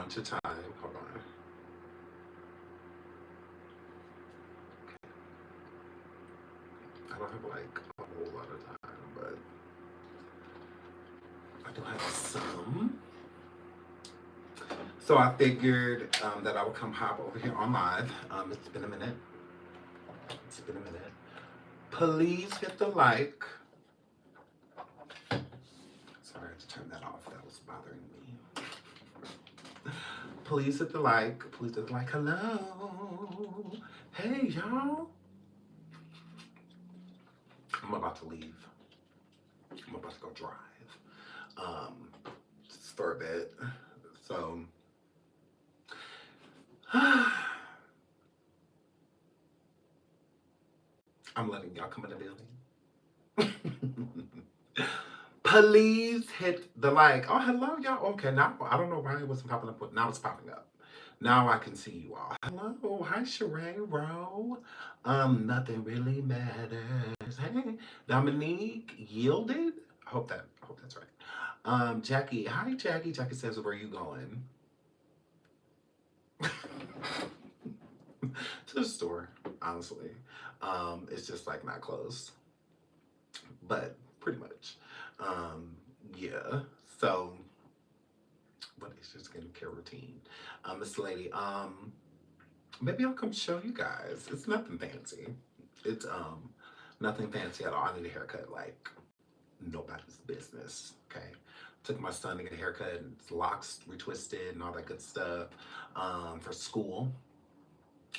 bunch of time. Hold on. I don't have like a whole lot of time, but I do have some. So I figured that I would come hop over here on live. It's been a minute. It's been a minute. Please hit the like. Sorry, I had to turn that off. That was bothering me. Please hit the like. Please hit the like. Hello. Hey, y'all. I'm about to leave. I'm about to go drive. Just for a bit. So, I'm letting y'all come in the building. Please hit the like. Oh, hello, y'all. Okay, now I don't know why it wasn't popping up, but now it's popping up. Now I can see you all. Hello, hi, Sheree Rowe. Nothing really matters. Hey, Dominique yielded. I hope that's right. Jackie, hi, Jackie. Jackie says, "Where are you going?" To the store, honestly. It's just like not close, but pretty much. Um, yeah. So, what is your skincare routine, Miss Lady? Maybe I'll come show you guys. It's nothing fancy. It's nothing fancy at all. I need a haircut like nobody's business. Okay. Took my son to get a haircut and his locks retwisted and all that good stuff for school.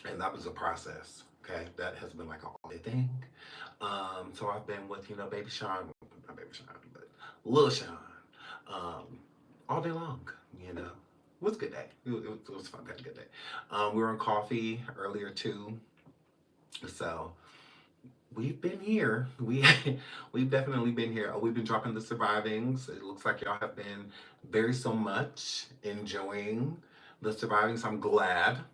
And that was a process. Okay. That has been like an all day thing. So I've been with, Baby Sean, not Baby Sean, but Lil Sean, um, all day long, you know. It was a good day. It was fun. We had a good day. We were on coffee earlier too. So we've been here. We've definitely been here. Oh, we've been dropping the survivings. It looks like y'all have been very so much enjoying the survivings. I'm glad.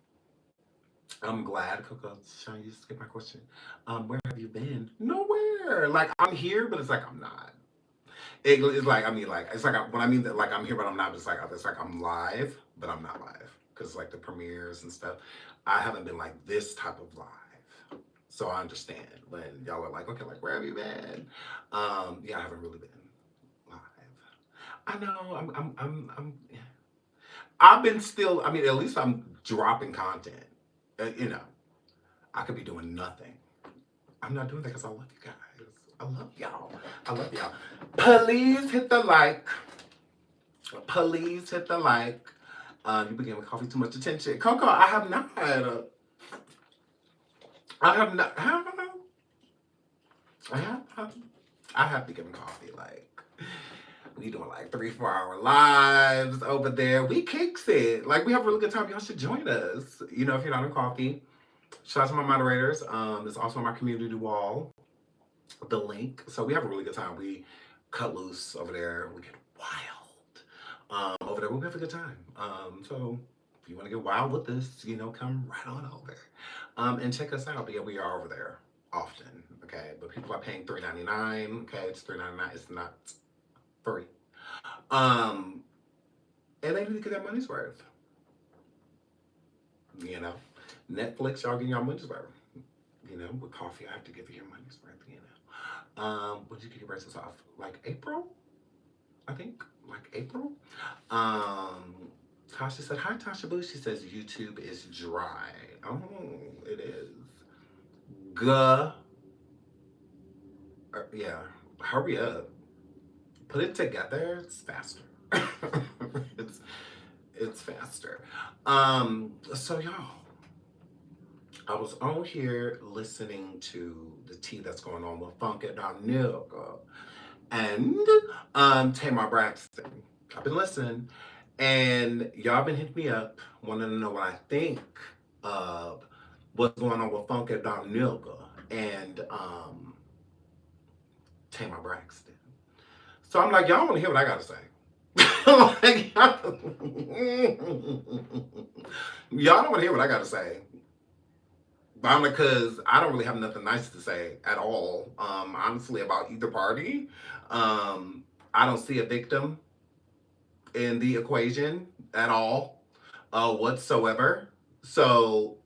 I'm glad. Coco, Sean, you skip my question. Where have you been? Nowhere. Like I'm here, but it's like I'm not. It's like it's like when I mean that like I'm here, but I'm not. It's like I'm live, but I'm not live because like the premieres and stuff. I haven't been like this type of live. So I understand when y'all are like, okay, like where have you been? Yeah, I haven't really been live. I know. I've been still. I mean, at least I'm dropping content. You know, I could be doing nothing. I'm not doing that because I love you guys. I love y'all. I love y'all. Please hit the like. Please hit the like. You begin with coffee too much attention. Coco, I have not. I have not. I have. I have to give him coffee. Like we doing like 3-4 hour lives over there. We kicks it. Like we have a really good time. Y'all should join us. If you're not on coffee. Shout out to my moderators. It's also on my community wall. The link. So we have a really good time. We cut loose over there. We get wild over there. We have a good time. So if you want to get wild with us, come right on over. And check us out. But yeah, we are over there often. Okay, but people are paying $3.99. Okay, it's $3.99. It's not free. And they need to get their money's worth. Netflix, y'all getting your money's worth. With coffee, I have to give you your money's worth. When did you get your braces off? Like April, I think. Like April. Tasha said, "Hi, Tasha Boo." She says YouTube is dry. Oh, it is. Guh. Yeah. Hurry up. Put it together. It's faster. it's it's faster. So y'all. I was on here listening to the tea that's going on with Funky Dineva and Tamar Braxton. I've been listening, and y'all been hitting me up, wanting to know what I think of what's going on with Funky Dineva and Tamar Braxton. So I'm like, y'all want to hear what I got to say? Like, y'all don't want to hear what I got to say. Because I don't really have nothing nice to say at all, honestly, about either party. I don't see a victim in the equation at all. whatsoever. So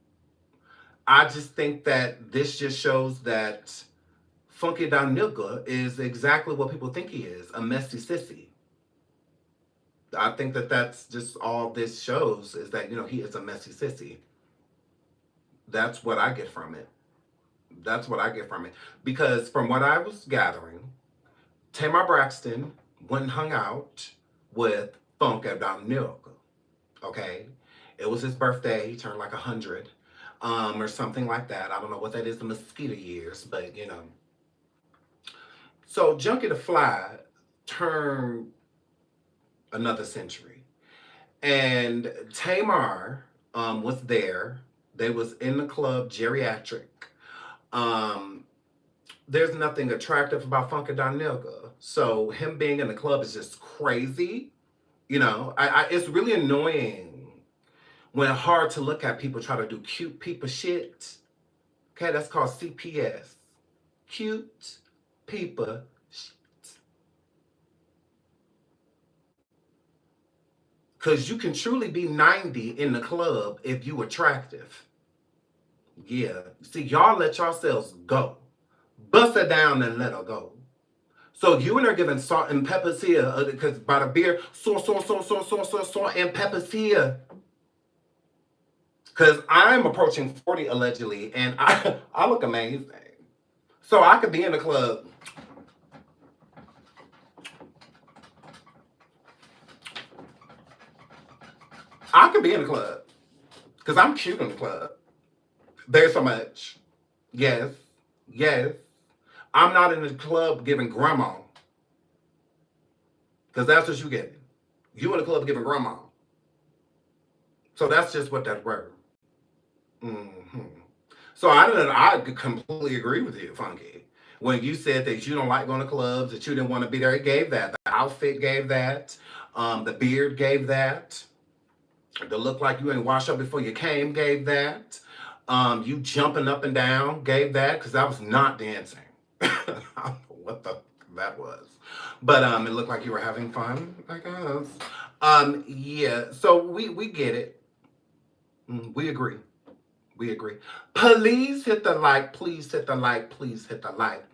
I just think that this just shows that Funky Dineva is exactly what people think he is, a messy sissy. I think that that's just all this shows is that, he is a messy sissy. That's what I get from it. That's what I get from it. Because from what I was gathering, Tamar Braxton went and hung out with Funky Dineva. Okay? It was his birthday. He turned like 100, or something like that. I don't know what that is, the mosquito years, but So Junkie the Fly turned another century. And Tamar was there. They was in the club geriatric. Um, there's nothing attractive about Funky Dineva. So him being in the club is just crazy. It's really annoying when hard to look at people try to do cute people shit. Okay, that's called CPS. Cute people shit. Because you can truly be 90 in the club if you attractive. Yeah. See, y'all let yourselves go. Bust her down and let her go. So you and her giving salt and peppers here, because by the beer, salt and peppers here. Because I'm approaching 40 allegedly, and I look amazing. So I could be in the club. I could be in the club. Because I'm cute in the club. There's so much. Yes. Yes. I'm not in the club giving grandma. Because that's what you getting. You in the club giving grandma. So that's just what that word. Mm-hmm. So I completely agree with you, Funky. When you said that you don't like going to clubs, that you didn't want to be there, it gave that. The outfit gave that. The beard gave that. The look like you ain't washed up before you came gave that. You jumping up and down gave that, because that was not dancing. I don't know what that was. But it looked like you were having fun, I guess. Yeah, so we get it. We agree. We agree. Please hit the like. Please hit the like. Please hit the like.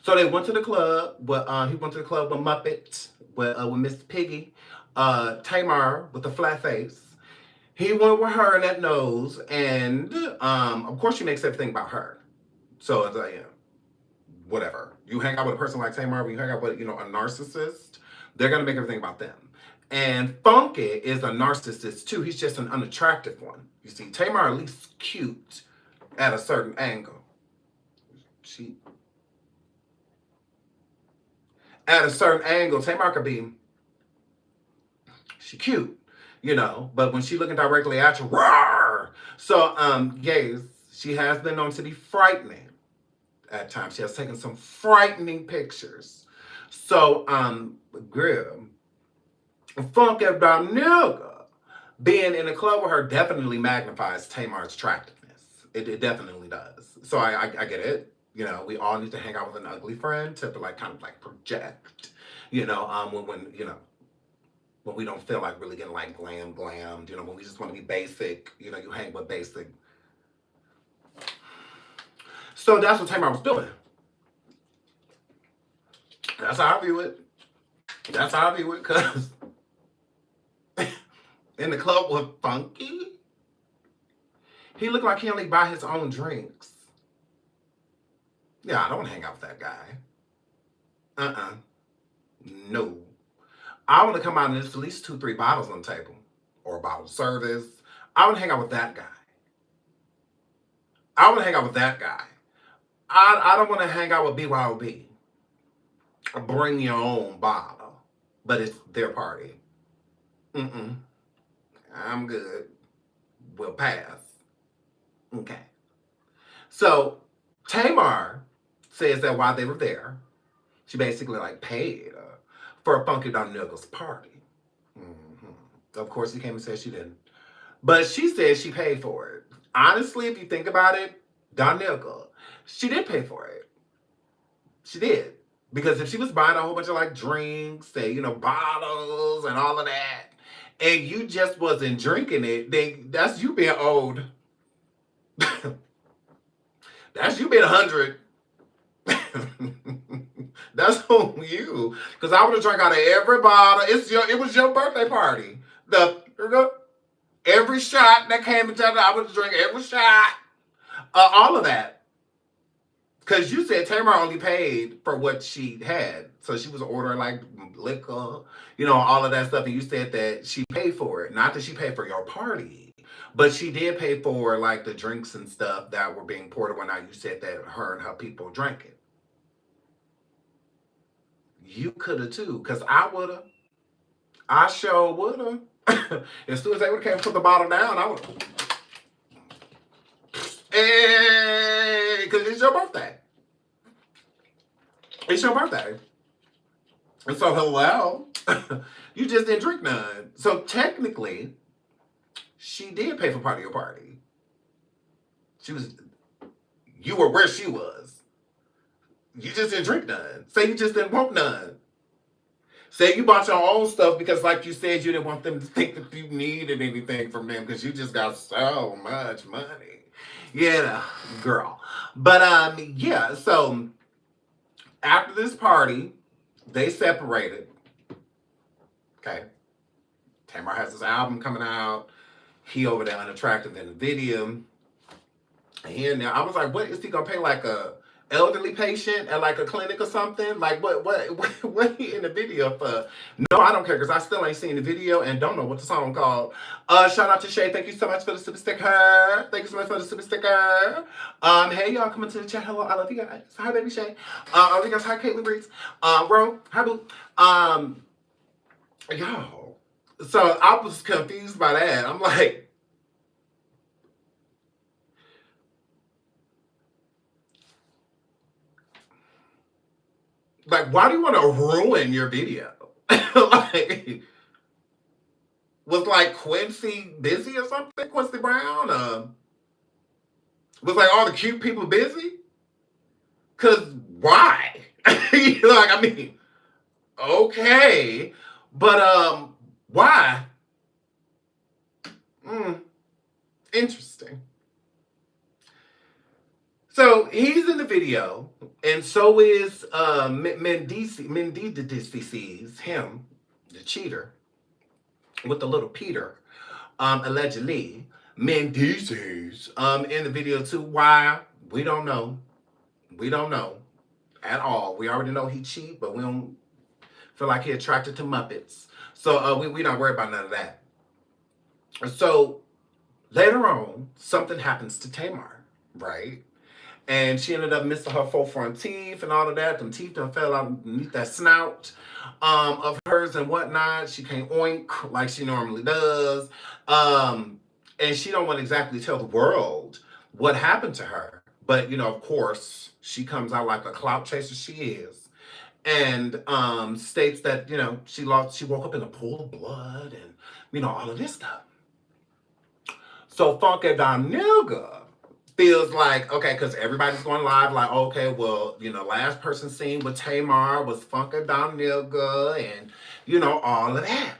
So they went to the club. He went to the club with Muppet, with Miss Piggy, Tamar with the flat face. He went with her in that nose, and of course she makes everything about her. So it's like, whatever. You hang out with a person like Tamar, when you hang out with a narcissist, they're gonna make everything about them. And Funky is a narcissist too. He's just an unattractive one. You see, Tamar at least cute at a certain angle. At a certain angle, Tamar could be, she cute, but when she looking directly at you, roar. So, yes, she has been known to be frightening at times. She has taken some frightening pictures. So, girl, Funky Dineva being in the club with her definitely magnifies Tamar's attractiveness. It definitely does. So I get it. We all need to hang out with an ugly friend to kind of project. When we don't feel like really getting glammed. When we just want to be basic. You hang with basic. So that's what Tamar was doing. That's how I view it. That's how I view it, because in the club with Funky, he looked like he only buy his own drinks. Yeah, I don't want to hang out with that guy. No. I want to come out and there's at least 2-3 bottles on the table. Or a bottle of service. I want to hang out with that guy. I want to hang out with that guy. I don't want to hang out with BYOB. Bring your own bottle. But it's their party. I'm good. We'll pass. Okay. So, Tamar says that while they were there, she basically paid for Funky Dineva's party. Of course, he came and said she didn't. But she said she paid for it. Honestly, if you think about it, Dineva, she did pay for it. She did. Because if she was buying a whole bunch of drinks, bottles and all of that, and you just wasn't drinking it, then that's you being old. That's you being 100. That's on you. Because I would have drank out of every bottle. It was your birthday party. Every shot that came into I would have drank every shot. All of that. Because you said Tamar only paid for what she had. So she was ordering like liquor, all of that stuff. And you said that she paid for it. Not that she paid for your party. But she did pay for like the drinks and stuff that were being poured when you said that her and her people drank it. You could have too, because I would have. I sure would have. As soon as they would have came and put the bottle down, I would have. Hey, because it's your birthday. It's your birthday. And so, hello. You just didn't drink none. So, technically, she did pay for part of your party. You were where she was. You just didn't drink none. Say you just didn't want none. Say you bought your own stuff because, like you said, you didn't want them to think that you needed anything from them because you just got so much money. Yeah, girl. But, yeah, so after this party, they separated. Okay. Tamar has his album coming out. He over there unattractive in the video. And I was like, what is he gonna pay like a elderly patient at like a clinic or something? Like what he in the video for? No, I don't care because I still ain't seen the video and don't know what the song called. Shout out to Shay. Thank you so much for the super sticker. Thank you so much for the super sticker. Hey y'all coming to the chat. Hello, I love you guys. Hi baby Shay. I love you guys. Hi Caitlin Breeze. Ro, hi boo. Y'all. So I was confused by that. I'm like, why do you want to ruin your video? Like, was like Quincy busy or something? Quincy Brown? Was like all the cute people busy? Cause why? Okay, but why? Interesting. So he's in the video, and so is Mendices, him, the cheater, with the little Peter, allegedly. Mendices, in the video too. Why? We don't know. We don't know at all. We already know he cheat, but we don't feel like he attracted to Muppets. So we not worried about none of that. So later on, something happens to Tamar, right? And she ended up missing her full front teeth and all of that. Them teeth done fell out underneath that snout of hers and whatnot. She can't oink like she normally does. And she don't want to exactly tell the world what happened to her. But, of course, she comes out like a clout chaser she is. And states that, she woke up in a pool of blood and, all of this stuff. So Funky Dineva feels like, okay, because everybody's going live, like, okay, well, last person seen with Tamar was Funky Dineva and, all of that.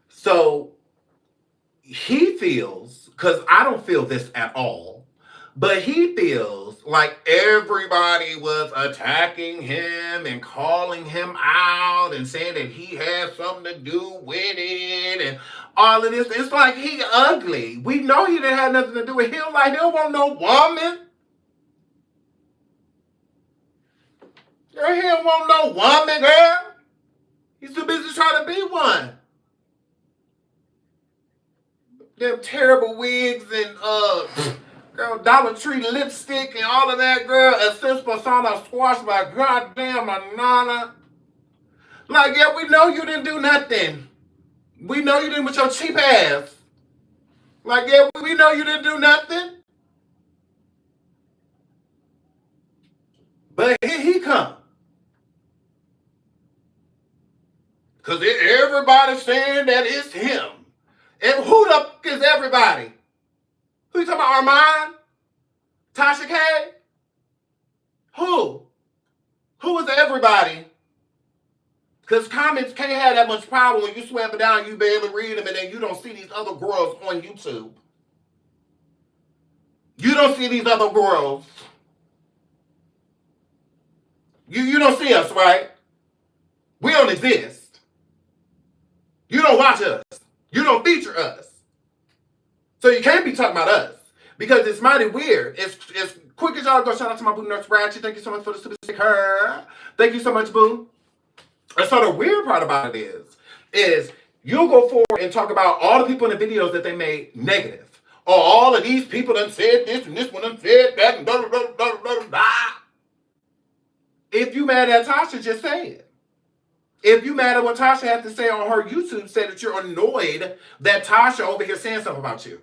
So he feels, because I don't feel this at all, but he feels like everybody was attacking him and calling him out and saying that he had something to do with it and all of this. It's like he ugly. We know he didn't have nothing to do with him. Like, he don't want no woman. Girl, he don't want no woman, girl. He's too busy trying to be one. Them terrible wigs and girl, Dollar Tree lipstick and all of that, girl. Assist persona squashed by goddamn Anana. Like, yeah, we know you didn't do nothing. We know you didn't with your cheap ass. Like, yeah, we know you didn't do nothing. But here he come. Because everybody's saying that it's him. And who the fuck is everybody? Who you talking about, Armand? Tasha K? Who? Who is everybody? Because comments can't have that much power when you swear up and down, you be able to read them, and then you don't see these other girls on YouTube. You don't see these other girls. You don't see us, right? We don't exist. You don't watch us. You don't feature us. So you can't be talking about us. Because it's mighty weird. It's quick as y'all go. Shout out to my boo nurse Ratchet. Thank you so much for the super sticker. Thank you so much, boo. And so the weird part about it is you'll go forward and talk about all the people in the videos that they made negative. Or all of these people done said this and this one done said that and blah, blah, blah, blah, blah, blah. If you mad at Tasha, just say it. If you mad at what Tasha had to say on her YouTube, say that you're annoyed that Tasha over here saying something about you.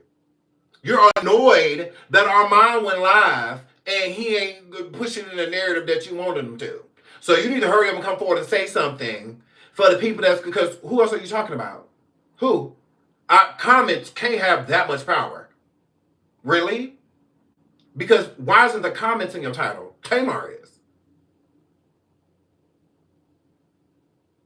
You're annoyed that Armand went live and he ain't pushing in the narrative that you wanted him to. So you need to hurry up and come forward and say something for the people that's, because who else are you talking about? Who? Comments can't have that much power. Really? Because why isn't the comments in your title? Tamar is.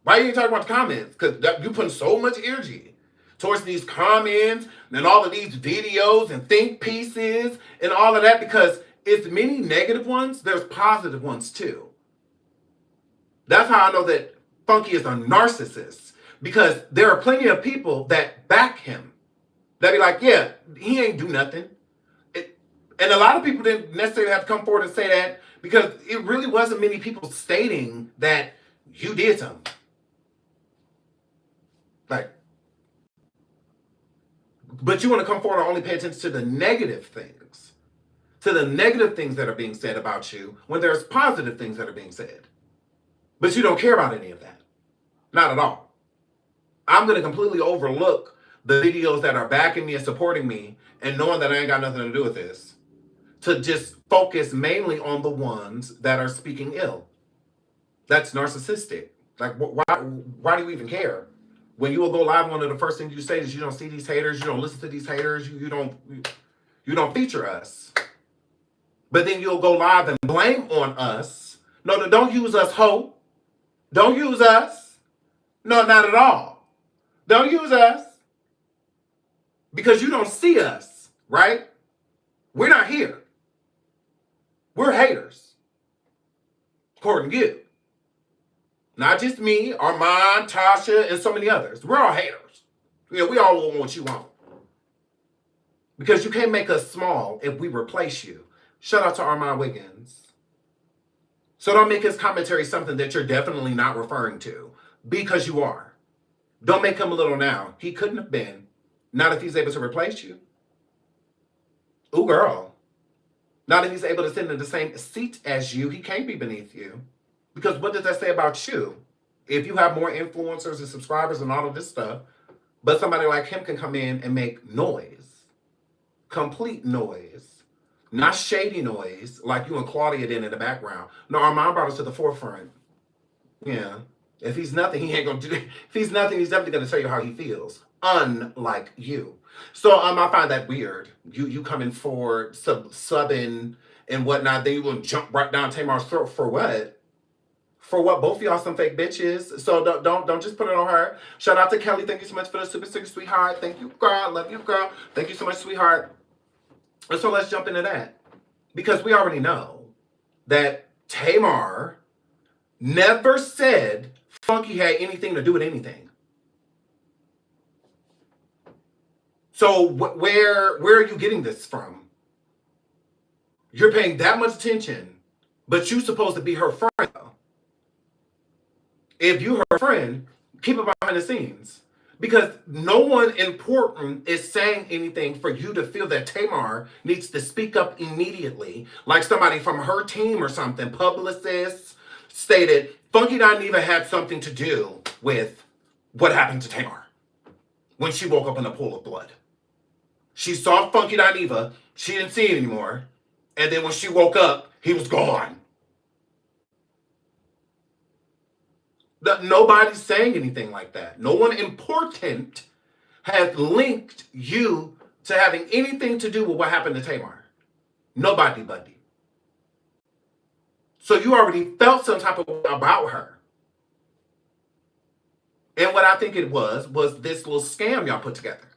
Why are you talking about the comments? Because you're putting so much energy towards these comments and all of these videos and think pieces and all of that, because it's many negative ones, there's positive ones too. That's how I know that Funky is a narcissist, because there are plenty of people that back him. That be like, yeah, he ain't do nothing. And a lot of people didn't necessarily have to come forward and say that, because it really wasn't many people stating that you did something. Like, but you want to come forward and only pay attention to the negative things. To the negative things that are being said about you when there's positive things that are being said. But you don't care about any of that. Not at all. I'm going to completely overlook the videos that are backing me and supporting me and knowing that I ain't got nothing to do with this, to just focus mainly on the ones that are speaking ill. That's narcissistic. Like, why do you even care? When you will go live, one of the first things you say is you don't see these haters, you don't listen to these haters, you don't feature us. But then you'll go live and blame on us. No, don't use us, ho. Don't use us. No, not at all. Don't use us. Because you don't see us, right? We're not here. We're haters. According to you. Not just me, Armand, Tasha, and so many others. We're all haters. Yeah, we all want what you want. Because you can't make us small if we replace you. Shout out to Armand Wiggins. So don't make his commentary something that you're definitely not referring to, because you are. Don't make him a little now. He couldn't have been. Not if he's able to replace you. Ooh, girl. Not if he's able to sit in the same seat as you. He can't be beneath you. Because what does that say about you? If you have more influencers and subscribers and all of this stuff, but somebody like him can come in and make noise. Complete noise. Not shady noise like you and Claudia did in the background. No, Armand brought us to the forefront. Yeah. If he's nothing, he ain't going to do it. If he's nothing, he's definitely going to tell you how he feels. Unlike you. So I find that weird. You coming forward, subbing and whatnot, then you going to jump right down Tamar's throat for what? For what? Both of y'all some fake bitches. So don't just put it on her. Shout out to Kelly. Thank you so much for the super sticker, sweetheart. Thank you, girl. Love you, girl. Thank you so much, sweetheart. And so let's jump into that. Because we already know that Tamar never said Funky had anything to do with anything. So where are you getting this from? You're paying that much attention, but you're supposed to be her friend. If you're her friend, keep it behind the scenes. Because no one important is saying anything for you to feel that Tamar needs to speak up immediately. Like somebody from her team or something, publicist, stated Funky Dineva had something to do with what happened to Tamar when she woke up in a pool of blood. She saw Funky Dineva, she didn't see him anymore, and then when she woke up, he was gone. Nobody's saying anything like that. No one important has linked you to having anything to do with what happened to Tamar. Nobody, buddy. So you already felt some type of way about her. And what I think it was this little scam y'all put together.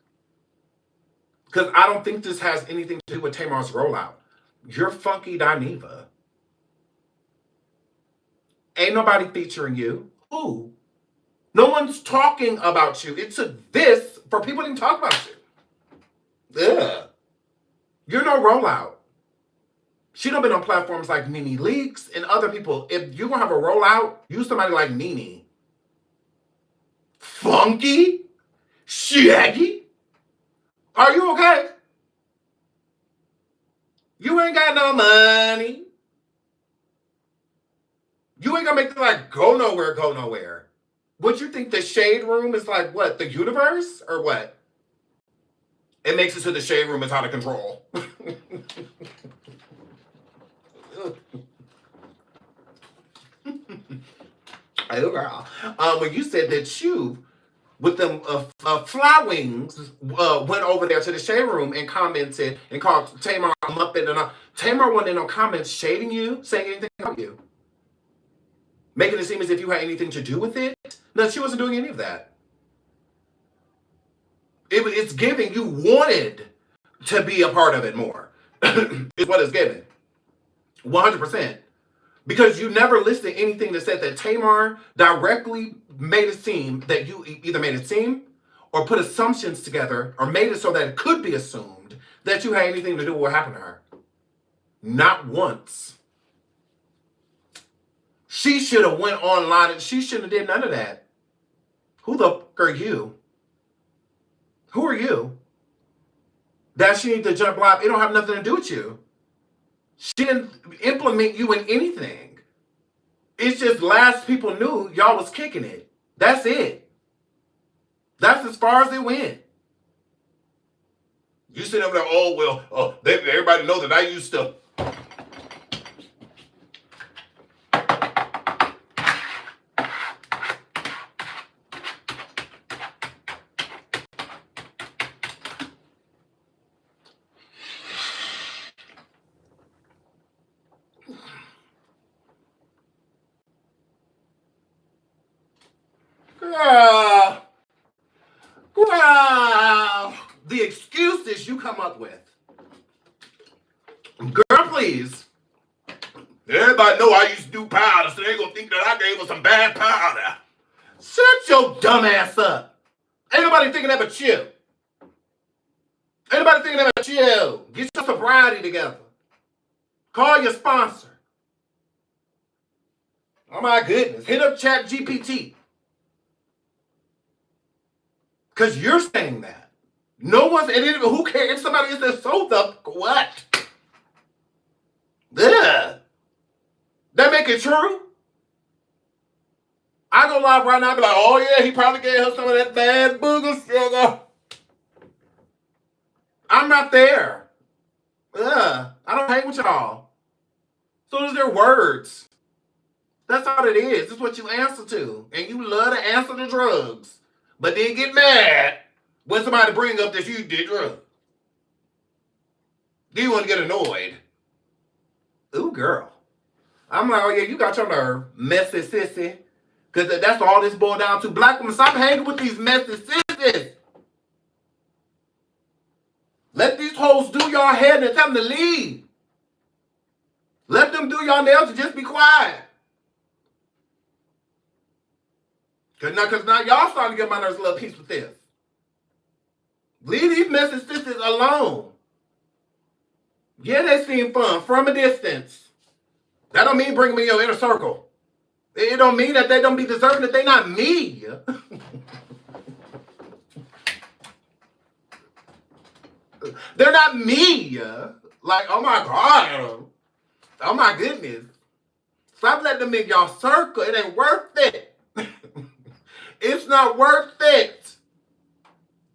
Because I don't think this has anything to do with Tamar's rollout. You're Funky Dineva. Ain't nobody featuring you. Who? No one's talking about you. It took this for people to even talk about you. Ugh. You're no rollout. She done been on platforms like Nene Leaks and other people. If you're gonna have a rollout, use somebody like Nene. Funky? Shaggy? Are you okay? You ain't got no money. You ain't gonna make it like go nowhere, go nowhere. What you think the shade room is like what? The universe? Or what? It makes it so the shade room is out of control. Oh, girl. When you said that you, with them fly wings, went over there to the shade room and commented and called Tamar a Muppet and all. Tamar wasn't in no comments shading you, saying anything about you, making it seem as if you had anything to do with it. No, she wasn't doing any of that. It's giving you wanted to be a part of it more. Is what it's giving. 100%. Because you never listed anything that said that Tamar directly made it seem that you either made it seem or put assumptions together or made it so that it could be assumed that you had anything to do with what happened to her. Not once. She should have went online and she shouldn't have did none of that. Who the fuck are you? Who are you? That she need to jump live. It don't have nothing to do with you. She didn't implement you in anything. It's just last people knew y'all was kicking it. That's it. That's as far as it went. You sit over there, oh, well, everybody know that I used to. Girl, the excuses you come up with. Girl, please. Everybody know I used to do powder, so they gonna think that I gave her some bad powder. Shut your dumb ass up. Ain't nobody thinking that but you. Ain't nobody thinking that but you. Get your sobriety together. Call your sponsor. Oh my goodness. Hit up Chat GPT. Because you're saying that. No one's, and even who cares if somebody is there, so the what? Ugh. That make it true? I go live right now and be like, oh yeah, he probably gave her some of that bad booger sugar. I'm not there. Ugh. I don't hang with y'all. So those are words. That's all it is. It's what you answer to. And you love to answer to drugs. But then get mad when somebody bring up that you did drugs. Then you want to get annoyed. Ooh, girl. I'm like, oh yeah, you got your nerve. Messy sissy. Because that's all this boils down to. Black women, stop hanging with these messy sissies. Let these hoes do y'all hair and tell them to leave. Let them do y'all nails and just be quiet. Because now y'all starting to get my nerves a little piece with this. Leave these messy sisters alone. Yeah, they seem fun from a distance. That don't mean bring me in your inner circle. It don't mean that they don't be deserving, that they not me. They're not me. Like, oh my God. Oh my goodness. Stop letting them in y'all circle. It ain't worth it. It's not worth it.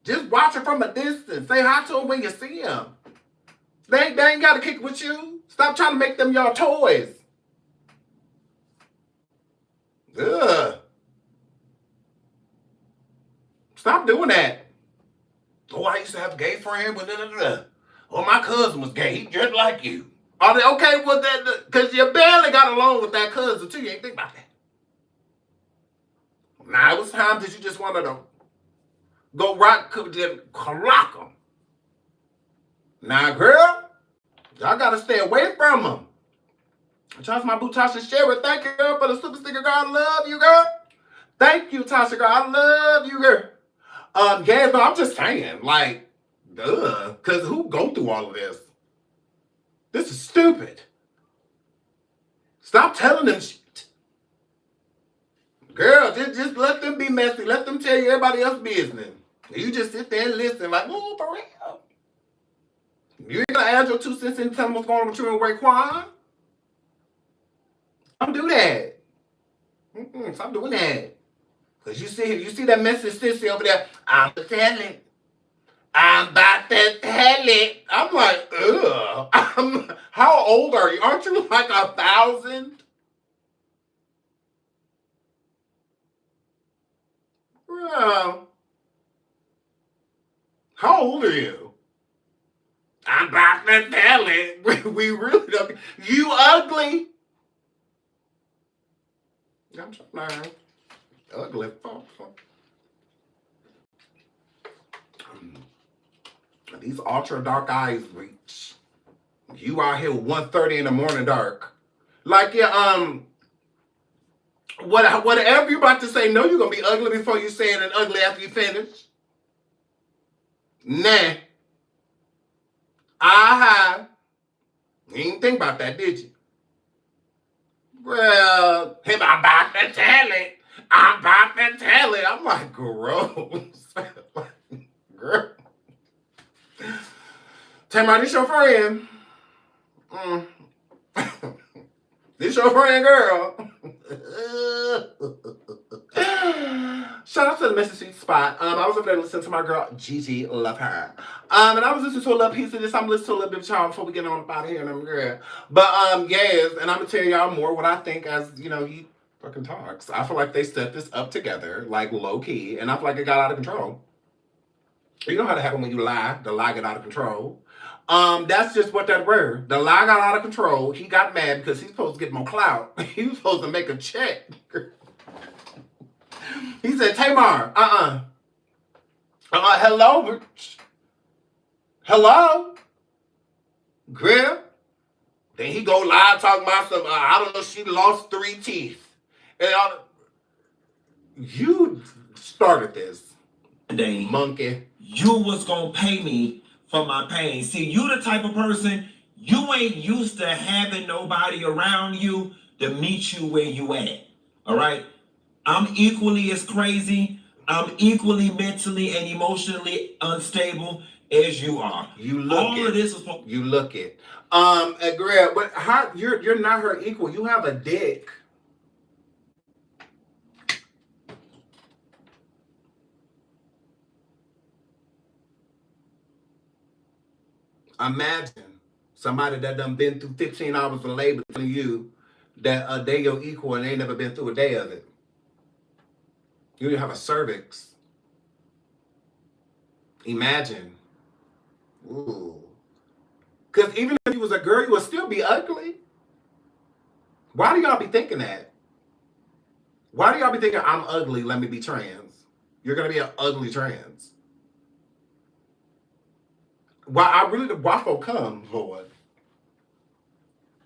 Just watch it from a distance. Say hi to them when you see them. They ain't got to kick with you. Stop trying to make them y'all toys. Ugh. Stop doing that. Oh, I used to have a gay friend. Oh, my cousin was gay. He just like you. Are they okay with that? Because you barely got along with that cousin, too. You ain't think about that. Now, it was times that you just wanted to go rock, clock them. Now, girl, y'all got to stay away from them. Trust my boo, Tasha Sherry. Thank you, girl, for the super sticker, girl. I love you, girl. Thank you, Tasha, girl. I love you, girl. Yeah, no, I'm just saying, like, duh. Because who go through all of this? This is stupid. Stop telling them shit. Girl, just let them be messy. Let them tell you everybody else's business. You just sit there and listen like, oh, for real. You ain't gonna add your 2 cents and tell them what's going on with you and Raekwon. Don't do that. Stop doing that. Because you see that message sissy over there. I'm telling. I'm about to tell it. I'm like, ugh. How old are you? Aren't you like 1,000? Bro. How old are you? I'm about to tell it. We really don't. You ugly. I'm trying to ugly. These ultra dark eyes reach. You out here 1:30 in the morning dark. Like whatever you about to say, no, you're gonna be ugly before you say it and ugly after you finish. Nah. Aha. You didn't think about that, did you? Well, I'm about to tell it. I'm about to tell it. I'm like, gross. Girl. Tamar, this your friend. This your friend, girl. Shout out to the Mississippi spot. I was over there listening to my girl Gigi, love her. And I was listening to a little piece of this. I'm listening to a little bit of y'all before we get on about here and I'm girl. But yes, and I'm gonna tell y'all more what I think as he fucking talks. I feel like they set this up together, like low key, and I feel like it got out of control. You know how to happen when you lie. The lie got out of control. That's just what that were. The lie got out of control. He got mad because he's supposed to get more clout. He was supposed to make a check. He said, Tamar, hello? Hello? Girl? Then he go live talking about some, I don't know, she lost 3 teeth. And you started this. Day, monkey. You was gonna pay me for my pain. See, you the type of person, you ain't used to having nobody around you to meet you where you at. All right? I'm equally as crazy. I'm equally mentally and emotionally unstable as you are. You look all it. Of this is you look it. Greg, but how you're not her equal. You have a dick. Imagine somebody that done been through 15 hours of labor telling you that they your equal and they ain't never been through a day of it. You have a cervix. Imagine. Ooh. Because even if you was a girl, you would still be ugly. Why do y'all be thinking that? Why do y'all be thinking I'm ugly, let me be trans? You're going to be an ugly trans. Why folk come, Lord?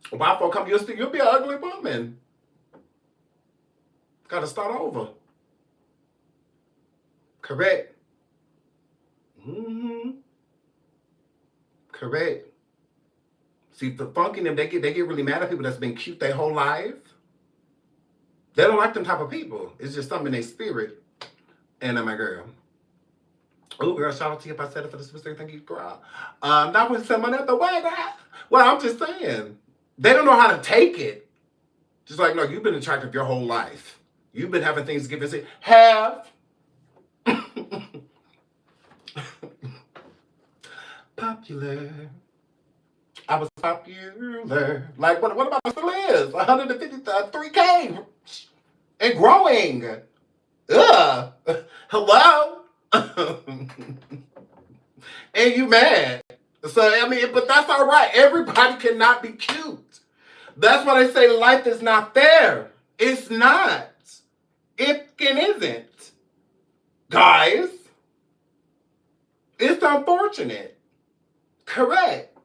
Why folk come? You'll be an ugly woman. Got to start over. Correct. Mm-hmm. Correct. See, the funky them, they get really mad at people that's been cute their whole life. They don't like them type of people. It's just something in their spirit. And my girl. Oh, girl, shout out to you if I said it for the specific. Thank you, girl. Not with someone at the way, girl. Well, I'm just saying. They don't know how to take it. Just like, no, you've been attractive your whole life. You've been having things given to you. Have. Popular. I was popular. Like, what about my still is? 153K. And growing. Ugh. Hello? And you mad. So, I mean, but that's all right. Everybody cannot be cute. That's why they say life is not fair. It's not. It isn't. Guys, it's unfortunate. Correct.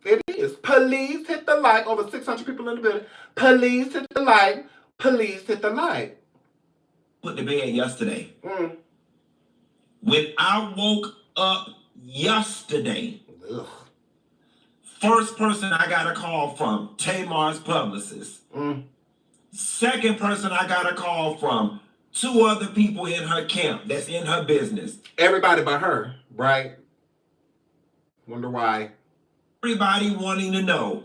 It is. Please hit the like. Over 600 people in the building. Please hit the like. Please hit the like. Put the bed yesterday. Mm. When I woke up yesterday, Ugh. first person I got a call from, Tamar's publicist. Mm. Second person I got a call from, 2 other people in her camp that's in her business. Everybody but her, right? Wonder why. Everybody wanting to know,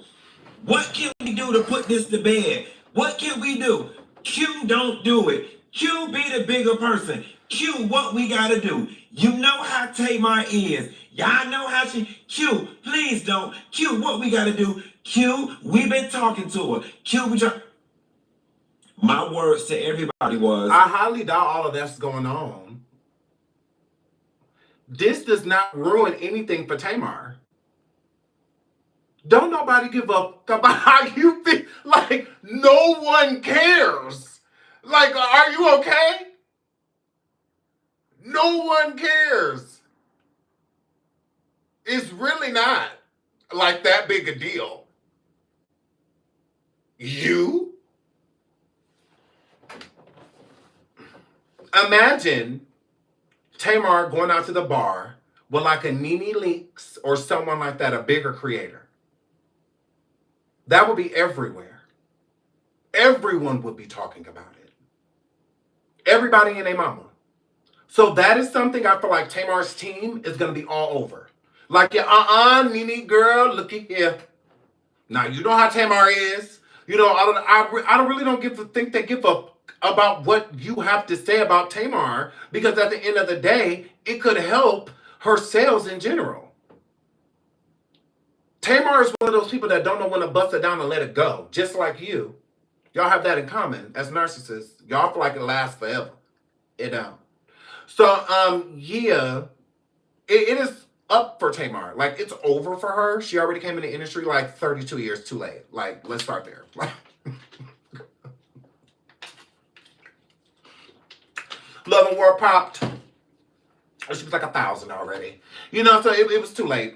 what can we do to put this to bed? What can we do? Q, don't do it. Q, be the bigger person. Q, what we gotta do? You know how Tamar is. Y'all know how she... Q, please don't. Q, what we gotta do? Q, we've been talking to her. Q, we try... My words to everybody was... I highly doubt all of that's going on. This does not ruin anything for Tamar. Don't nobody give up about how you feel. Like, no one cares. Like, are you okay? No one cares. It's really not like that big a deal. You? Imagine Tamar going out to the bar with like a Nene Leakes or someone like that, a bigger creator. That would be everywhere. Everyone would be talking about it. Everybody and their mama. So that is something I feel like Tamar's team is going to be all over. Like, yeah, Nene girl, looky here. Now, you know how Tamar is. You know, I really don't think they give a about what you have to say about Tamar, because at the end of the day, it could help her sales in general. Tamar is one of those people that don't know when to bust it down and let it go, just like you. Y'all have that in common as narcissists. Y'all feel like it lasts forever. It don't. So, yeah, it is up for Tamar. Like, it's over for her. She already came in the industry like 32 years too late. Like, let's start there. Love and War popped. She was like 1,000 already. You know, so it was too late.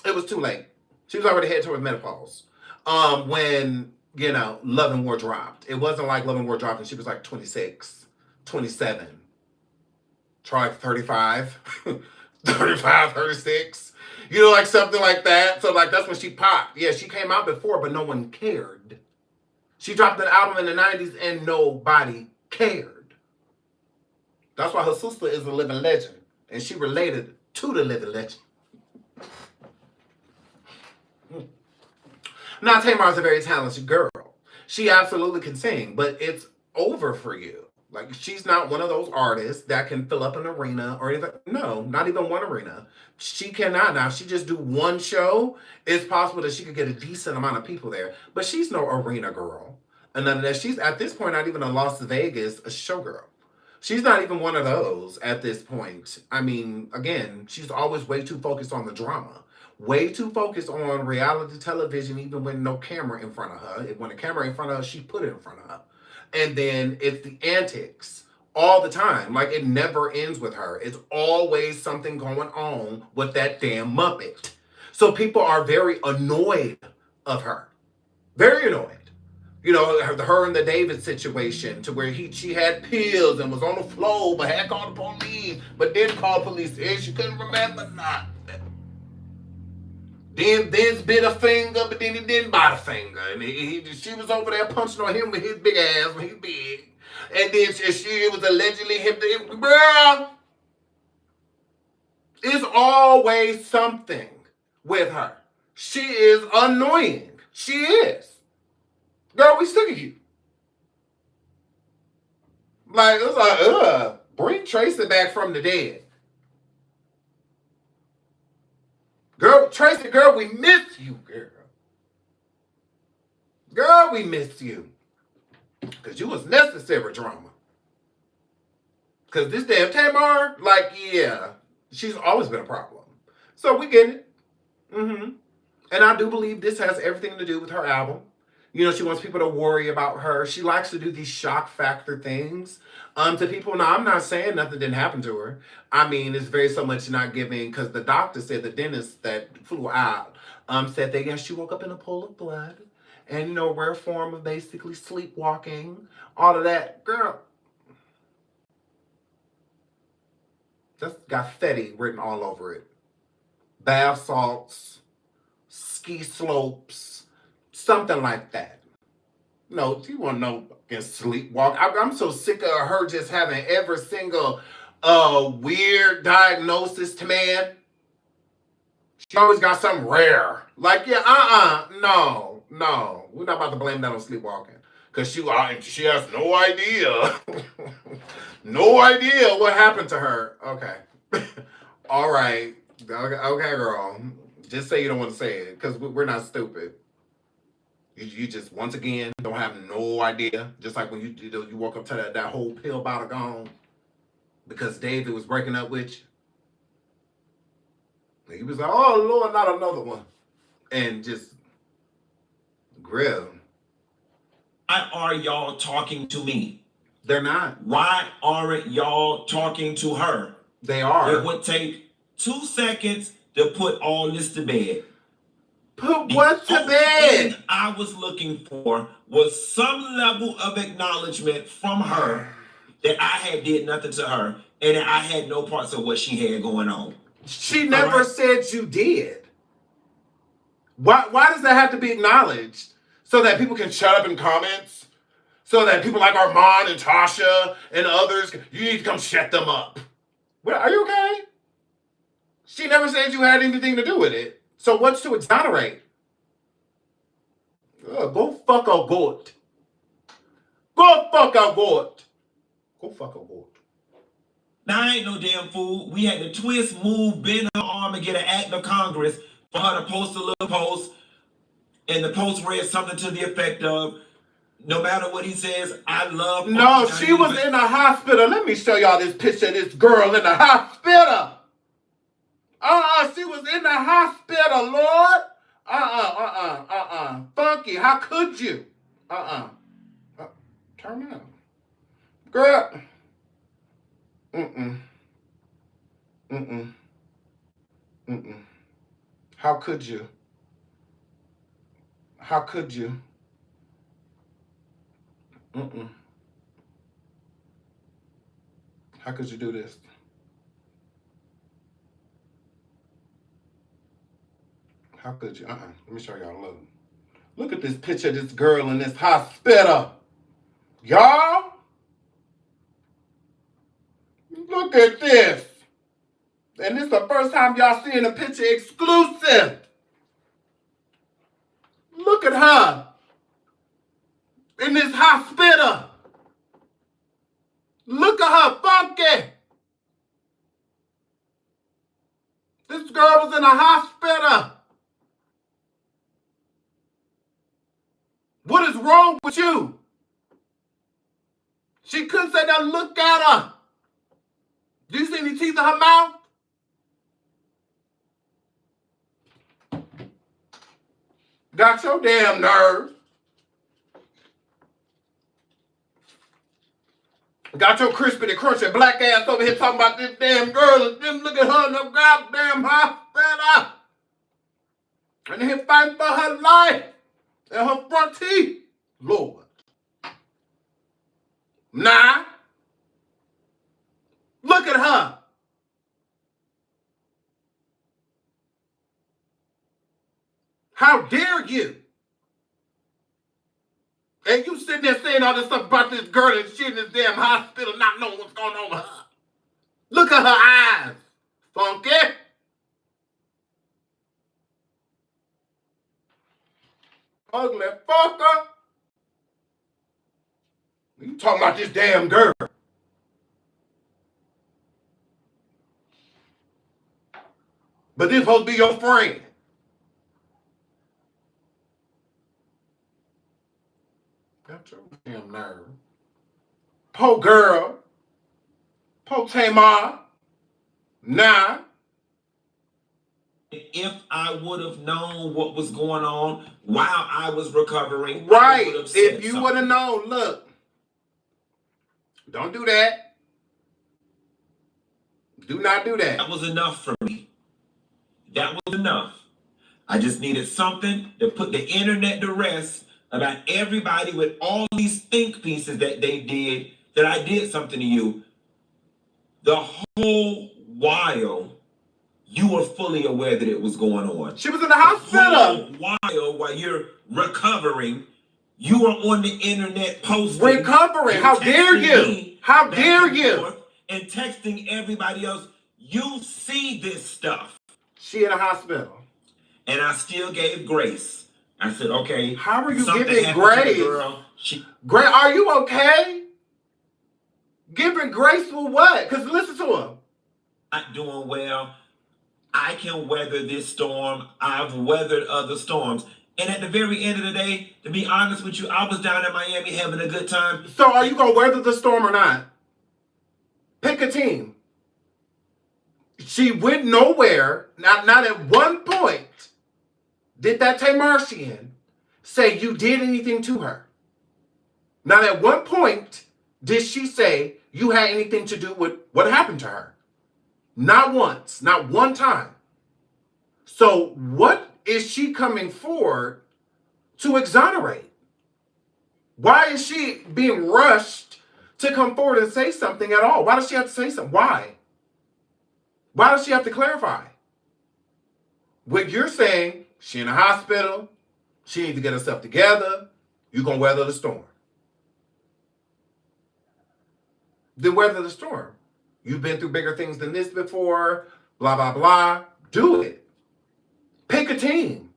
It was too late. She was already headed towards menopause. When, you know, Love and War dropped. It wasn't like Love and War dropped and she was like 26, 27. Try like 35, 35, 36. You know, like something like that. So like that's when she popped. Yeah, she came out before, but no one cared. She dropped an album in the 90s and nobody cared. That's why her sister is a living legend. And she related to the living legend. Now, Tamar is a very talented girl. She absolutely can sing, but it's over for you. Like, she's not one of those artists that can fill up an arena or anything. No, not even one arena. She cannot. Now, if she just do one show, it's possible that she could get a decent amount of people there. But she's no arena girl. And none of that. She's, at this point, not even a Las Vegas a showgirl. She's not even one of those at this point. I mean, again, she's always way too focused on the drama. Way too focused on reality television, even when no camera in front of her. When a camera in front of her, she put it in front of her. And then it's the antics all the time. Like, it never ends with her. It's always something going on with that damn Muppet. So people are very annoyed of her. Very annoyed. You know, her and the David situation, to where she had pills and was on the floor, but had called the police, but didn't call police, and she couldn't remember nothing. Then this bit a finger, but then he didn't bite a finger. And she was over there punching on him with his big ass when he's big. And then she was allegedly him. Girl, it's always something with her. She is annoying. She is. Girl, we sick of you. Like, it's like, bring Tracy back from the dead. Girl, Tracy, girl, we miss you, girl. Girl, we miss you. Because you was necessary drama. Because this damn Tamar, like, yeah, she's always been a problem. So we get it. And I do believe this has everything to do with her album. You know, she wants people to worry about her. She likes to do these shock factor things to people. Now, I'm not saying nothing didn't happen to her. I mean, it's very so much not giving, because the doctor said, the dentist that flew out said that, yes, she woke up in a pool of blood and, you know, rare form of basically sleepwalking, all of that. Girl, that's got Fetty written all over it. Bath salts, ski slopes, something like that. No, you want to know fucking sleepwalk? I'm so sick of her just having every single weird diagnosis to man. She always got something rare. Like, yeah, no. We're not about to blame that on sleepwalking. Because she has no idea. No idea what happened to her. Okay. All right. Okay, girl. Just say you don't want to say it, because we're not stupid. You just, once again, don't have no idea. Just like when you woke up to that whole pill bottle gone because David was breaking up with you. He was like, oh, Lord, not another one. And just grill. Why are y'all talking to me? They're not. Why aren't y'all talking to her? They are. It would take 2 seconds to put all this to bed. Put what to bed? Thing I was looking for was some level of acknowledgement from her that I did nothing to her and that I had no parts of what she had going on. She never said you did. Why does that have to be acknowledged? So that people can shut up in comments? So that people like Armand and Tasha and others, you need to come shut them up. Well, are you okay? She never said you had anything to do with it. So what's to exonerate? Go fuck a goat. Go fuck a goat. Go fuck a goat. Now, I ain't no damn fool. We had to twist, move, bend her arm, and get an act of Congress for her to post a little post. And the post read something to the effect of, no matter what he says, I love... No, she was in the hospital. Let me show y'all this picture of this girl in the hospital. She was in the hospital, Lord. Funky, how could you? Turn around. Girl. How could you? How could you? How could you do this? How could you? Let me show y'all. Look at this picture of this girl in this hospital. Y'all? Look at this. And this is the first time y'all seeing a picture exclusive. Look at her. In this hospital. Look at her, Funky. This girl was in a hospital. What is wrong with you? She couldn't say that. Look at her. Do you see any teeth in her mouth? Got your damn nerve. Got your crispy and crunchy black ass over here talking about this damn girl and then look at her in the goddamn hospital. And here fighting for her life and her front teeth. Lord. Nah. Look at her. How dare you? And you sitting there saying all this stuff about this girl and shit in this damn hospital, not knowing what's going on with her. Look at her eyes, Funky. Ugly fucker. You talking about this damn girl. But this supposed to be your friend. Got your damn nerve. Po girl. Po Tamar. Nah. if I would have known what was going on while I was recovering, Right. I would have said If you would have known, look, don't do that. Do not do that. That was enough for me. That was enough. I just needed something to put the internet to rest about everybody with all these think pieces that they did, that I did something to you. The whole while, you were fully aware that it was going on. She was in the hospital. While you're recovering, you were on the internet posting. Recovering. How dare you? How dare you? And texting everybody else. You see this stuff. She in the hospital. And I still gave grace. I said, okay. How are you giving grace? Grace, are you okay? Giving grace for what? Because listen to him. Not doing well. I can weather this storm. I've weathered other storms. And at the very end of the day, to be honest with you, I was down in Miami having a good time. So are you going to weather the storm or not? Pick a team. She went nowhere. Not at one point did that Tamartian say you did anything to her. Not at one point did she say you had anything to do with what happened to her. Not once. Not one time. So what is she coming forward to exonerate? Why is she being rushed to come forward and say something at all? Why does she have to say something? Why? Why does she have to clarify? What you're saying, she in a hospital, she needs to get herself together, you're going to weather the storm. Then weather the storm. You've been through bigger things than this before, blah, blah, blah. Do it. Pick a team.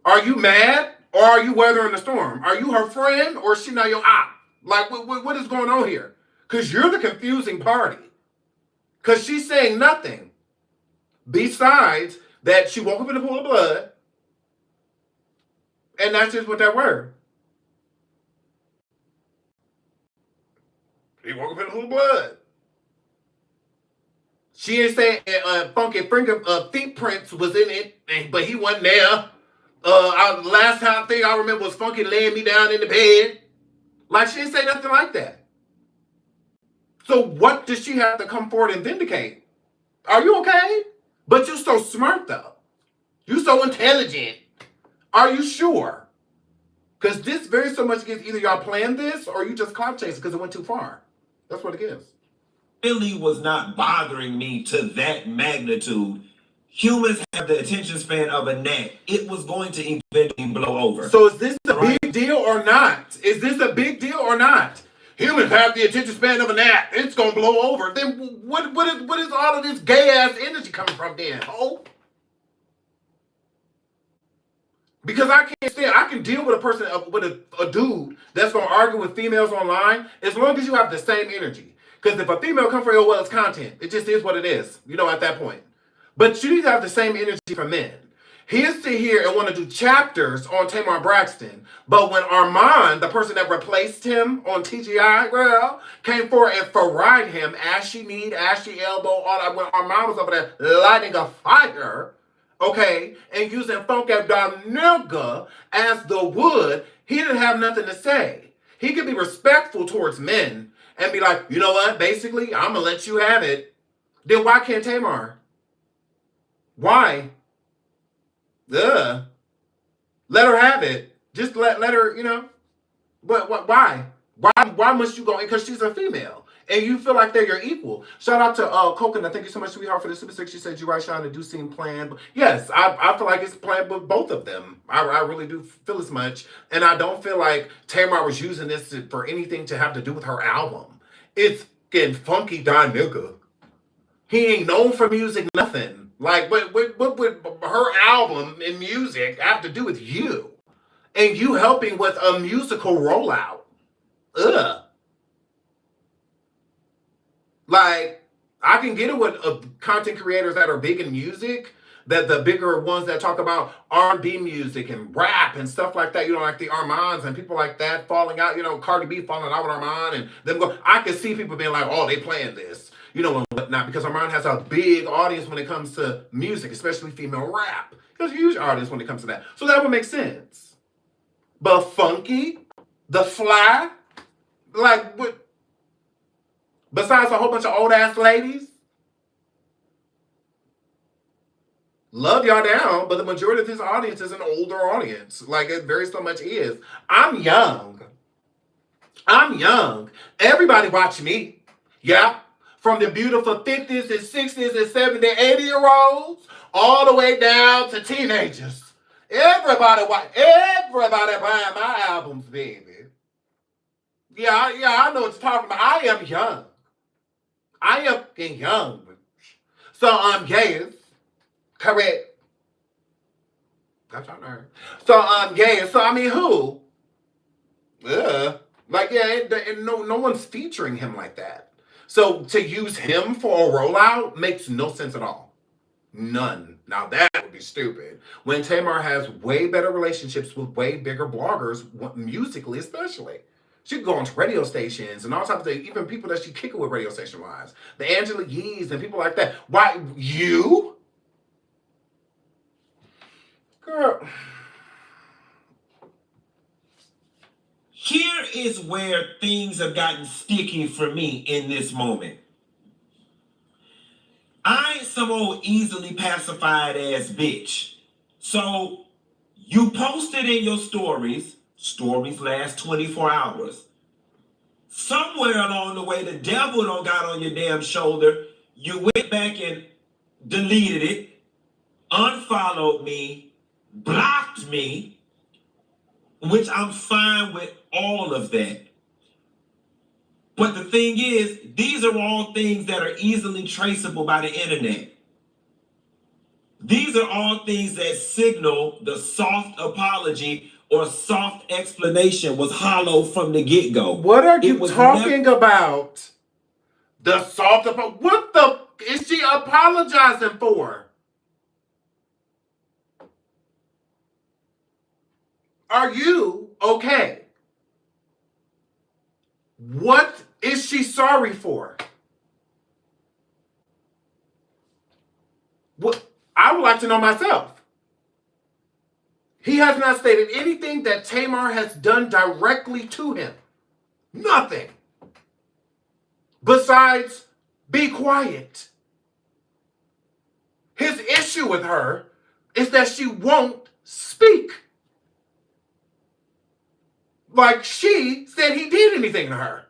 Are you mad or are you weathering the storm? Are you her friend or is she not your op? Like, what is going on here? Because you're the confusing party. Because she's saying nothing besides that she woke up in a pool of blood. And that's just what that word. He woke up in a pool of blood. She ain't saying Funky finger feet prints was in it, but he wasn't there. Last time thing I remember was Funky laying me down in the bed. Like, she didn't say nothing like that. So what does she have to come forward and vindicate? Are you okay? But you're so smart, though. You're so intelligent. Are you sure? Because this very so much gets either y'all planned this or you just clout chasing because it went too far. That's what it is. Really was not bothering me to that magnitude. Humans have the attention span of a gnat. It was going to eventually blow over. So is this a big deal or not? Is this a big deal or not? Humans have the attention span of a gnat. It's going to blow over. Then what is all of this gay-ass energy coming from then? Oh? Because I can't stand, I can deal with a person, with a dude that's going to argue with females online as long as you have the same energy. Because if a female comes for your, well, it's content. It just is what it is, at that point. But you need to have the same energy for men. He'll sit here and want to do chapters on Tamar and Braxton. But when Armand, the person that replaced him on TGI, well, came forward and fried him, ashy knee, ashy elbow, all that, when Armand was over there lighting a fire, okay, and using Funky Dineva as the wood, he didn't have nothing to say. He could be respectful towards men and be like, you know what, basically, I'm going to let you have it. Then why can't Tamar? Why? Ugh. Let her have it. Just let her, But why? Why must you go in? Because she's a female. And you feel like they're your equal. Shout out to Coconut. Thank you so much, sweetheart, for the Super 6. She said, you're right, Sean, it do seem planned. But yes, I feel like it's planned with both of them. I really do feel as much. And I don't feel like Tamar was using this for anything to have to do with her album. It's getting Funky Dineva. He ain't known for music, nothing. Like, what would her album and music have to do with you? And you helping with a musical rollout? Ugh. Like, I can get it with content creators that are big in music the bigger ones that talk about R&B music and rap and stuff like that, like the Armands and people like that falling out, Cardi B falling out with Armand and them go. I can see people being like, oh, they playing this, and whatnot, because Armand has a big audience when it comes to music, especially female rap. There's a huge audience when it comes to that. So that would make sense. But Funky, the Fly, like what? Besides a whole bunch of old ass ladies, love y'all down, but the majority of this audience is an older audience. Like it very so much is. I'm young. Everybody watch me. Yeah. From the beautiful 50s and 60s and 70s, 80-year-olds, all the way down to teenagers. Everybody buying my albums, baby. Yeah, I know what you're talking about. I am young. I am young. So I'm gay. Correct. Got y'all nerve. So I'm gay. So I mean, who? Like, yeah, and no one's featuring him like that. So to use him for a rollout makes no sense at all. None. Now that would be stupid. When Tamar has way better relationships with way bigger bloggers, musically especially. She could go on radio stations and all types of things, even people that she kick it with radio station wise. The Angela Yees and people like that. Why you? Girl. Here is where things have gotten sticky for me in this moment. I ain't some old easily pacified ass bitch. So you posted in your stories last 24 hours. Somewhere along the way, the devil done got on your damn shoulder. You went back and deleted it, unfollowed me, blocked me, which I'm fine with all of that. But the thing is, these are all things that are easily traceable by the internet. These are all things that signal the soft apology or soft explanation was hollow from the get-go. What are you talking about? The soft apology? What the is she apologizing for? Are you okay? What is she sorry for? What I would like to know myself. He has not stated anything that Tamar has done directly to him. Nothing. Besides, be quiet. His issue with her is that she won't speak. Like she said he did anything to her.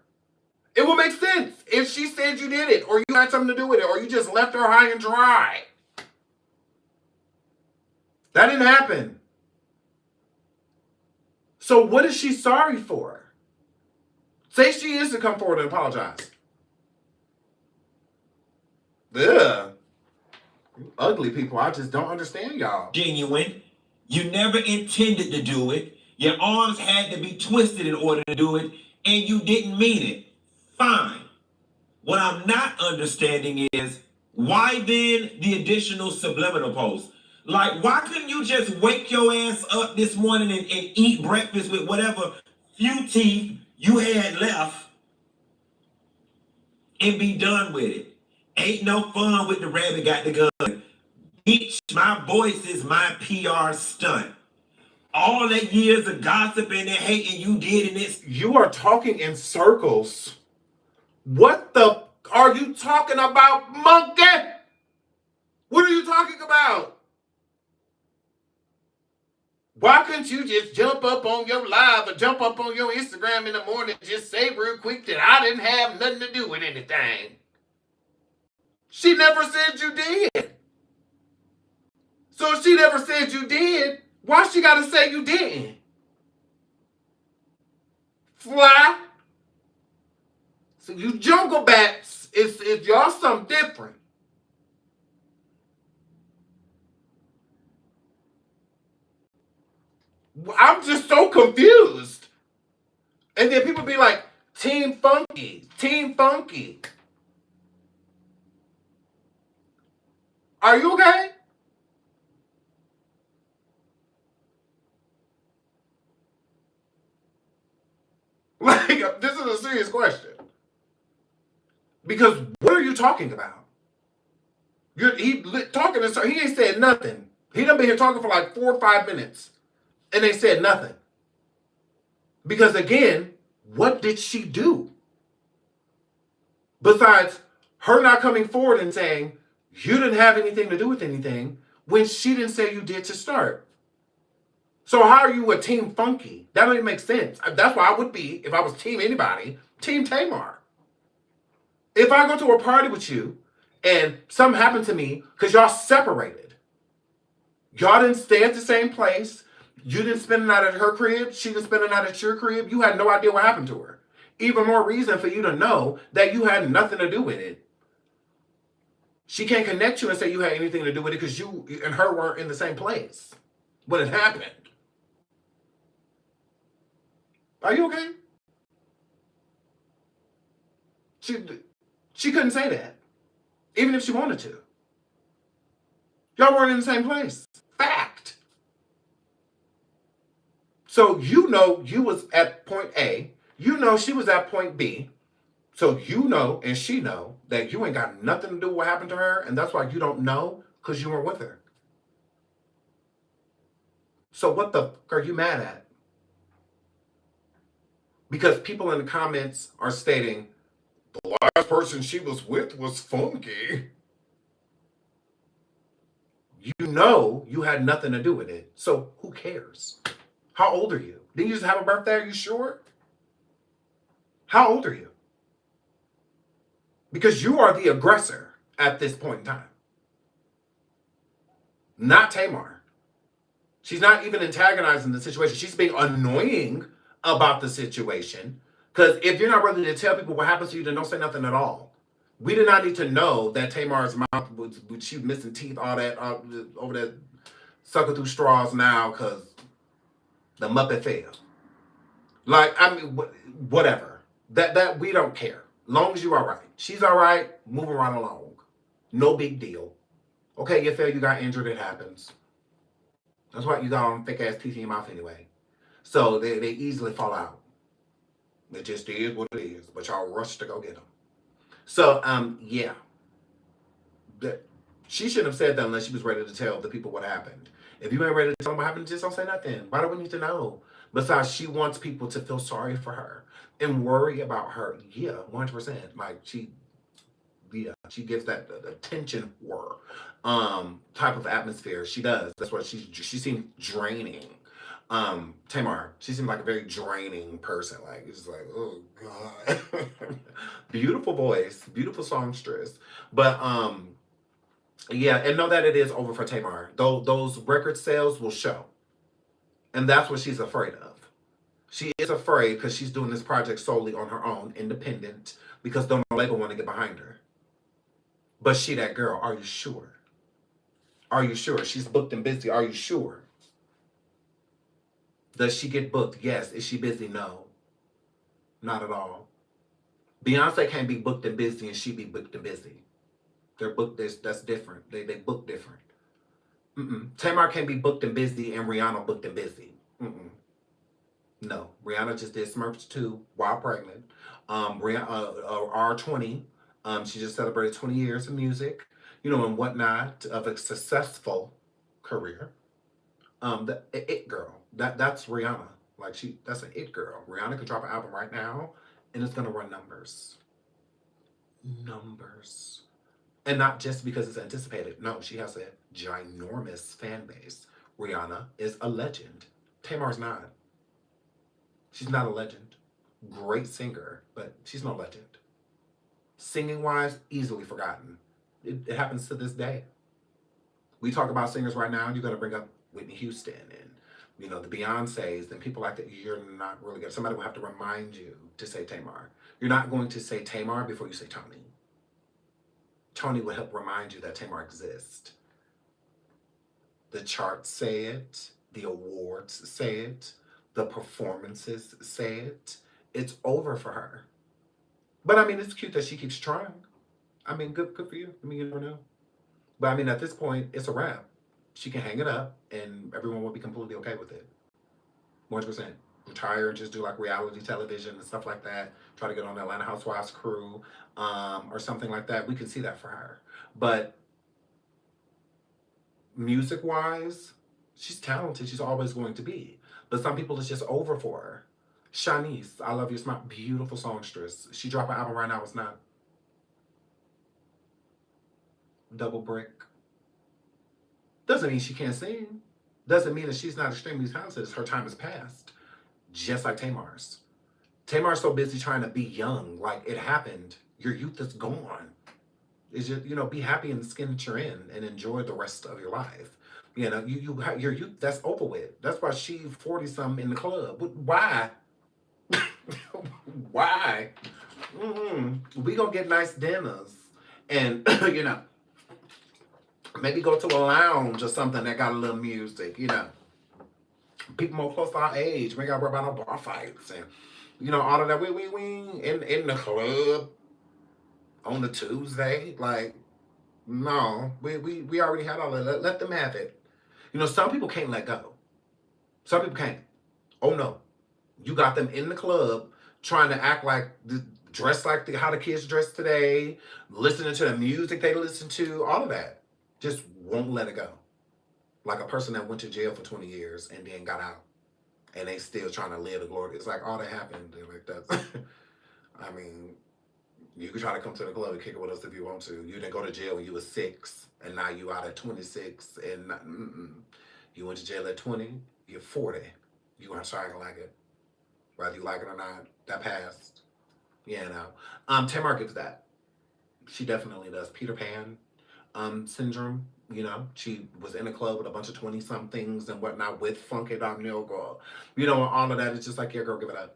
It would make sense if she said you did it, or you had something to do with it, or you just left her high and dry. That didn't happen. So what is she sorry for? Say she is to come forward and apologize. Ugh. Ugly people, I just don't understand y'all. Genuine. You never intended to do it. Your arms had to be twisted in order to do it, and you didn't mean it. Fine. What I'm not understanding is, why then the additional subliminal post? Like, why couldn't you just wake your ass up this morning and eat breakfast with whatever few teeth you had left and be done with it? Ain't no fun with the rabbit got the gun. Bitch, my voice is my PR stunt. All that years of gossiping and hating you did in this. You are talking in circles. What the are you talking about, monkey? What are you talking about? Why couldn't you just jump up on your live or jump up on your Instagram in the morning and just say real quick that I didn't have nothing to do with anything? She never said you did. So if she never said you did, why she gotta say you didn't? Fly. So you jungle bats, it's y'all something different. I'm just so confused. And then people be like, Team Funky, Team Funky. Are you okay? serious question. Because what are you talking about? Talking to he ain't said nothing. He done been here talking for like 4 or 5 minutes. And they said nothing. Because again, what did she do? Besides her not coming forward and saying, you didn't have anything to do with anything when she didn't say you did to start. So how are you a Team Funky? That don't even make sense. That's why I would be, if I was Team anybody, Team Tamar. If I go to a party with you and something happened to me because y'all separated, y'all didn't stay at the same place, you didn't spend the night at her crib, she didn't spend the night at your crib, you had no idea what happened to her. Even more reason for you to know that you had nothing to do with it. She can't connect you and say you had anything to do with it because you and her weren't in the same place when it happened. Are you okay? She couldn't say that, even if she wanted to. Y'all weren't in the same place. Fact. So you know you was at point A. You know she was at point B. So you know and she know that you ain't got nothing to do with what happened to her, and that's why you don't know because you weren't with her. So what the fuck are you mad at? Because people in the comments are stating, the last person she was with was Funky. You know you had nothing to do with it. So who cares? How old are you? Didn't you just have a birthday? Are you sure? How old are you? Because you are the aggressor at this point in time. Not Tamar. She's not even antagonizing the situation. She's being annoying about the situation. Because if you're not ready to tell people what happens to you, then don't say nothing at all. We did not need to know that Tamar's mouth was she missing teeth, all that over that sucking through straws now because the Muppet failed. Like, I mean, whatever. That we don't care. Long as you're all right. She's all right. Moving right along. No big deal. Okay, you fell, you got injured. It happens. That's why you got on thick ass teeth in your mouth anyway. So they easily fall out. It just is what it is. But y'all rush to go get them. So yeah. She shouldn't have said that unless she was ready to tell the people what happened. If you ain't ready to tell them what happened, just don't say nothing. Why do we need to know? Besides, she wants people to feel sorry for her and worry about her. Yeah, 100%. Like she gives that attention whore type of atmosphere. She does. That's what she seems draining. Tamar, she seems like a very draining person. Like it's just like, oh God. Beautiful voice, beautiful songstress. But yeah, and know that it is over for Tamar. Those record sales will show. And that's what she's afraid of. She is afraid because she's doing this project solely on her own, independent, because don't no label want to get behind her. But she that girl, are you sure? Are you sure? She's booked and busy. Are you sure? Does she get booked? Yes. Is she busy? No. Not at all. Beyonce can't be booked and busy and she be booked and busy. They're booked. That's different. They book different. Tamar can't be booked and busy and Rihanna booked and busy. No. Rihanna just did Smurfs 2 while pregnant. R20. She just celebrated 20 years of music, and whatnot, of a successful career. The it girl. That's Rihanna. Like that's an it girl. Rihanna could drop an album right now and it's gonna run numbers. Numbers. And not just because it's anticipated. No, she has a ginormous fan base. Rihanna is a legend. Tamar's not. She's not a legend. Great singer, but she's no legend. Singing wise, easily forgotten. It happens to this day. We talk about singers right now, and you're gonna bring up Whitney Houston and the Beyoncés and people like that. You're not really good. Somebody will have to remind you to say Tamar. You're not going to say Tamar before you say Tony. Tony will help remind you that Tamar exists. The charts say it. The awards say it. The performances say it. It's over for her. But I mean, it's cute that she keeps trying. I mean, good for you. I mean, you never know. But I mean, at this point, it's a wrap. She can hang it up and everyone will be completely okay with it. 100%. retire and just do like reality television and stuff like that. Try to get on the Atlanta Housewives crew, or something like that. We can see that for her. But music wise, she's talented. She's always going to be. But some people it's just over for her. Shanice, I Love Your Smile, beautiful songstress. She dropped an album right now. It's not Double Brick. Doesn't mean she can't sing. Doesn't mean that she's not extremely talented. It's her time has passed. Just like Tamar's. Tamar's so busy trying to be young. Like, it happened. Your youth is gone. It's just, be happy in the skin that you're in and enjoy the rest of your life. Your youth, that's over with. That's why she 40-something in the club. Why? Why? We gonna get nice dinners. And, maybe go to a lounge or something that got a little music, People more close to our age. We ain't gotta worry about no bar fights and, all of that. We in the club on the Tuesday. Like, no, we already had all that. Let them have it. Some people can't let go. Some people can't. Oh no. You got them in the club trying to act like, dress like how the kids dress today, listening to the music they listen to, all of that. Just won't let it go. Like a person that went to jail for 20 years and then got out. And they still trying to live the glory. It's like all that happened. Like that's, I mean, you could try to come to the club and kick it with us if you want to. You didn't go to jail when you were 6, and now you out at 26, and you went to jail at 20, you're 40. You gonna try to like it. Whether you like it or not, that passed. Tamar gives that. She definitely does. Peter Pan syndrome. She was in a club with a bunch of 20-somethings and whatnot with Funky Domino Girl. And all of that. It's just like, yeah, girl, give it up.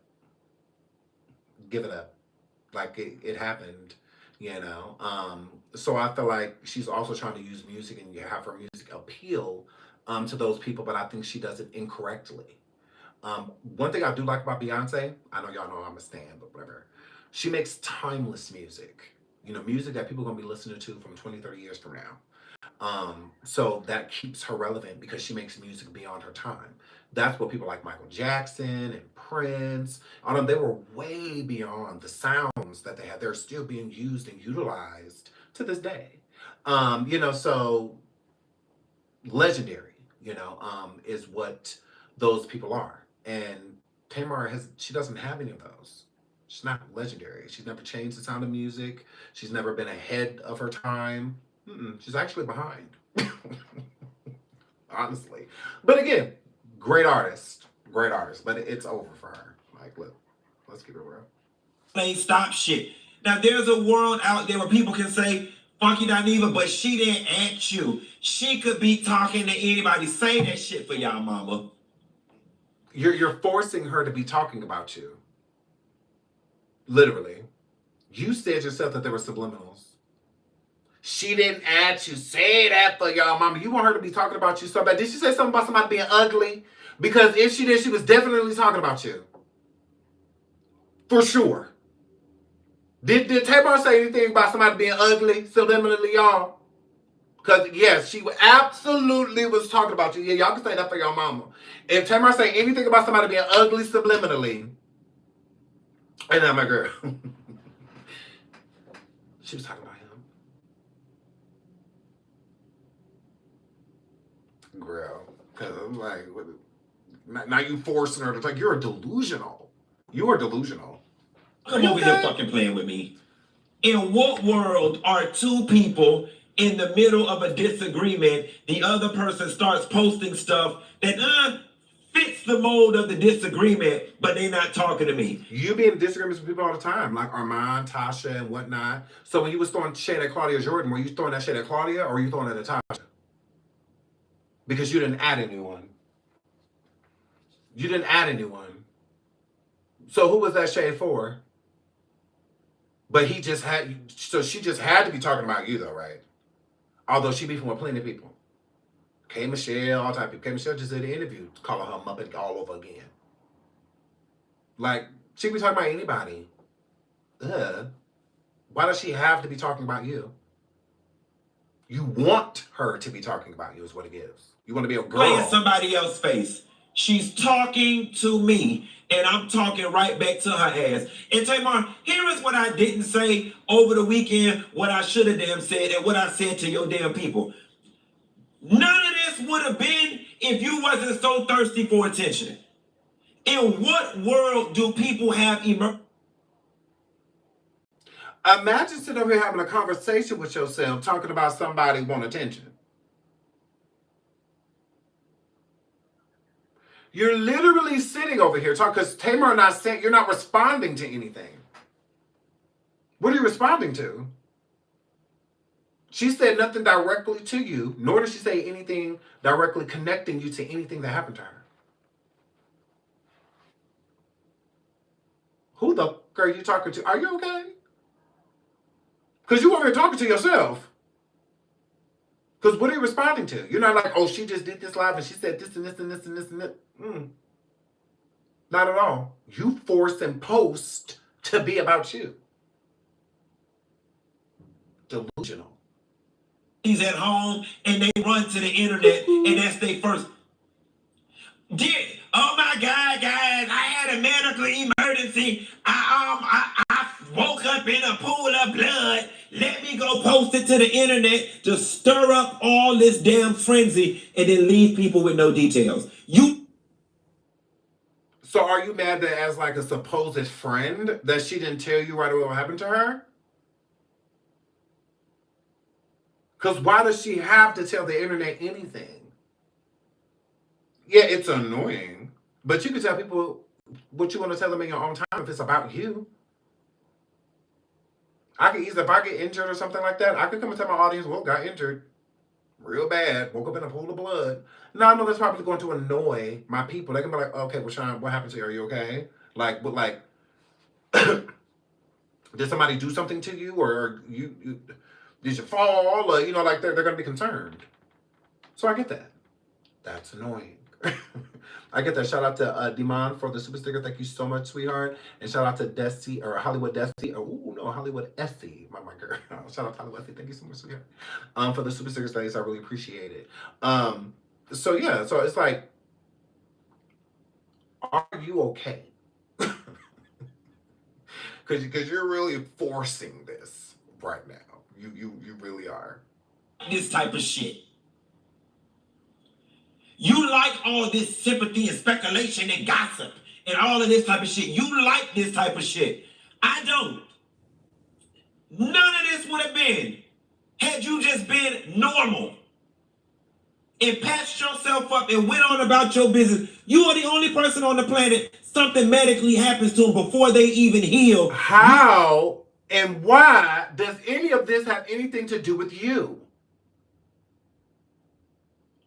Give it up. Like, it happened, So I feel like she's also trying to use music and have her music appeal to those people, but I think she does it incorrectly. One thing I do like about Beyonce, I know y'all know I'm a stan, but whatever. She makes timeless music. Music that people are going to be listening to from 20, 30 years from now. So that keeps her relevant because she makes music beyond her time. That's what people like Michael Jackson and Prince, they were way beyond the sounds that they had. They're still being used and utilized to this day. So legendary, is what those people are. And Tamar she doesn't have any of those. She's not legendary. She's never changed the sound of music. She's never been ahead of her time. She's actually behind. Honestly. But again, great artist. But it's over for her. Like, look, let's keep it real. They stop shit. Now, there's a world out there where people can say, Funky Dineva, but she didn't at you. She could be talking to anybody. Say that shit for y'all, mama. You're forcing her to be talking about you. Literally. You said yourself that there were subliminals. She didn't at you. Say that for y'all, mama. You want her to be talking about you so bad. Did she say something about somebody being ugly? Because if she did, she was definitely talking about you. For sure. Did Tamar say anything about somebody being ugly subliminally, y'all? Because, yes, she absolutely was talking about you. Yeah, y'all can say that for y'all mama. If Tamar say anything about somebody being ugly subliminally, and I'm my girl. She was talking about him. Girl. Because I'm like, now you forcing her to talk. You're delusional. You are delusional. Come over here fucking playing with me. In what world are two people in the middle of a disagreement, the other person starts posting stuff that fits the mold of the disagreement, but they're not talking to me? You be in disagreements with people all the time, like Armand, Tasha, and whatnot. So when you was throwing shade at Claudia Jordan, were you throwing that shade at Claudia or were you throwing it at Tasha? Because you didn't add anyone. You didn't add anyone. So who was that shade for? But he just had, so she just had to be talking about you though, right? Although she beefing with plenty of people. K. Michelle, all type of people. K. Michelle just did an interview calling her Muppet all over again. Like, she be talking about anybody. Why does she have to be talking about you? You want her to be talking about you is what it gives. You want to be a girl. Play in somebody else's face. She's talking to me, and I'm talking right back to her ass. And Tamar, here is what I didn't say over the weekend, what I should have damn said, and what I said to your damn people. None of this would have been if you wasn't so thirsty for attention. In what world do people have Imagine sitting over here having a conversation with yourself, talking about somebody want attention. You're literally sitting over here talking, because Tamar not saying, you're not responding to anything. What are you responding to? She said nothing directly to you, nor did she say anything directly connecting you to anything that happened to her. Who the fuck are you talking to? Are you okay? Because you over here talking to yourself. Because what are you responding to? You're not like, oh, she just did this live and she said this and this and this and this and that. Not at all. You force and post to be about you. Delusional. He's at home and they run to the internet and that's their first. Oh my God, guys! I had a medical emergency. I woke up in a pool of blood. Let me go post it to the internet to stir up all this damn frenzy and then leave people with no details. So are you mad that as like a supposed friend that she didn't tell you right away what happened to her? Because why does she have to tell the internet anything? Yeah, it's annoying. But you can tell people what you want to tell them in your own time if it's about you. I could easily, if I get injured or something like that, I could come and tell my audience, well, got injured real bad, woke up in a pool of blood. No, I know that's probably going to annoy my people. They can be like, okay, well, Sean, what happened to you? Are you okay? Like, but like, did somebody do something to you? Or you did you fall? Or, you know, like they're going to be concerned. So I get that. That's annoying. I get that. Shout out to Demon for the super sticker. Thank you so much, sweetheart. And shout out to Desi or Hollywood Desi. Oh no, Hollywood Essie, my girl. Shout out to Hollywood Essie. Thank you so much, sweetheart. For the super sticker studies, I really appreciate it. So yeah, so it's like, are you okay? Because you're really forcing this right now. You really are. This type of shit. You like all this sympathy and speculation and gossip and all of this type of shit. You like this type of shit. I don't. None of this would have been had you just been normal and patched yourself up and went on about your business. You are the only person on the planet something medically happens to them before they even heal. How and why does any of this have anything to do with you?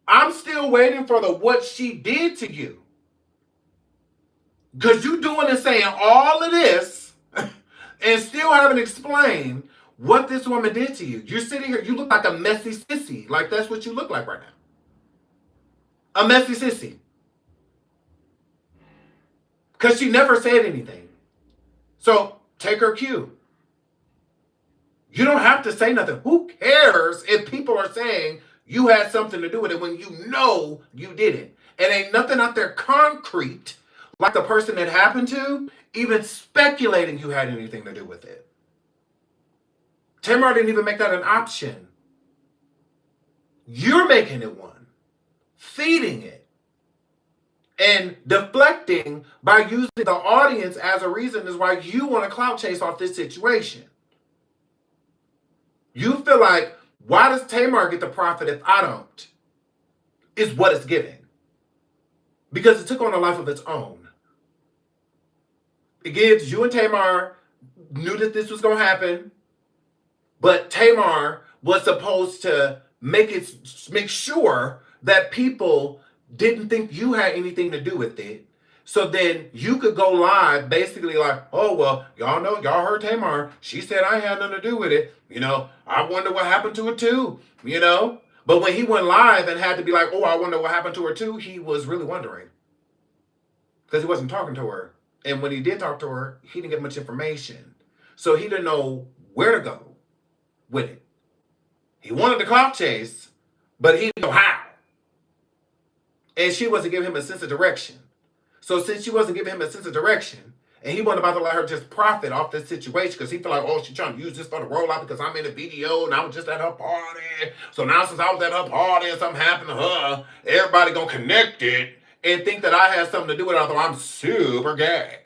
I'm still waiting for the what she did to you. Because you doing and saying all of this and still haven't explained what this woman did to you. You're sitting here, you look like a messy sissy. Like that's what you look like right now. A messy sissy. Because she never said anything. So take her cue. You don't have to say nothing. Who cares if people are saying you had something to do with it when you know you didn't? And ain't nothing out there concrete like the person it happened to even speculating you had anything to do with it. Tamar didn't even make that an option. You're making it one. Feeding it. And deflecting by using the audience as a reason is why you want to clout chase off this situation. You feel like, why does Tamar get the profit if I don't? Is what it's giving. Because it took on a life of its own. It gives you and Tamar knew that this was going to happen, but Tamar was supposed to make sure that people didn't think you had anything to do with it. So then you could go live basically like, oh, well, y'all know, y'all heard Tamar. She said I had nothing to do with it. You know, I wonder what happened to her too, you know. But when he went live and had to be like, oh, I wonder what happened to her too, he was really wondering. Because he wasn't talking to her. And when he did talk to her, he didn't get much information. So he didn't know where to go with it. He wanted the clout chase, but he didn't know how. And she wasn't giving him a sense of direction. So since she wasn't giving him a sense of direction, and he wasn't about to let her just profit off this situation because he felt like, oh, she's trying to use this for the rollout because I'm in a video and I was just at her party. So now since I was at her party and something happened to her, everybody gonna connect it and think that I had something to do with it, although I'm super gay.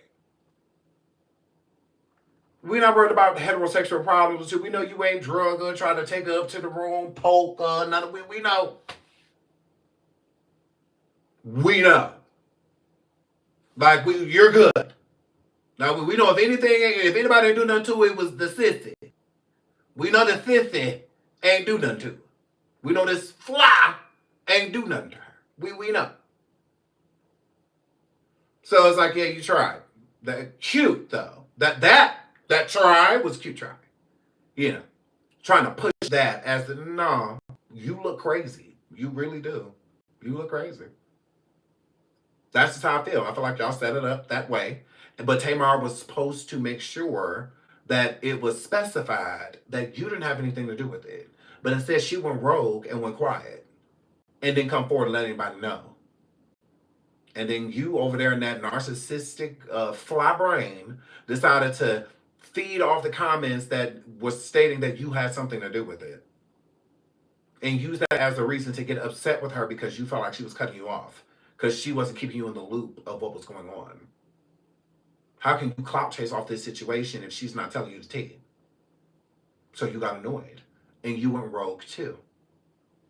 We're not worried about heterosexual problems. We know you ain't drug her, trying to take her up to the room, poke her. None of we know. We know. Like, you're good. Now, we know if anybody ain't do nothing to it, was the sissy. We know the sissy ain't do nothing to it. We know this fly ain't do nothing to her. We know. So it's like, yeah, you tried. That cute, though. That try was cute try. You know, trying to push that as the, no, you look crazy. You really do. You look crazy. That's just how I feel. I feel like y'all set it up that way. But Tamar was supposed to make sure that it was specified that you didn't have anything to do with it. But instead, she went rogue and went quiet and didn't come forward and let anybody know. And then you over there in that narcissistic fly brain decided to feed off the comments that was stating that you had something to do with it. And use that as a reason to get upset with her because you felt like she was cutting you off. Because she wasn't keeping you in the loop of what was going on. How can you clout chase off this situation if she's not telling you the tea? So you got annoyed. And you went rogue too.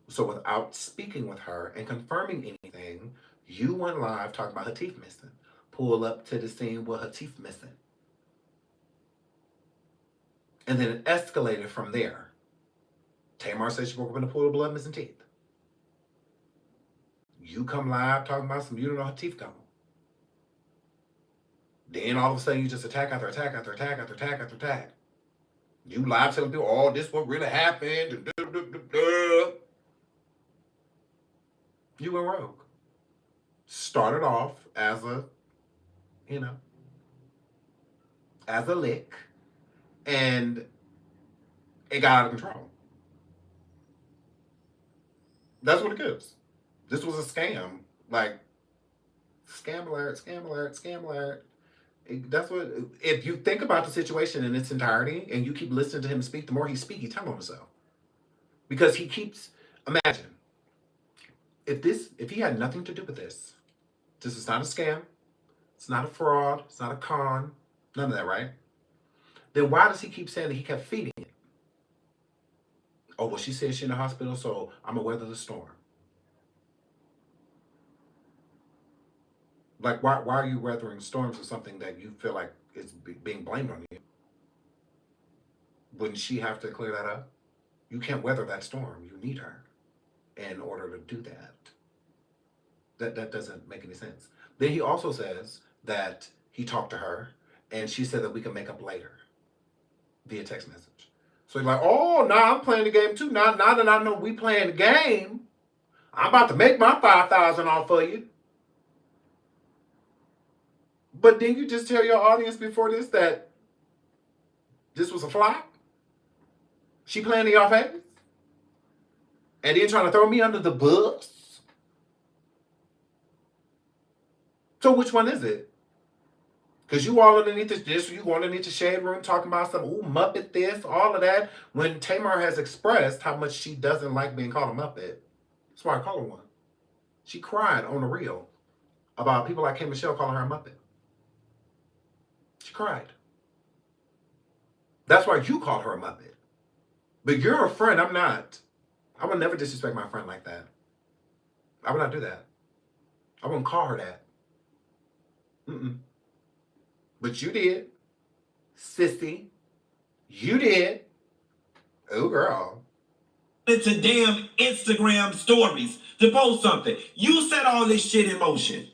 So without speaking with her and confirming anything, you went live talking about her teeth missing. Pull up to the scene with her teeth missing. And then it escalated from there. Tamar said she woke up in a pool of blood missing teeth. You come live talking about some, you don't know her teeth gone. Then all of a sudden you just attack after attack after attack after attack after attack. You live telling people, oh, this what really happened. You went rogue. Started off as a, as a lick. And it got out of control. That's what it is. This was a scam. Like, scam alert, scam alert, scam alert. That's what, if you think about the situation in its entirety and you keep listening to him speak, the more he speaks, he tells on himself. Because he keeps, imagine, if he had nothing to do with this is not a scam, it's not a fraud, it's not a con, none of that, right? Then why does he keep saying that he kept feeding it? Oh, well, she said she's in the hospital, so I'm going to weather the storm. Like, why are you weathering storms of something that you feel like is being blamed on you? Wouldn't she have to clear that up? You can't weather that storm. You need her in order to do that. That doesn't make any sense. Then he also says that he talked to her and she said that we can make up later via text message. So he's like, oh, now I'm playing the game too. Now that I know we playing the game, I'm about to make my $5,000 off for you. But didn't you just tell your audience before this that this was a flop? She playing in your face? And then trying to throw me under the bus? So which one is it? Because you all underneath this, you underneath the shade room talking about some, ooh, Muppet this, all of that, when Tamar has expressed how much she doesn't like being called a Muppet. That's why I call her one. She cried on the reel about people like K. Michelle calling her a Muppet. She cried. That's why you called her a Muppet. But you're a friend, I'm not. I would never disrespect my friend like that. I would not do that. I wouldn't call her that. But you did. Sissy. You did. Oh, girl. Into damn Instagram stories to post something. You set all this shit in motion.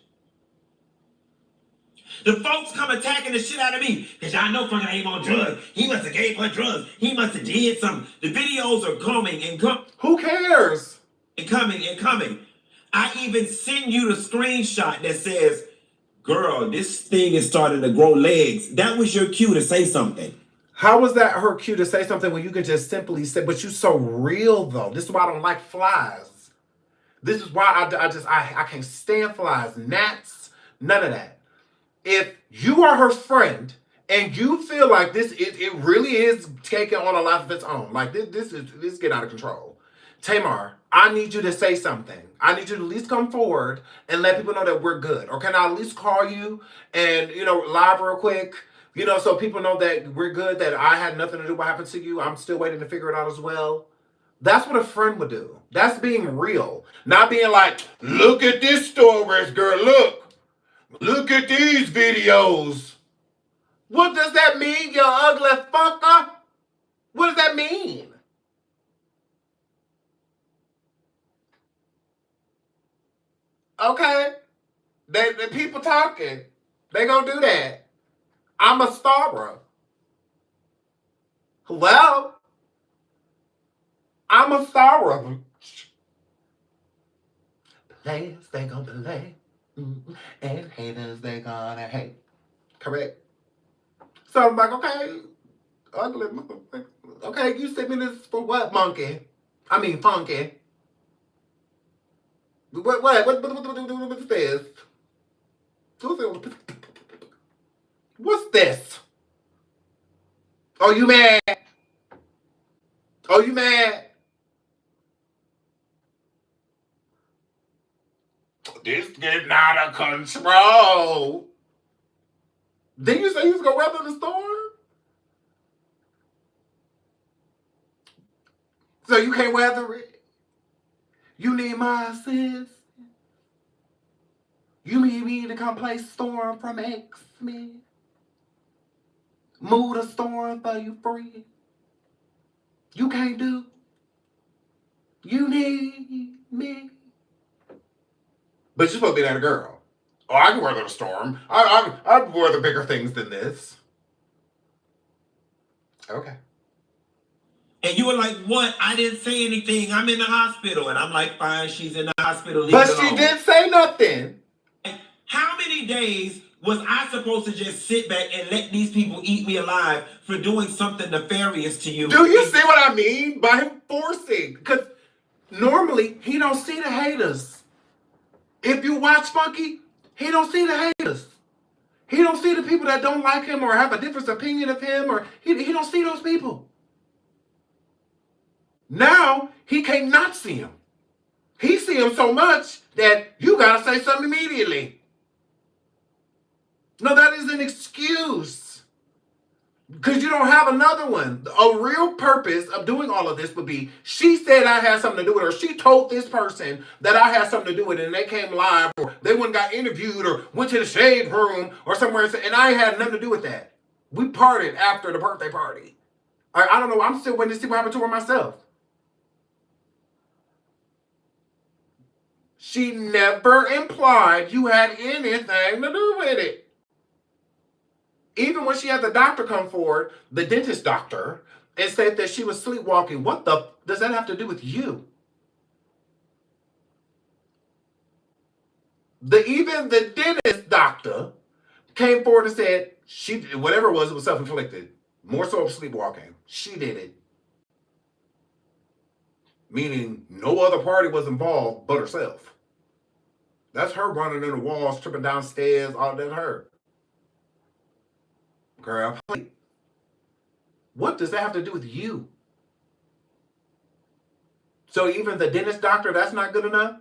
The folks come attacking the shit out of me because y'all know fucking ain't on drugs. He must have gave her drugs. He must have did something. The videos are coming and coming. Who cares? And coming and coming. I even send you the screenshot that says, girl, this thing is starting to grow legs. That was your cue to say something. How was that her cue to say something when you could just simply say, but you so real though. This is why I don't like flies. This is why I can't stand flies, gnats, none of that. If you are her friend and you feel like it really is taking on a life of its own, like this is getting out of control. Tamar, I need you to say something. I need you to at least come forward and let people know that we're good. Or can I at least call you and, live real quick, so people know that we're good, that I had nothing to do with what happened to you. I'm still waiting to figure it out as well. That's what a friend would do. That's being real. Not being like, look at this stories, girl, Look at these videos. What does that mean, you ugly fucker? What does that mean? Okay? The people talking. They gonna do that. I'm a starer. Well, I'm a starer. Players, they gonna play. And haters, they gonna hate. Correct? So I'm like, okay, ugly motherfucker. Okay, you sent me this for what, monkey? I mean, funky. What's this? What's this? Oh, you mad? Oh, you mad? This getting out of control. Didn't you say you was gonna weather the storm? So you can't weather it? You need my assist? You need me to come play Storm from X-Men? Move the storm for you free? You can't do? You need me? But you're supposed to be that girl. Oh, I can weather the storm. I've weathered bigger things than this. Okay. And you were like, what? I didn't say anything. I'm in the hospital. And I'm like, fine, she's in the hospital. But she didn't say nothing. How many days was I supposed to just sit back and let these people eat me alive for doing something nefarious to you? Do you see what I mean by him forcing? Because normally he don't see the haters. If you watch Funky, he don't see the haters. He don't see the people that don't like him or have a different opinion of him, or he don't see those people. Now he can't not see him. He see him so much that you gotta say something immediately. No, that is an excuse. Because you don't have another one. A real purpose of doing all of this would be, she said I had something to do with her. She told this person that I had something to do with it, and they came live, or they went and got interviewed, or went to the shade room, or somewhere, and I had nothing to do with that. We partied after the birthday party. I don't know. I'm still waiting to see what happened to her myself. She never implied you had anything to do with it. Even when she had the doctor come forward, the dentist doctor, and said that she was sleepwalking, what the does that have to do with you? Even the dentist doctor came forward and said she whatever it was self-inflicted. More so of sleepwalking. She did it. Meaning no other party was involved but herself. That's her running in the walls, tripping downstairs, all that's her. Girl, what does that have to do with you? So even the dentist doctor, that's not good enough?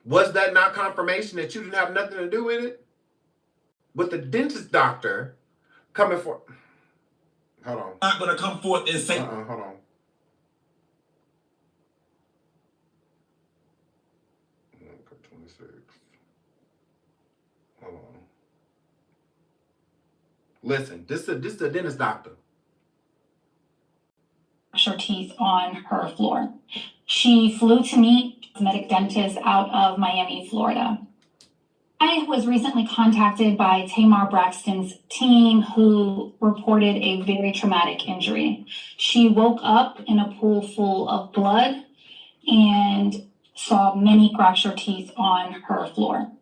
Was that not confirmation that you didn't have nothing to do with it? With the dentist doctor coming for... Hold on. I'm not going to come forth and say... Hold on. Put 26. Hold on. Listen, this is a dentist doctor. Her teeth on her floor. She flew to meet a cosmetic dentist out of Miami, Florida. I was recently contacted by Tamar Braxton's team, who reported a very traumatic injury. She woke up in a pool full of blood and saw many fractured teeth on her floor.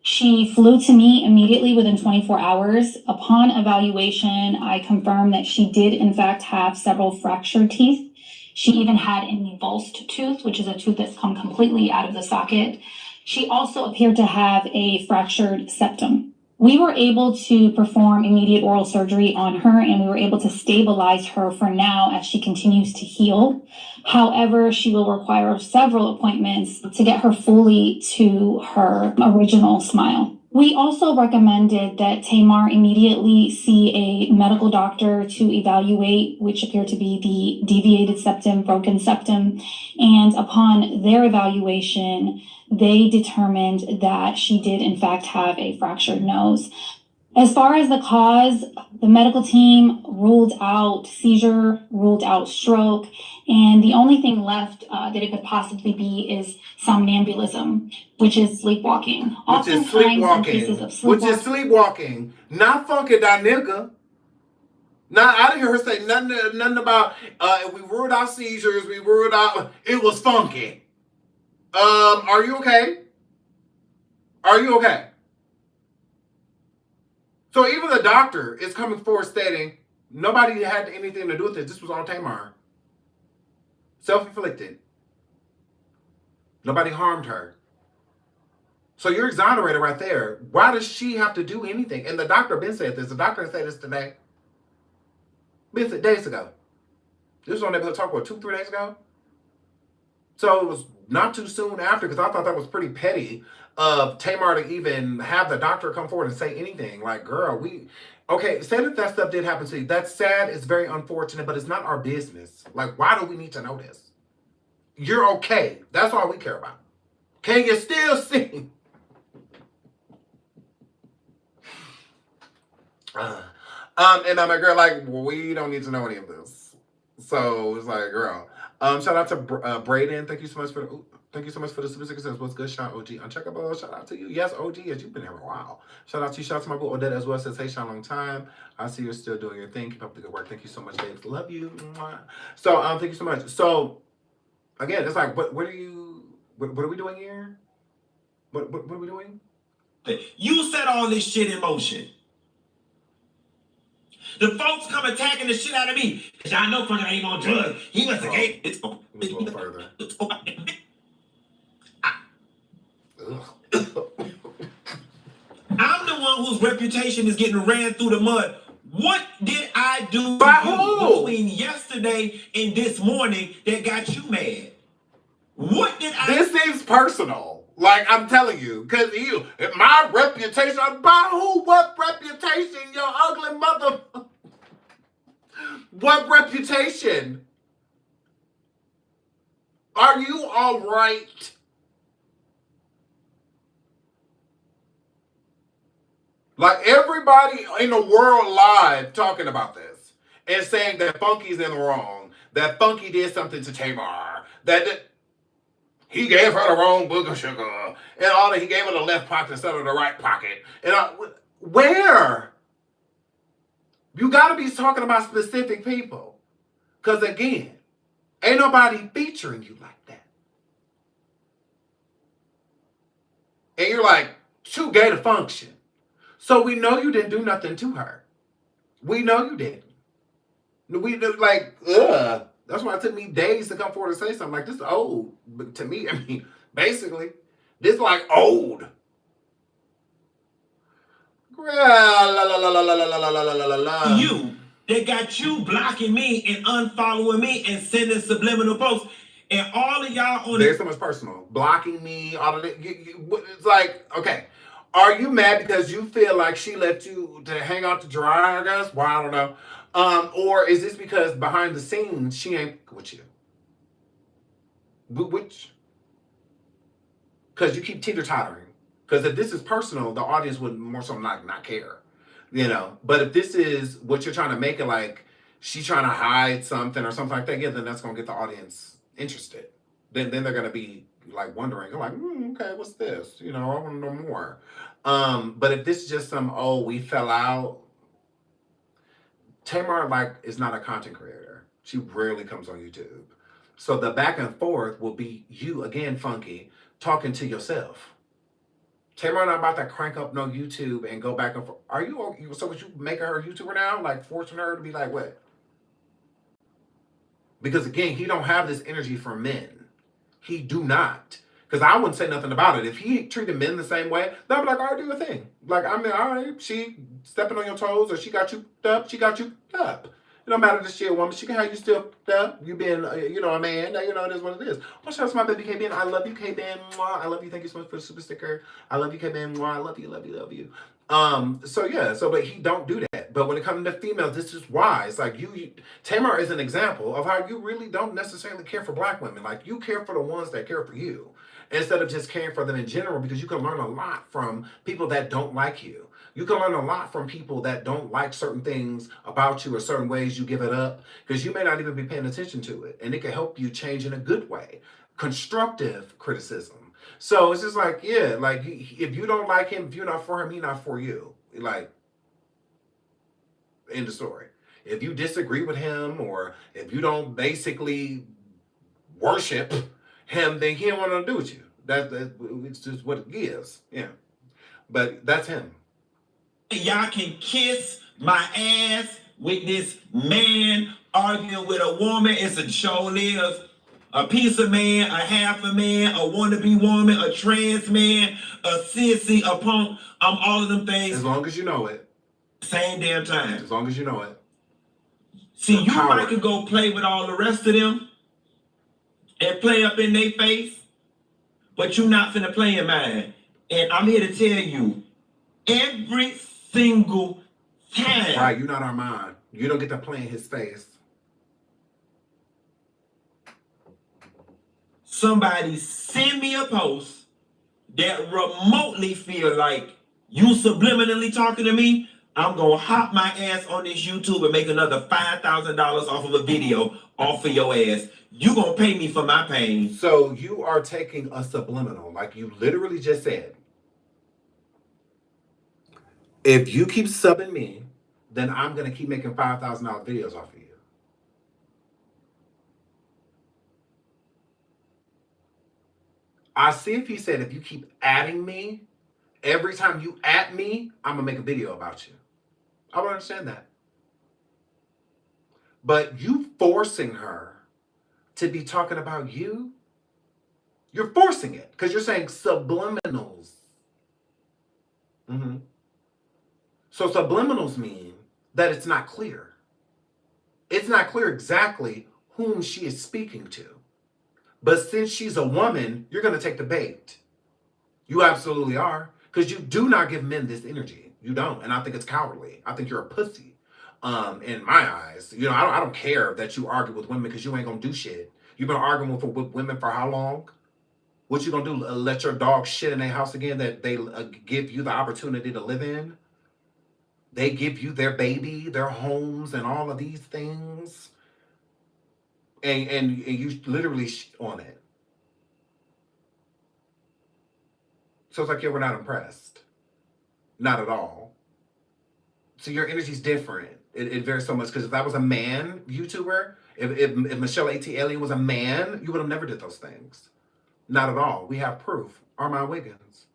She flew to me immediately within 24 hours. Upon evaluation, I confirmed that she did in fact have several fractured teeth She even had an avulsed tooth, which is a tooth that's come completely out of the socket. She also appeared to have a fractured septum. We were able to perform immediate oral surgery on her, and we were able to stabilize her for now as she continues to heal. However, she will require several appointments to get her fully to her original smile. We also recommended that Tamar immediately see a medical doctor to evaluate, which appeared to be the deviated septum, broken septum. And upon their evaluation, they determined that she did in fact have a fractured nose. As far as the cause, the medical team ruled out seizure, ruled out stroke, and the only thing left that it could possibly be is somnambulism, which is sleepwalking. Which is sleepwalking. Not funky, that nigga. Now, I didn't hear her say nothing about, we ruled out seizures, we ruled out, it was funky. Are you okay? Are you okay? So even the doctor is coming forward stating nobody had anything to do with it. This was all Tamar. Self-inflicted. Nobody harmed her. So you're exonerated right there. Why does she have to do anything? And the doctor Ben said this. The doctor said this today. Ben said days ago. This was on that talk, what, 2-3 days ago? So it was not too soon after, because I thought that was pretty petty of Tamar to even have the doctor come forward and say anything. Like, girl, okay, say that stuff did happen to you. That's sad, it's very unfortunate, but it's not our business. Like, why do we need to know this? You're okay. That's all we care about. Can you still sing? And I'm like, girl, like, we don't need to know any of this. So it's like, girl. Shout out to Brayden. Thank you so much for the super success. What's good, Sean OG? Uncheckable. Shout out to you. Yes, OG. Yes, you've been here a while. Shout out to you. Shout out to my boy Odette as well. Says, hey, Sean, long time. I see you're still doing your thing. Keep up the good work. Thank you so much, Dave. Love you. So, thank you so much. So, again, it's like, what are we doing here? What are we doing? You set all this shit in motion. The folks come attacking the shit out of me. Cause y'all know fucking ain't on drugs. He must have gave it. Let's go further. I'm the one whose reputation is getting ran through the mud. What did I do between yesterday and this morning that got you mad? What did I... This seems personal. Like, I'm telling you. Because my reputation... By who? What reputation? Your ugly mother... What reputation? Are you all right? Like, everybody in the world live talking about this and saying that Funky's in the wrong, that Funky did something to Tamar, that he gave her the wrong booger sugar, and all that. He gave her the left pocket instead of the right pocket. And where? You got to be talking about specific people. Because, again, ain't nobody featuring you like that. And you're like, too gay to function. So we know you didn't do nothing to her. We know you didn't. We do, like, ugh. That's why it took me days to come forward and say something. Like, this is old. But to me, I mean, basically, this is like old. You, they got you blocking me and unfollowing me and sending subliminal posts. And all of y'all on there's so much personal. Blocking me, all of it. It's like, okay. Are you mad because you feel like she left you to hang out to dry, I guess? Well, I don't know. Or is this because behind the scenes, she ain't with you? Which? Because you keep teeter-tottering. Because if this is personal, the audience would more so not care. You know? But if this is what you're trying to make it like, she's trying to hide something or something like that, yeah, then that's going to get the audience interested. Then they're going to be like wondering, like, okay, what's this? You know, I want to know more. But if this is just some, we fell out. Tamar, like, is not a content creator. She rarely comes on YouTube. So the back and forth will be you, again, Funky, talking to yourself. Tamar not about to crank up no YouTube and go back and forth. Are you, so would you make her a YouTuber now? Like, forcing her to be like, what? Because again, he don't have this energy for men. He do not. Because I wouldn't say nothing about it. If he treated men the same way, then I'd be like, all right, do your thing. Like, I mean, all right, she stepping on your toes or she got you up, she got you up. It don't matter that she a woman. She can have you still up. You being, a man. You know, it is what it is. Well, shout out to my baby K-Ben. I love you, K-Ben. I love you. Thank you so much for the super sticker. I love you, K-Ben. I love you, love you, love you. But he don't do that. But when it comes to females, this is why. It's like Tamar is an example of how you really don't necessarily care for black women. Like, you care for the ones that care for you, instead of just caring for them in general, because you can learn a lot from people that don't like you. You can learn a lot from people that don't like certain things about you or certain ways you give it up, because you may not even be paying attention to it. And it can help you change in a good way. Constructive criticism. So it's just like, yeah, like, if you don't like him, if you're not for him, he's not for you. Like, end of story. If you disagree with him, or if you don't basically worship him, then he don't want nothing to do with you. It's just what it is. Yeah. But that's him. Y'all can kiss my ass with this man arguing with a woman. It's a show lives. A piece of man, a half a man, a wannabe woman, a trans man, a sissy, a punk. I'm all of them things. As long as you know it. Same damn time. As long as you know it. See, you might could go play with all the rest of them and play up in their face, but you're not finna play in mine. And I'm here to tell you, every single time. Right, you're not Armand. You don't get to play in his face. Somebody send me a post that remotely feel like you subliminally talking to me, I'm gonna hop my ass on this YouTube and make another $5,000 off of a video off of your ass. You gonna pay me for my pain. So you are taking a subliminal, like you literally just said. If you keep subbing me, then I'm gonna keep making $5,000 videos off of you. I see if he said, if you keep adding me, every time you add me, I'm gonna make a video about you. I would understand that. But you forcing her to be talking about you, you're forcing it because you're saying subliminals. So subliminals mean that it's not clear. It's not clear exactly whom she is speaking to. But since she's a woman, you're going to take the bait. You absolutely are. Because you do not give men this energy. You don't. And I think it's cowardly. I think you're a pussy. In my eyes. You know, I don't care that you argue with women because you ain't going to do shit. You've been arguing with women for how long? What you going to do? Let your dog shit in their house again that they give you the opportunity to live in? They give you their baby, their homes, and all of these things. And you literally on it. So it's like, yeah, we're not impressed. Not at all. So your energy's different. It varies so much, because if that was a man YouTuber, if Michelle A.T. Alien was a man, you would have never did those things. Not at all. We have proof. Armand Wiggins.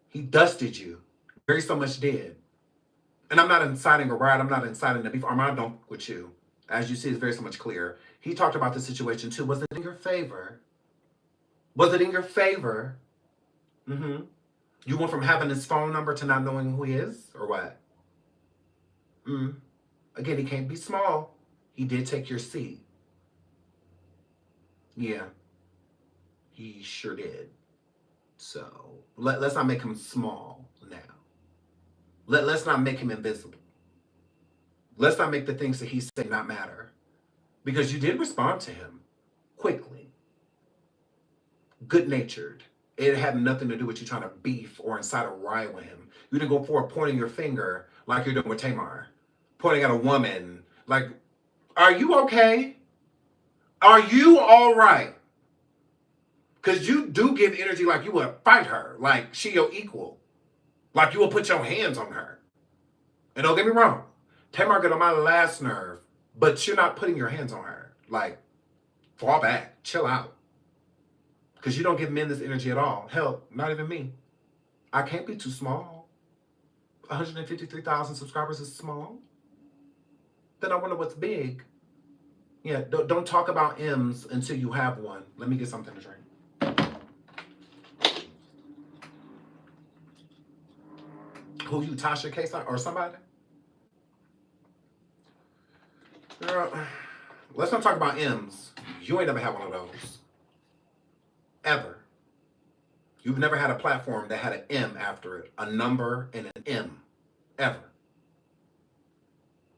He dusted you. Very so much did. And I'm not inciting a riot. I'm not inciting the beef. Armand don't with you. As you see, it's very so much clear. He talked about the situation too. Was it in your favor? Was it in your favor? You went from having his phone number to not knowing who he is? Or what? Again, he can't be small. He did take your seat. Yeah. He sure did. So, let's not make him small now. Let's not make him invisible. Let's not make the things that he said not matter. Because you did respond to him quickly. Good-natured. It had nothing to do with you trying to beef or incite a riot with him. You didn't go forward pointing your finger like you're doing with Tamar. Pointing at a woman. Like, are you okay? Are you all right? Because you do give energy like you would fight her. Like she your equal. Like you will put your hands on her. And don't get me wrong. Tamar got on my last nerve, but you're not putting your hands on her. Like, fall back, chill out. Because you don't give men this energy at all. Hell, not even me. I can't be too small. 153,000 subscribers is small. Then I wonder what's big. Yeah, don't talk about M's until you have one. Let me get something to drink. Who you, Tasha K or somebody? Girl, let's not talk about M's. You ain't never had one of those. Ever. You've never had a platform that had an M after it, a number and an M. Ever.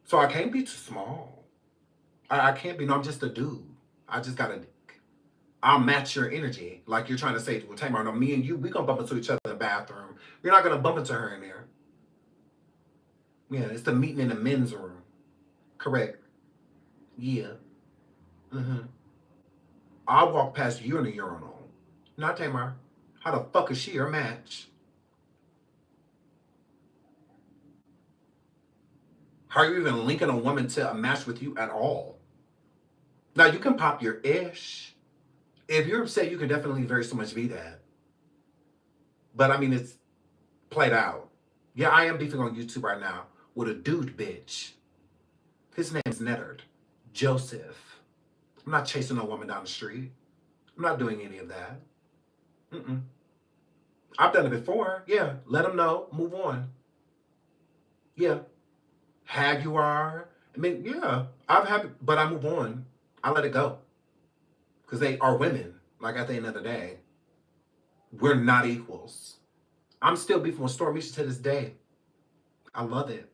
So I can't be too small. I can't be, no, I'm just a dude. I just gotta, I'll match your energy. Like you're trying to say, well, Tamar, no, me and you, we gonna bump into each other in the bathroom. You're not gonna bump into her in there. Yeah, it's the meeting in the men's room. Correct. Yeah. I'll walk past you in the urinal. Not Tamar. How the fuck is she your match? How are you even linking a woman to a match with you at all? Now, you can pop your ish. If you're upset, you can definitely very so much be that. But, I mean, it's played out. Yeah, I am beefing on YouTube right now with a dude bitch. His name's Nettard. Joseph. I'm not chasing a woman down the street. I'm not doing any of that. I've done it before. Yeah, let them know. Move on. Yeah. Hag you are. I mean, yeah, I've had, but I move on. I let it go. Because they are women. Like at the end of the day, we're not equals. I'm still beefing with Stormisha to this day. I love it.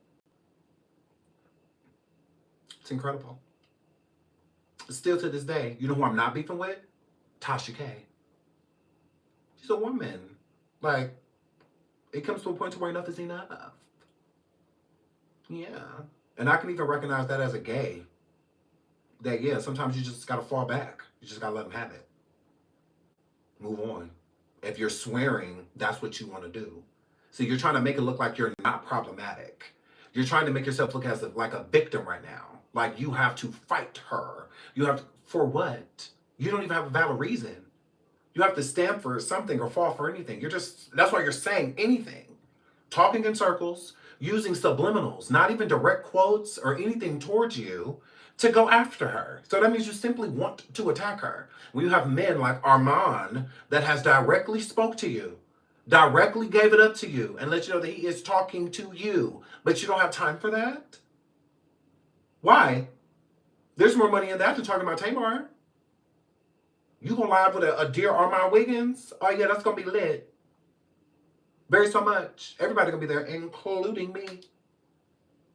It's incredible. Still to this day, you know who I'm not beefing with? Tasha K. She's a woman. Like, it comes to a point to where enough is enough. Yeah. And I can even recognize that as a gay. That, yeah, sometimes you just got to fall back. You just got to let them have it. Move on. If you're swearing, that's what you want to do. So you're trying to make it look like you're not problematic. You're trying to make yourself look as if, like a victim right now. Like you have to fight her. You have to, for what? You don't even have a valid reason. You have to stand for something or fall for anything. You're just, that's why you're saying anything. Talking in circles, using subliminals, not even direct quotes or anything towards you to go after her. So that means you simply want to attack her. When you have men like Armand that has directly spoke to you, directly gave it up to you and let you know that he is talking to you, but you don't have time for that? Why? There's more money in that than talking about Tamar. You gonna live with a dear Armand Wiggins? Oh yeah, that's gonna be lit. Very so much. Everybody gonna be there, including me.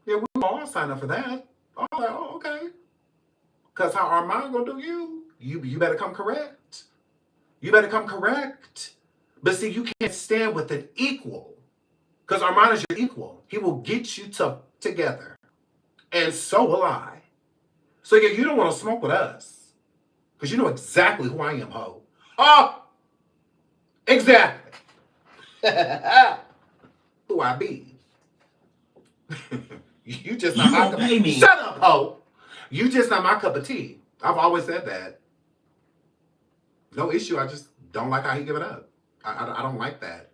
Yeah, we all sign up for that. Oh, like, oh okay. Cause how Armand gonna do you? You better come correct. You better come correct. But see, you can't stand with an equal. Cause Armand is your equal. He will get you together. And so will I. So yeah, you don't want to smoke with us. Because you know exactly who I am, ho. Oh! Exactly. Who I be. You just not my cup of tea. Shut up, ho! You just not my cup of tea. I've always said that. No issue, I just don't like how he give it up. I don't like that.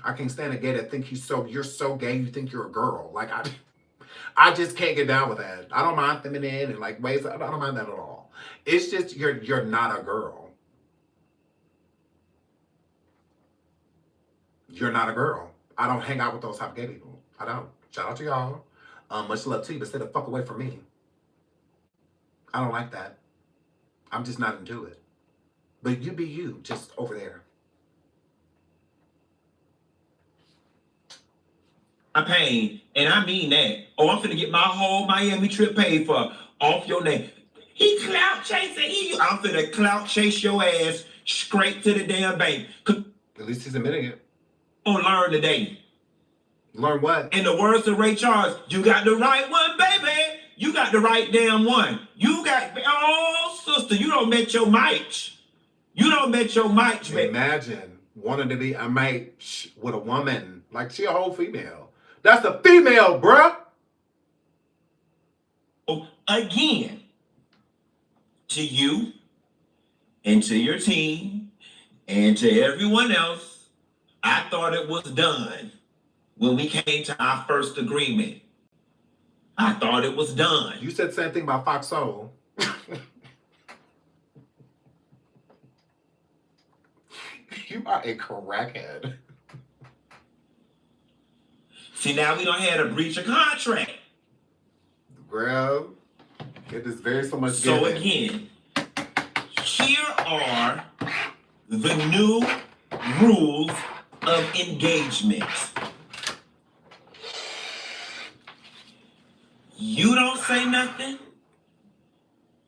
I can't stand a gay that think you're so gay you think you're a girl. Like, I just can't get down with that. I don't mind feminine and like ways. I don't mind that at all. It's just you're not a girl. You're not a girl. I don't hang out with those type of gay people. I don't. Shout out to y'all. Much love to you, but stay the fuck away from me. I don't like that. I'm just not into it. But you be you, just over there. My pain, and I mean that. Oh, I'm finna get my whole Miami trip paid for off your name. He clout chasing. I'm finna clout chase your ass straight to the damn bank. At least he's admitting it. Oh, learn today. Learn what? In the words of Ray Charles, you got the right one, baby. You got the right damn one. You got, oh, sister, you don't met your match. You don't met your match, baby. Imagine wanting to be a match with a woman. Like, she a whole female. That's a female, bruh. Oh, again, to you and to your team and to everyone else, I thought it was done when we came to our first agreement. I thought it was done. You said the same thing about Fox Soul. You are a crackhead. See, now we don't have a breach of contract. Girl, it is very so much So given. again, here are the new rules of engagement. You don't say nothing,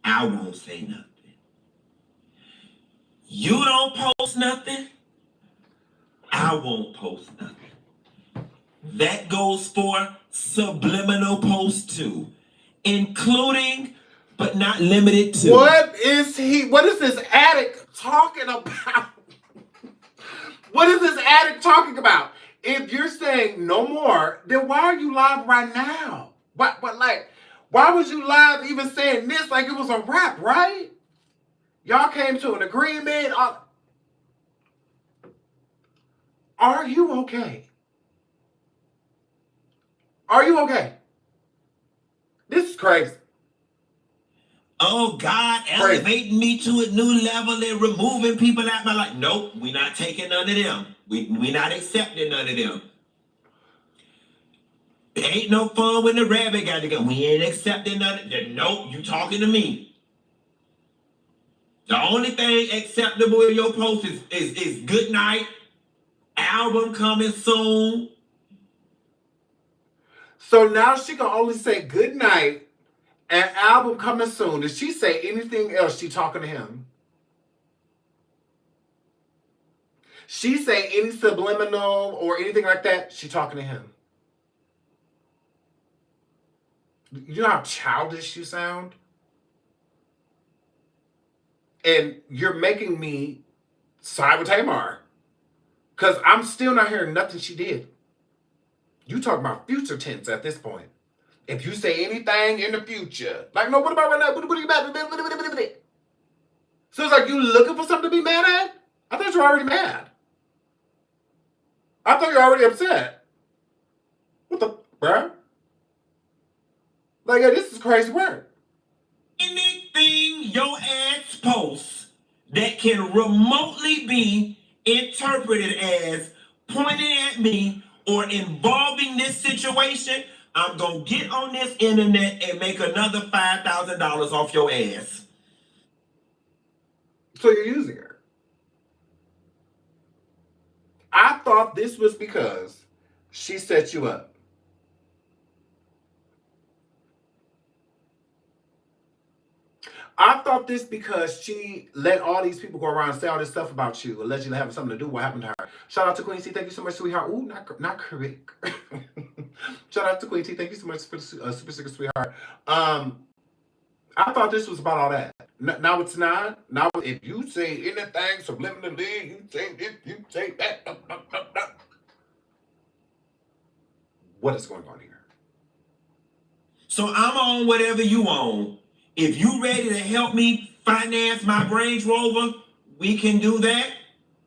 I won't say nothing. You don't post nothing, I won't post nothing. That goes for subliminal posts too, including but not limited to. What is this addict talking about? What is this addict talking about? If you're saying no more, then why are you live right now? Why was you live even saying this like it was a rap, right? Y'all came to an agreement. Are you okay? Are you okay? This is crazy. Oh, God, elevating me to a new level and removing people out my life. Nope, we're not taking none of them. We're not accepting none of them. It ain't no fun when the rabbit got to go. We ain't accepting none of them. Nope, you talking to me. The only thing acceptable in your post is good night, album coming soon. So now she can only say good night and album coming soon. Did she say anything else? She talking to him? She say any subliminal or anything like that? She talking to him? You know how childish you sound? And you're making me side with Tamar. Because I'm still not hearing nothing she did. You talking about future tense at this point. If you say anything in the future. Like, no, what about right now? What are you about? So it's like you looking for something to be mad at? I thought you were already mad. I thought you were already upset. What the, bruh? Like, yeah, this is crazy work. Anything your ass posts that can remotely be interpreted as pointing at me or involving this situation, I'm going to get on this internet and make another $5,000 off your ass. So you're using her. I thought this was because she set you up. I thought this because she let all these people go around and say all this stuff about you, allegedly having something to do with what happened to her. Shout out to Queen T. Thank you so much, sweetheart. Ooh, not correct. Shout out to Queen T. Thank you so much for the super sticker, sweetheart. I thought this was about all that. Now it's not. Now if you say anything subliminally, you say this, you say that. What is going on here? So I'm on whatever you on. If you ready to help me finance my Range Rover, we can do that.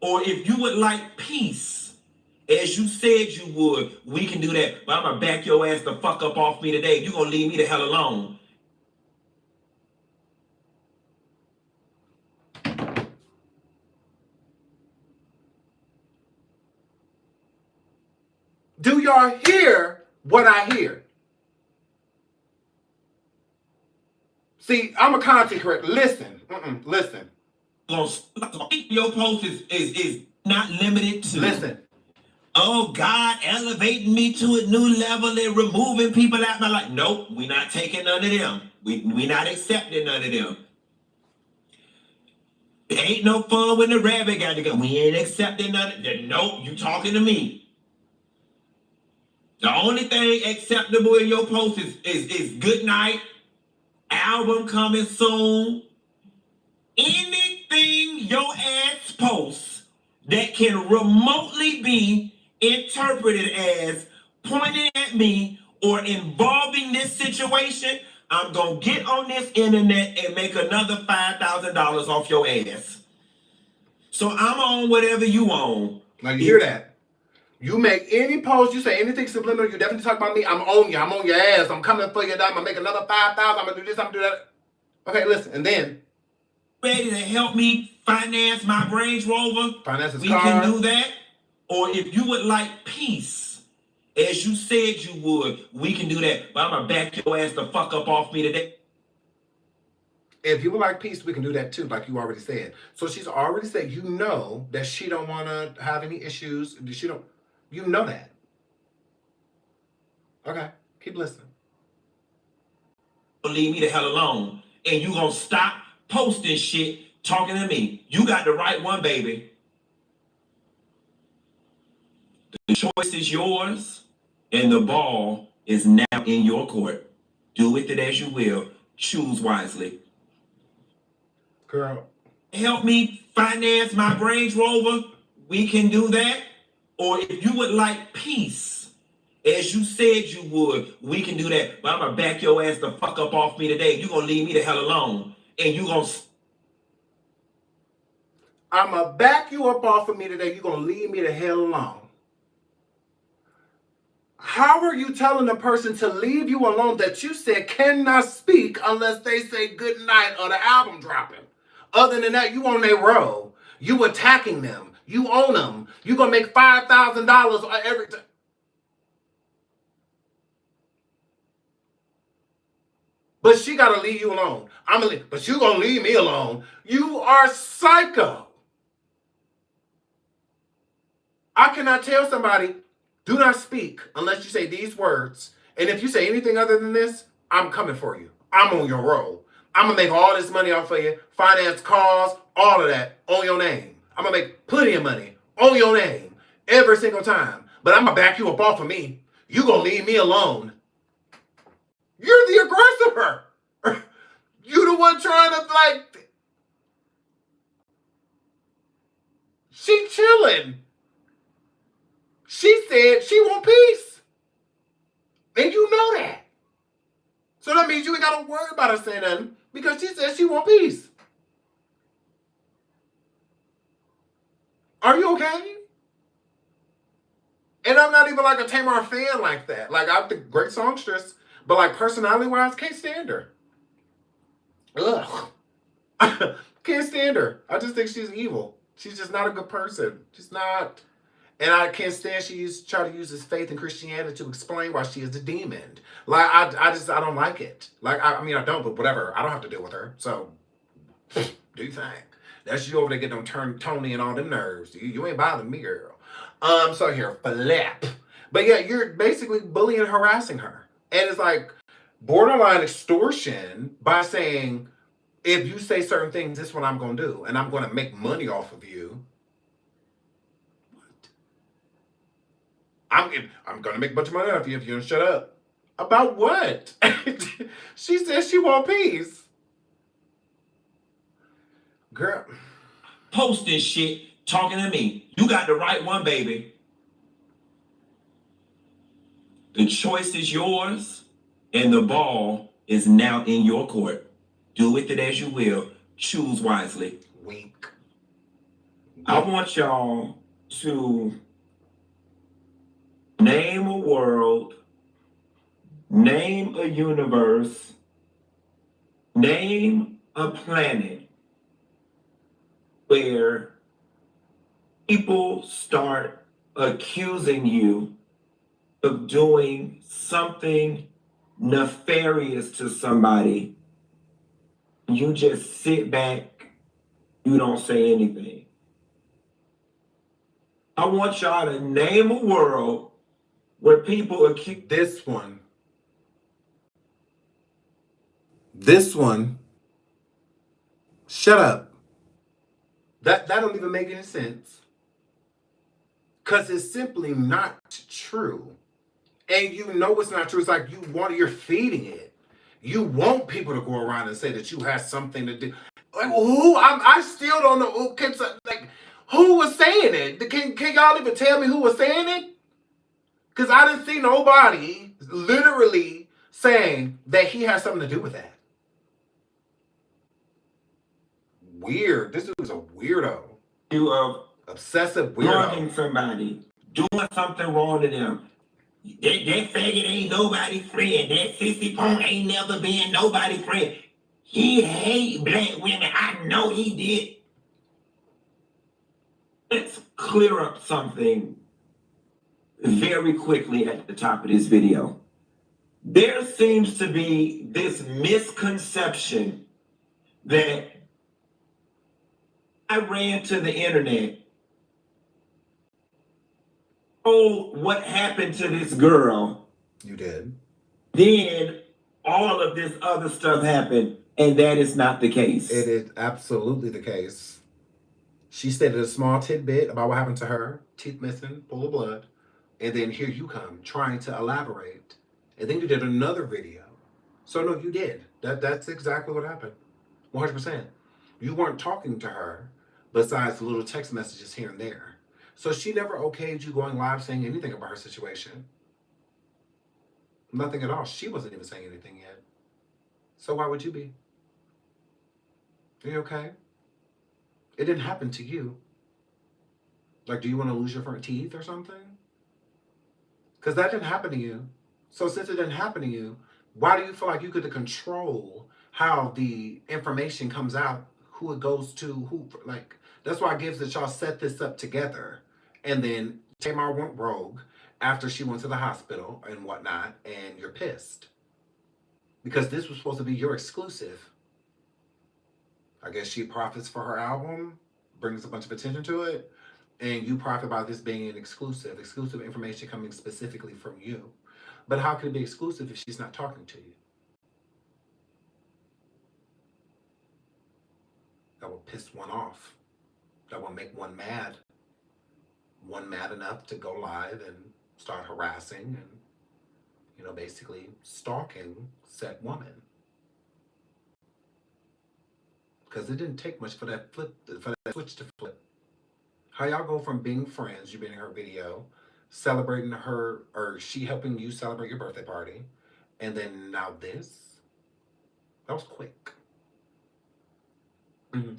Or if you would like peace, as you said you would, we can do that. But I'm going to back your ass the fuck up off me today. You're going to leave me the hell alone. Do y'all hear what I hear? See, I'm a content creator. Listen. Listen. Your post is not limited to. Listen. Oh, God, elevating me to a new level and removing people out my life. Nope, we're not taking none of them. We're not accepting none of them. It ain't no fun when the rabbit got to go. We ain't accepting none of them. Nope, you talking to me. The only thing acceptable in your post is good night, album coming soon. Anything your ass posts that can remotely be interpreted as pointing at me or involving this situation, I'm going to get on this internet and make another $5,000 off your ass. So I'm on whatever you on. Now you hear that? You make any post, you say anything subliminal, you definitely talk about me, I'm on you, I'm on your ass, I'm coming for you, I'm going to make another $5,000, I'm going to do this, I'm going to do that. Okay, listen, and then ready to help me finance my Range Rover, finance his we car. can do that. Or if you would like peace, as you said you would, we can do that. But I'm gonna back your ass the fuck up off me today. If you would like peace, we can do that too, like you already said. So she's already said, you know, that she don't want to have any issues. She don't, you know that. Okay, keep listening. Leave me the hell alone, and you gonna stop posting shit, talking to me. You got the right one, baby. The choice is yours, and the ball is now in your court. Do with it as you will. Choose wisely. Girl. Help me finance my Range Rover, we can do that. Or if you would like peace, as you said you would, we can do that. But I'm gonna back your ass the fuck up off me today. You gonna leave me the hell alone, and you gonna. I'm gonna back you up off of me today. You gonna leave me the hell alone. How are you telling a person to leave you alone that you said cannot speak unless they say good night or the album dropping? Other than that, you on their row. You attacking them. You own them. You gonna make $5,000 every time. But she gotta leave you alone. But you gonna leave me alone. You are psycho. I cannot tell somebody, do not speak unless you say these words. And if you say anything other than this, I'm coming for you. I'm on your roll. I'm going to make all this money off of you, finance cars, all of that on your name. I'm going to make plenty of money on your name every single time. But I'm going to back you up off of me. You going to leave me alone. You're the aggressor. You the one trying to like... She chilling. She said she want peace. And you know that. So that means you ain't got to worry about her saying nothing because she said she want peace. Are you okay? And I'm not even like a Tamar fan like that. Like, I'm the great songstress, but like personality-wise, can't stand her. Ugh. Can't stand her. I just think she's evil. She's just not a good person. She's not... And I can't stand try to use his faith in Christianity to explain why she is a demon. Like, I don't like it. Like, I mean, I don't, but whatever. I don't have to deal with her. So, do you think? That's you over there getting them Tony and all them nerves. You ain't bothering me, girl. So here, flip. But yeah, you're basically bullying and harassing her. And it's like borderline extortion by saying, if you say certain things, this is what I'm going to do. And I'm going to make money off of you. I'm going to make a bunch of money off of you if you don't shut up. About what? She says she want peace. Girl. Posting shit, talking to me. You got the right one, baby. The choice is yours, and the ball is now in your court. Do with it as you will. Choose wisely. Wink. I want y'all to name a world, name a universe, name a planet where people start accusing you of doing something nefarious to somebody. You just sit back, you don't say anything. I want y'all to name a world where people accuse... This one. Shut up. That don't even make any sense. Because it's simply not true. And you know it's not true. It's like you're feeding it. You want people to go around and say that you have something to do. Like, who? I still don't know. Who was saying it? Can y'all even tell me who was saying it? Because I didn't see nobody literally saying that he has something to do with that. Weird. This dude's a weirdo. You are obsessive weirdo. Wronging somebody, doing something wrong to them. That faggot ain't nobody friend. That sissy punk ain't never been nobody friend. He hate black women. I know he did. Let's clear up something very quickly at the top of this video. There seems to be this misconception that I ran to the internet. Oh, what happened to this girl? You did. Then all of this other stuff happened, and that is not the case. It is absolutely the case. She stated a small tidbit about what happened to her, teeth missing, full of blood, and then here you come trying to elaborate, and then you did another video. So no, you did. That's exactly what happened. 100%. You weren't talking to her besides little text messages here and there. So she never okayed you going live saying anything about her situation. Nothing at all. She wasn't even saying anything yet. So why would you be? Are you okay? It didn't happen to you. Like, do you want to lose your front teeth or something? Because that didn't happen to you. So since it didn't happen to you, why do you feel like you could control how the information comes out, who it goes to, who, like, that's why it gives that y'all set this up together. And then Tamar went rogue after she went to the hospital and whatnot, and you're pissed. Because this was supposed to be your exclusive. I guess she profits for her album, brings a bunch of attention to it, and you profit by this being an exclusive information coming specifically from you. But how could it be exclusive if she's not talking to you? That will piss one off. That will make one mad. One mad enough to go live and start harassing and, basically stalking said woman. Because it didn't take much for that switch to flip. How y'all go from being friends, you've been in her video, celebrating her, or she helping you celebrate your birthday party, and then now this? That was quick. Mm-hmm.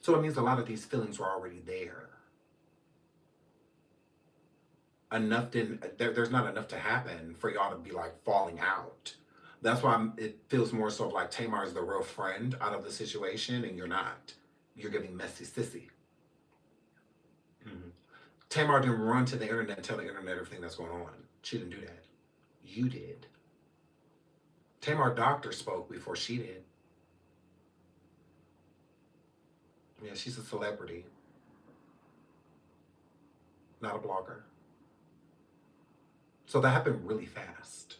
So it means a lot of these feelings were already there. There's not enough to happen for y'all to be like falling out. That's why it feels more so like Tamar is the real friend out of the situation, and you're not. You're giving messy sissy. Mm-hmm. Tamar didn't run to the internet and tell the internet everything that's going on. She didn't do that. You did. Tamar doctor spoke before she did. Yeah, she's a celebrity, not a blogger. So that happened really fast.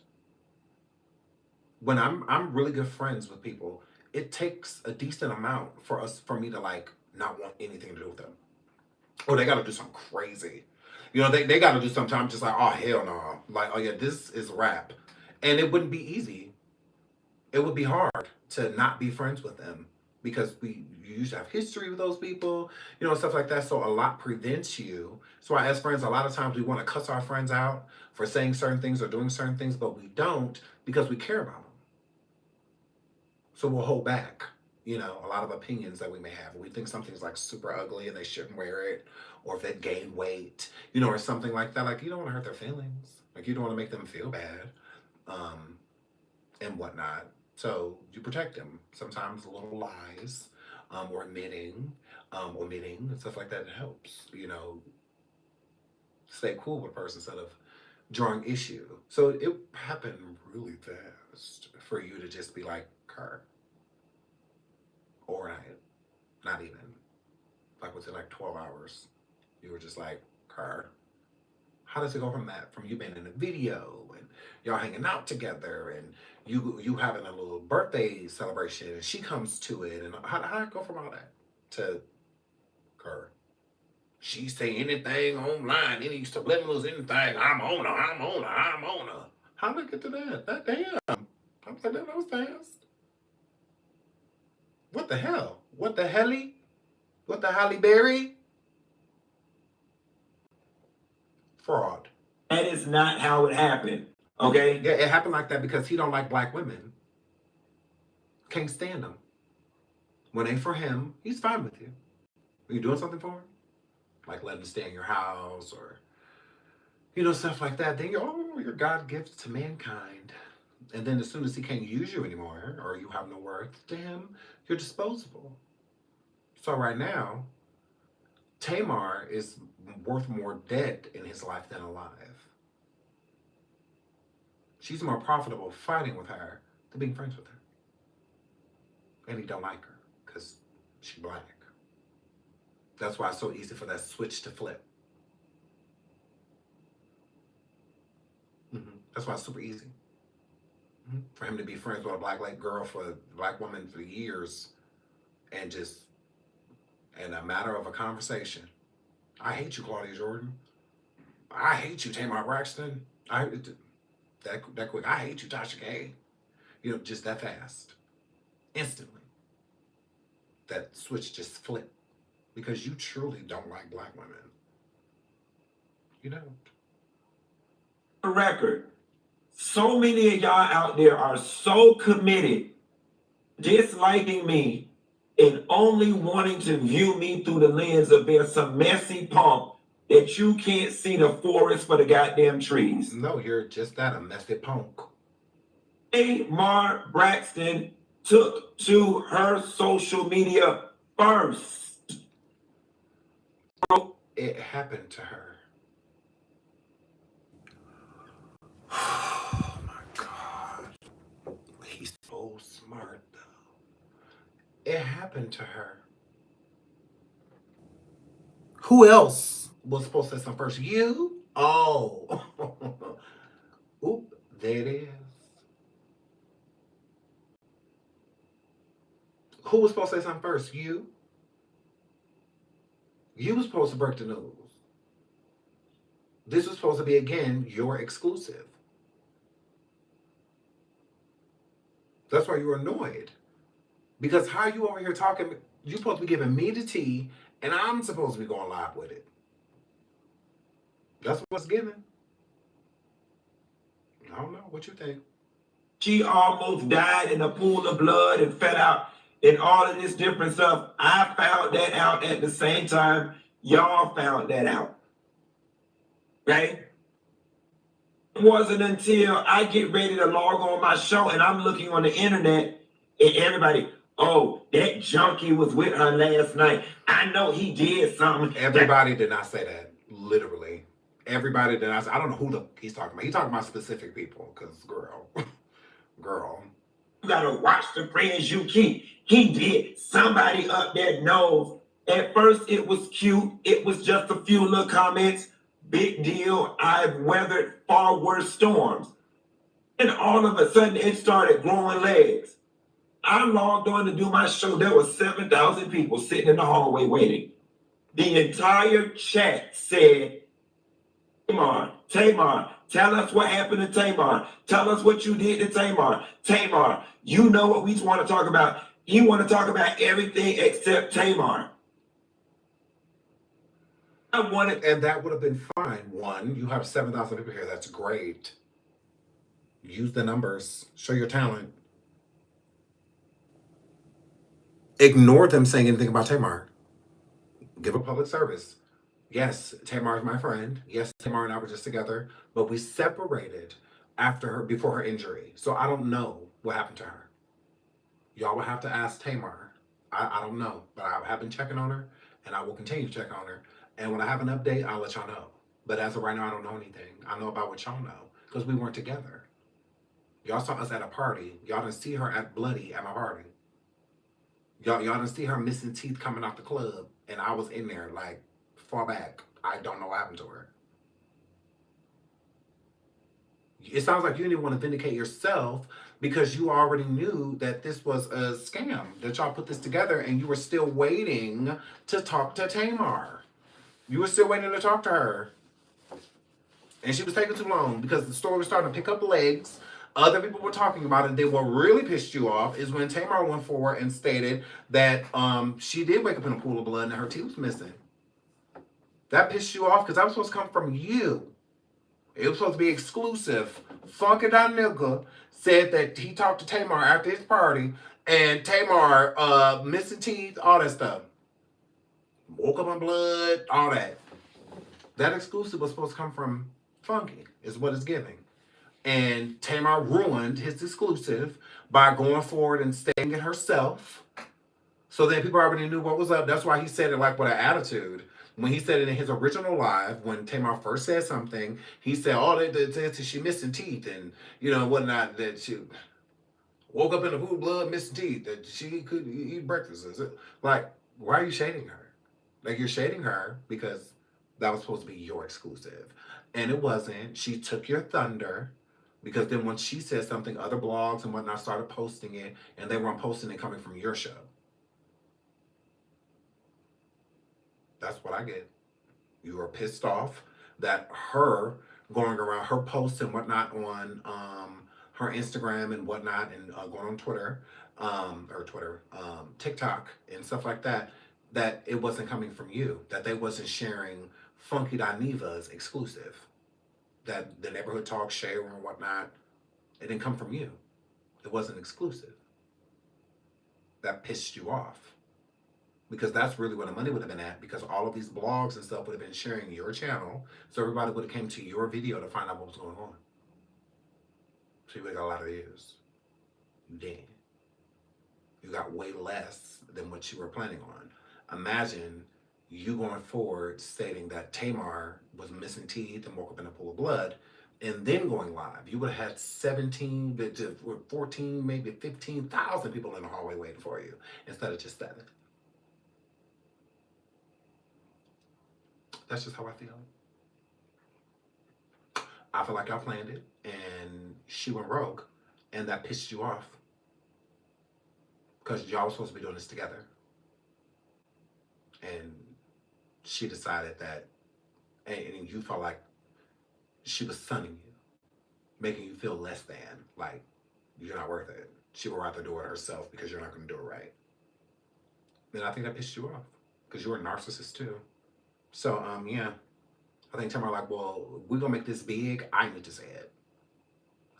When I'm really good friends with people, it takes a decent amount for me to like not want anything to do with them. Or they gotta do something crazy. They gotta do something. I'm just like, oh hell no. Like, oh yeah, this is rap. And it wouldn't be easy. It would be hard to not be friends with them because you used to have history with those people, stuff like that. So a lot prevents you. So as friends, a lot of times we want to cuss our friends out for saying certain things or doing certain things, but we don't because we care about them. So we'll hold back, a lot of opinions that we may have. We think something's like super ugly and they shouldn't wear it, or if they gain weight, or something like that. Like, you don't want to hurt their feelings. Like, you don't want to make them feel bad, and whatnot. So you protect them. Sometimes little lies, or omitting, and stuff like that helps, stay cool with a person instead of drawing issue. So it happened really fast for you to just be like, her. Overnight. Not even. Like within like 12 hours. You were just like, her. How does it go from that? From you being in a video and y'all hanging out together and you having a little birthday celebration and she comes to it, and how did it go from all that to her? She say anything online, any subliminals, anything, I'm on her. How did it get to that? That damn. I was like, that was fast. What the hell? What the helly? What the Halle Berry? Fraud. That is not how it happened. Okay? Yeah, it happened like that because he don't like black women. Can't stand them. When ain't for him, he's fine with you. Are you doing something for him? Like letting him stay in your house or, stuff like that. Then you're God gift to mankind. And then as soon as he can't use you anymore, or you have no worth to him, you're disposable. So right now, Tamar is worth more dead in his life than alive. She's more profitable fighting with her than being friends with her. And he don't like her because she black. That's why it's so easy for that switch to flip. That's why it's super easy. For him to be friends with a black girl, for a black woman for years, and just in a matter of a conversation, I hate you, Claudia Jordan. I hate you, Tamar Braxton. That quick. I hate you, Tasha K. Just that fast, instantly. That switch just flipped because you truly don't like black women. You don't. Record. So many of y'all out there are so committed, disliking me, and only wanting to view me through the lens of being some messy punk that you can't see the forest for the goddamn trees. No, you're just that, a messy punk. Tamar Braxton took to her social media first. It happened to her. Oh my God. He's so smart, though. It happened to her. Who else was supposed to say something first? You? Oh. Oop, there it is. Who was supposed to say something first? You? You were supposed to break the news. This was supposed to be, again, your exclusive. That's why you were annoyed. Because how you over here talking, you're supposed to be giving me the tea, and I'm supposed to be going live with it. That's what's given. I don't know. What you think? She almost died in a pool of blood and fell out and all of this different stuff. I found that out at the same time y'all found that out. Right? It wasn't until I get ready to log on my show and I'm looking on the internet and everybody, oh, that junkie was with her last night. I know he did something. Everybody did not say that, literally. Everybody did not say, I don't know who he's talking about. He's talking about specific people, because girl. You gotta watch the friends you keep. He did. Somebody up there knows. At first it was cute. It was just a few little comments. Big deal. I've weathered far worse storms. And all of a sudden it started growing legs. I logged on to do my show. There were 7,000 people sitting in the hallway waiting. The entire chat said, Tamar, tell us what happened to Tamar. Tell us what you did to Tamar. Tamar, you know what we want to talk about. You want to talk about everything except Tamar. And that would have been fine. One, you have 7,000 people here. That's great. Use the numbers. Show your talent. Ignore them saying anything about Tamar. Give a public service. Yes, Tamar is my friend. Yes, Tamar and I were just together, but we separated before her injury. So I don't know what happened to her. Y'all will have to ask Tamar. I don't know, but I have been checking on her, and I will continue to check on her. And when I have an update, I'll let y'all know. But as of right now, I don't know anything. I know about what y'all know, because we weren't together. Y'all saw us at a party. Y'all didn't see her at Bloody at my party. Y'all didn't see her missing teeth coming out the club, and I was in there, like, far back. I don't know what happened to her. It sounds like you didn't even want to vindicate yourself because you already knew that this was a scam, that y'all put this together, and you were still waiting to talk to Tamar. You were still waiting to talk to her. And she was taking too long because the story was starting to pick up legs. Other people were talking about it. Then what really pissed you off is when Tamar went forward and stated that she did wake up in a pool of blood and her teeth was missing. That pissed you off because that was supposed to come from you. It was supposed to be exclusive. Funky that nigga said that he talked to Tamar after his party, and Tamar missing teeth, all that stuff. Woke up in blood, all that. That exclusive was supposed to come from Funky, is what it's giving. And Tamar ruined his exclusive by going forward and saying it herself. So then people already knew what was up. That's why he said it like with an attitude. When he said it in his original live, when Tamar first said something, he said, "Oh, she missing teeth and whatnot. That she woke up in the food blood, missing teeth. That she couldn't eat breakfast." Like, why are you shading her? Like, you're shading her because that was supposed to be your exclusive, and it wasn't. She took your thunder. Because then when she said something, other blogs and whatnot started posting it, and they weren't posting it coming from your show. That's what I get. You were pissed off that her going around, her posts and whatnot on her Instagram and whatnot, and going on Twitter, TikTok and stuff like that, that it wasn't coming from you, that they wasn't sharing Funky Dineva's exclusive, that the neighborhood talk, share and whatnot, it didn't come from you. It wasn't exclusive. That pissed you off. Because that's really where the money would have been at, because all of these blogs and stuff would have been sharing your channel, so everybody would have came to your video to find out what was going on. So you would have got a lot of views. Then you got way less than what you were planning on. Imagine you going forward stating that Tamar was missing teeth and woke up in a pool of blood, and then going live. You would have had 17 to 14, maybe 15,000 people in the hallway waiting for you, instead of just 7. That's just how I feel. I feel like y'all planned it, and she went rogue, and that pissed you off. Because y'all were supposed to be doing this together. And she decided that, and you felt like she was sunning you, making you feel less than, like you're not worth it. She would rather do it herself because you're not going to do it right. And I think that pissed you off, because you're a narcissist too. So, yeah, I think Tamar like, well, we're going to make this big. I need to say it.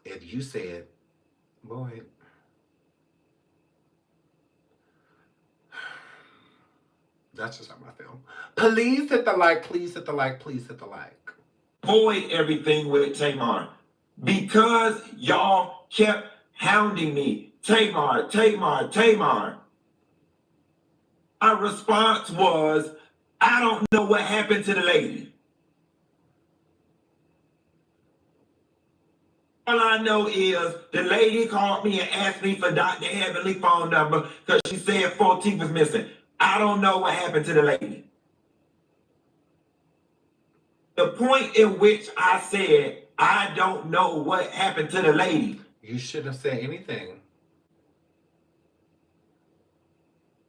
If you say it, boy, that's just how I feel. Please hit the like, please hit the like, please hit the like. Avoid everything with Tamar. Because y'all kept hounding me. Tamar, Tamar, Tamar. Our response was, I don't know what happened to the lady. All I know is the lady called me and asked me for Dr. Heavenly phone number because she said 4 teeth was missing. I don't know what happened to the lady. The point in which I said, I don't know what happened to the lady. You shouldn't have said anything.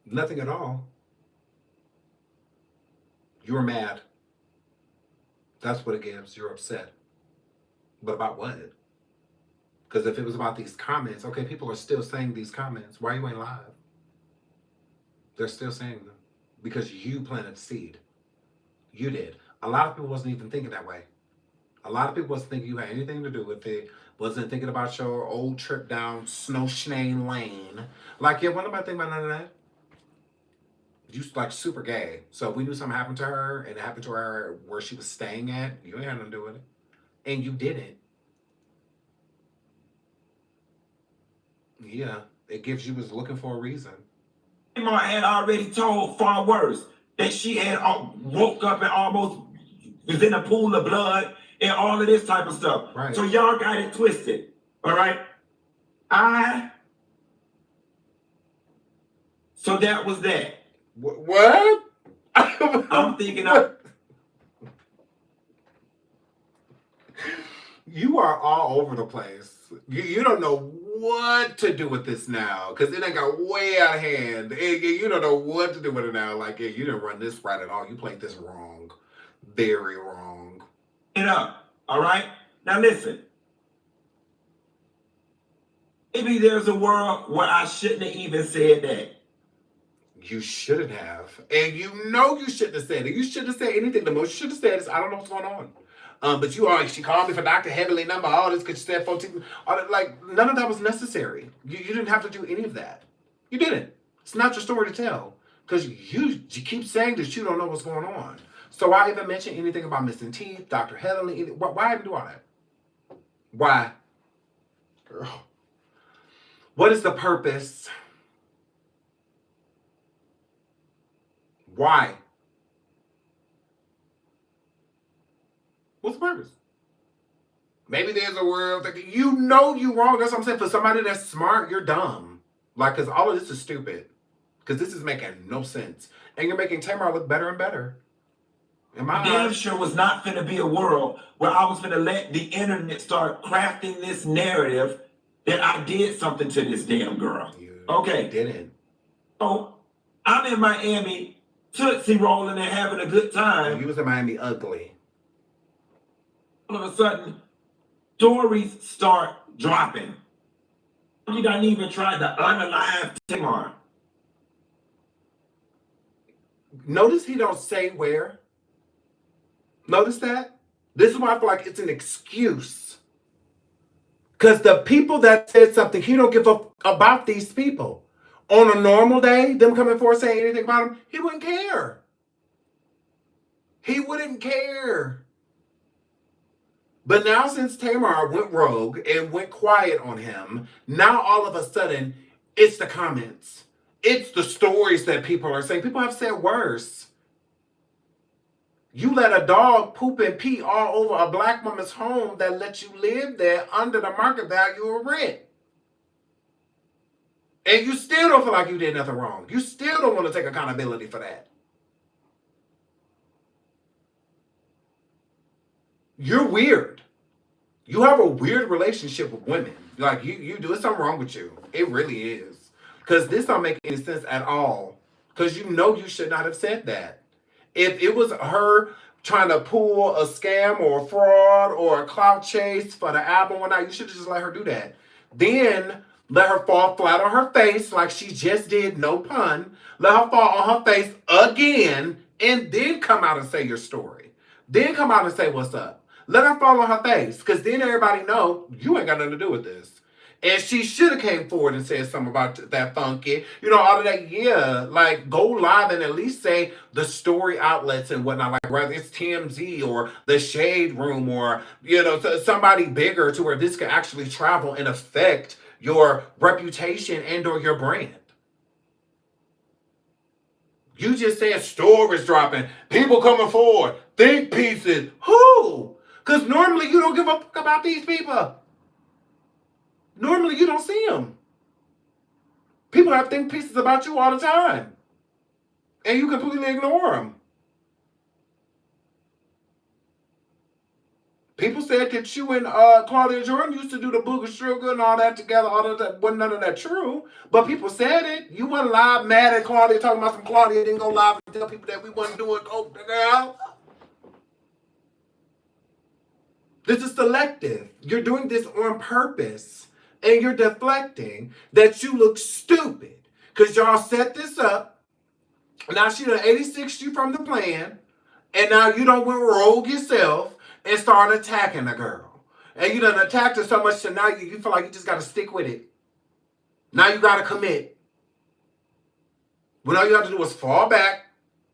Nothing at all. You were mad. That's what it gives. You're upset. But about what? Because if it was about these comments, okay, people are still saying these comments. Why you ain't live? They're still saying them. Because you planted the seed. You did. A lot of people wasn't even thinking that way. A lot of people wasn't thinking you had anything to do with it. Wasn't thinking about your old trip down Snow Snane Lane. Like, yeah, what am I thinking about none of that? You like super gay. So if we knew something happened to her, and it happened to her where she was staying at, you ain't had nothing to do with it. And you didn't. Yeah, it gives you was looking for a reason. Tamar had already told far worse that she had woke up and almost was in a pool of blood and all of this type of stuff. Right. So y'all got it twisted. All right. So that was that. What? I'm thinking of. You are all over the place. You don't know what to do with this now, because it ain't got way out of hand. You don't know what to do with it now. Like, yeah, you didn't run this right at all. You played this wrong. Very wrong. It up. All right. Now listen. Maybe there's a world where I shouldn't have even said that. You shouldn't have. And you know you shouldn't have said it. You shouldn't have said anything. The most you should have said is, I don't know what's going on. But you are, she called me for Dr. Heavenly number, all this, because she said 14. Like, none of that was necessary. You didn't have to do any of that. You didn't. It's not your story to tell. Because you keep saying that you don't know what's going on. So why even mention anything about missing teeth, Dr. Heavenly? Why even do all that? Why? girl. What is the purpose? Why? What's the purpose? Maybe there's a world that you know you wrong. That's what I'm saying. For somebody that's smart, you're dumb. Like, because all of this is stupid. Because this is making no sense. And you're making Tamar look better and better. Damn sure was not finna be a world where I was finna let the internet start crafting this narrative that I did something to this damn girl. You didn't. So I'm in Miami, tootsie rolling and having a good time. You was in Miami ugly. All of a sudden, stories start dropping. You done even tried to unalive Tamar. Notice he don't say where. Notice that? This is why I feel like it's an excuse. Because the people that said something, he don't give a about these people. On a normal day, them coming forward saying anything about him, he wouldn't care. He wouldn't care. But now since Tamar went rogue and went quiet on him, now all of a sudden, it's the comments. It's the stories that people are saying. People have said worse. You let a dog poop and pee all over a black woman's home that lets you live there under the market value of rent. And you still don't feel like you did nothing wrong. You still don't want to take accountability for that. You're weird. You have a weird relationship with women. Like, you do. It's something wrong with you. It really is. Because this don't make any sense at all. Because you know you should not have said that. If it was her trying to pull a scam or a fraud or a clout chase for the album or not, you should have just let her do that. Then let her fall flat on her face like she just did, no pun. Let her fall on her face again and then come out and say your story. Then come out and say what's up. Let her fall on her face because then everybody know you ain't got nothing to do with this. And she should have came forward and said something about that funky. You know, all of that, yeah. Like, go live and at least say the story outlets and whatnot. Like, whether it's TMZ or the Shade Room or, you know, somebody bigger to where this could actually travel and affect your reputation and or your brand. You just said stories dropping. People coming forward. Think pieces. Who? Because normally you don't give a fuck about these people. Normally, you don't see them. People have think pieces about you all the time. And you completely ignore them. People said that you and Claudia Jordan used to do the Booger Sugar and all that together. All of that wasn't none of that true. But people said it. You wasn't live mad at Claudia talking about some Claudia didn't go live and tell people that we wasn't doing coke to girl. This is selective. You're doing this on purpose. And you're deflecting that you look stupid. Because y'all set this up. Now she done 86 you from the plan. And now you done went rogue yourself and start attacking the girl. And you done attacked her so much that now you feel like you just got to stick with it. Now you got to commit. When all you have to do is fall back,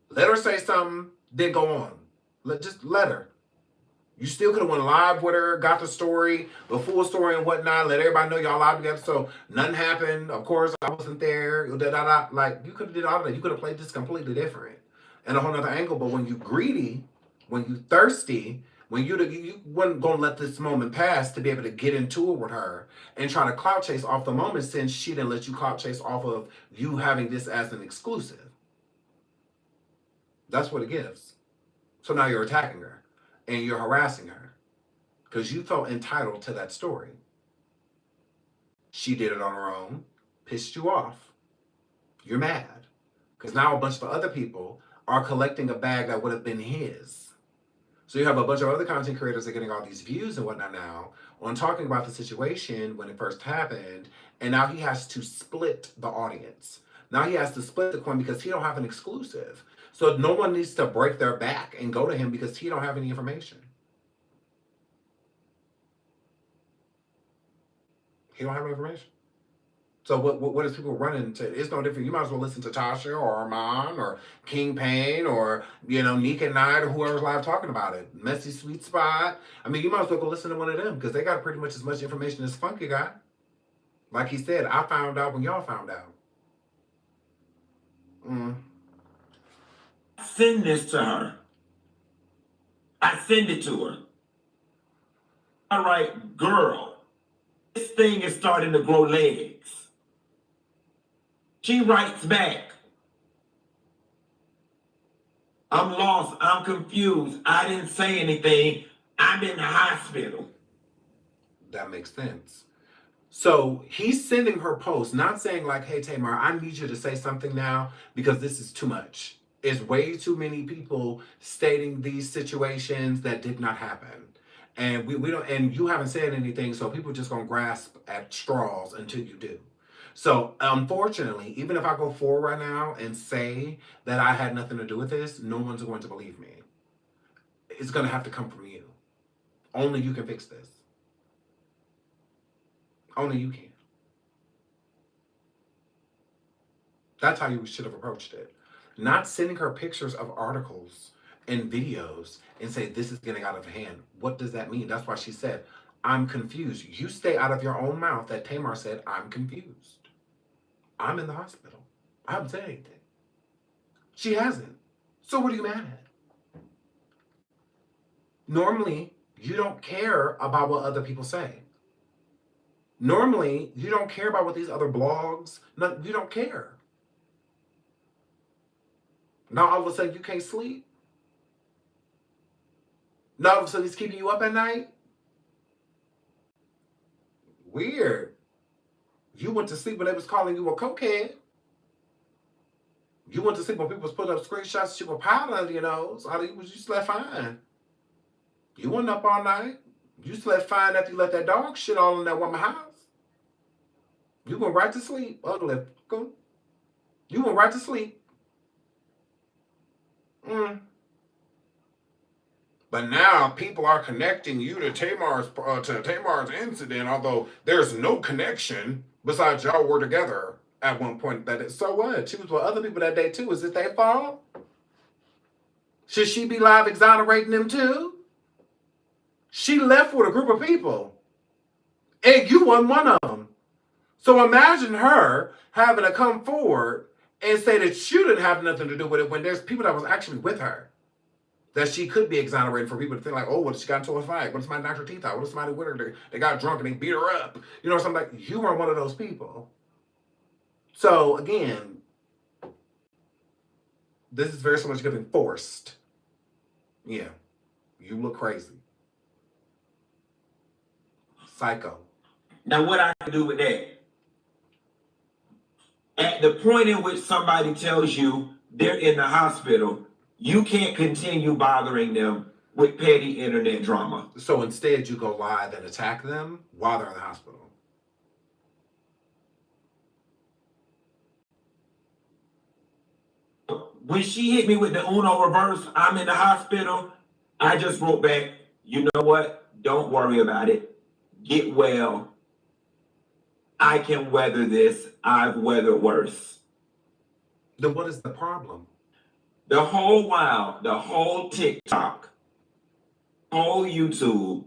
let her say something, then go on. Just let her. You still could have went live with her, got the story, the full story and whatnot, let everybody know y'all live together so nothing happened. Of course, I wasn't there. Like, you could have did all of that. You could have played this completely different and a whole nother angle. But when you greedy, when you thirsty, when you wasn't going to let this moment pass to be able to get into it with her and try to clout chase off the moment since she didn't let you clout chase off of you having this as an exclusive. That's what it gives. So now you're attacking her. And you're harassing her because you felt entitled to that story. She did it on her own, pissed you off. You're mad because now a bunch of other people are collecting a bag that would have been his. So you have a bunch of other content creators that are getting all these views and whatnot now on talking about the situation when it first happened. And now he has to split the audience. Now he has to split the coin because he don't have an exclusive. So no one needs to break their back and go to him because he don't have any information. He don't have no information. So what is people running to? It's no different. You might as well listen to Tasha or Armand or King Payne or, you know, Nick and Knight or whoever's live talking about it. Messy Sweet Spot. I mean, you might as well go listen to one of them because they got pretty much as much information as Funky got. Like he said, I found out when y'all found out. Send this to her. I send it to her. All right, girl, this thing is starting to grow legs. She writes back, I'm lost, I'm confused, I didn't say anything, I'm in the hospital. That makes sense. So he's sending her posts, not saying like, hey, Tamar, I need you to say something now because this is too much. It's way too many people stating these situations that did not happen. And we don't, and you haven't said anything, so people just gonna grasp at straws until you do. So unfortunately, even if I go forward right now and say that I had nothing to do with this, no one's going to believe me. It's gonna have to come from you. Only you can fix this. Only you can. That's how you should have approached it. Not sending her pictures of articles and videos and say, this is getting out of hand. What does that mean? That's why she said, I'm confused. You stay out of your own mouth that Tamar said, I'm confused. I'm in the hospital. I haven't said anything. She hasn't. So what are you mad at? Normally, you don't care about what other people say. Normally, you don't care about what these other blogs, you don't care. Now all of a sudden you can't sleep. Now all of a sudden he's keeping you up at night. Weird. You went to sleep when they was calling you a cokehead. You went to sleep when people was putting up screenshots that you were powder under your nose. You slept fine. You weren't up all night. You slept fine after you let that dog shit all in that woman's house. You went right to sleep. Ugly. You went right to sleep. But now people are connecting you to Tamar's incident, although there's no connection besides y'all were together at one point. So what? She was with other people that day too. Is it their fault? Should she be live exonerating them too? She left with a group of people, and you weren't one of them. So imagine her having to come forward and say that you didn't have nothing to do with it when there's people that was actually with her. That she could be exonerated for people to think like, oh, what if she got into a fight? What if somebody knocked her teeth out? What if somebody with her, they got drunk and they beat her up? You know, something like, you weren't one of those people. So again, this is very so much giving forced. Yeah, you look crazy. Psycho. Now what I can do with that? At the point in which somebody tells you they're in the hospital, you can't continue bothering them with petty internet drama. So instead, you go live and attack them while they're in the hospital. When she hit me with the Uno reverse, I'm in the hospital, I just wrote back, you know what? Don't worry about it. Get well. I can weather this. I've weathered worse. Then what is the problem? The whole while, the whole TikTok, whole YouTube,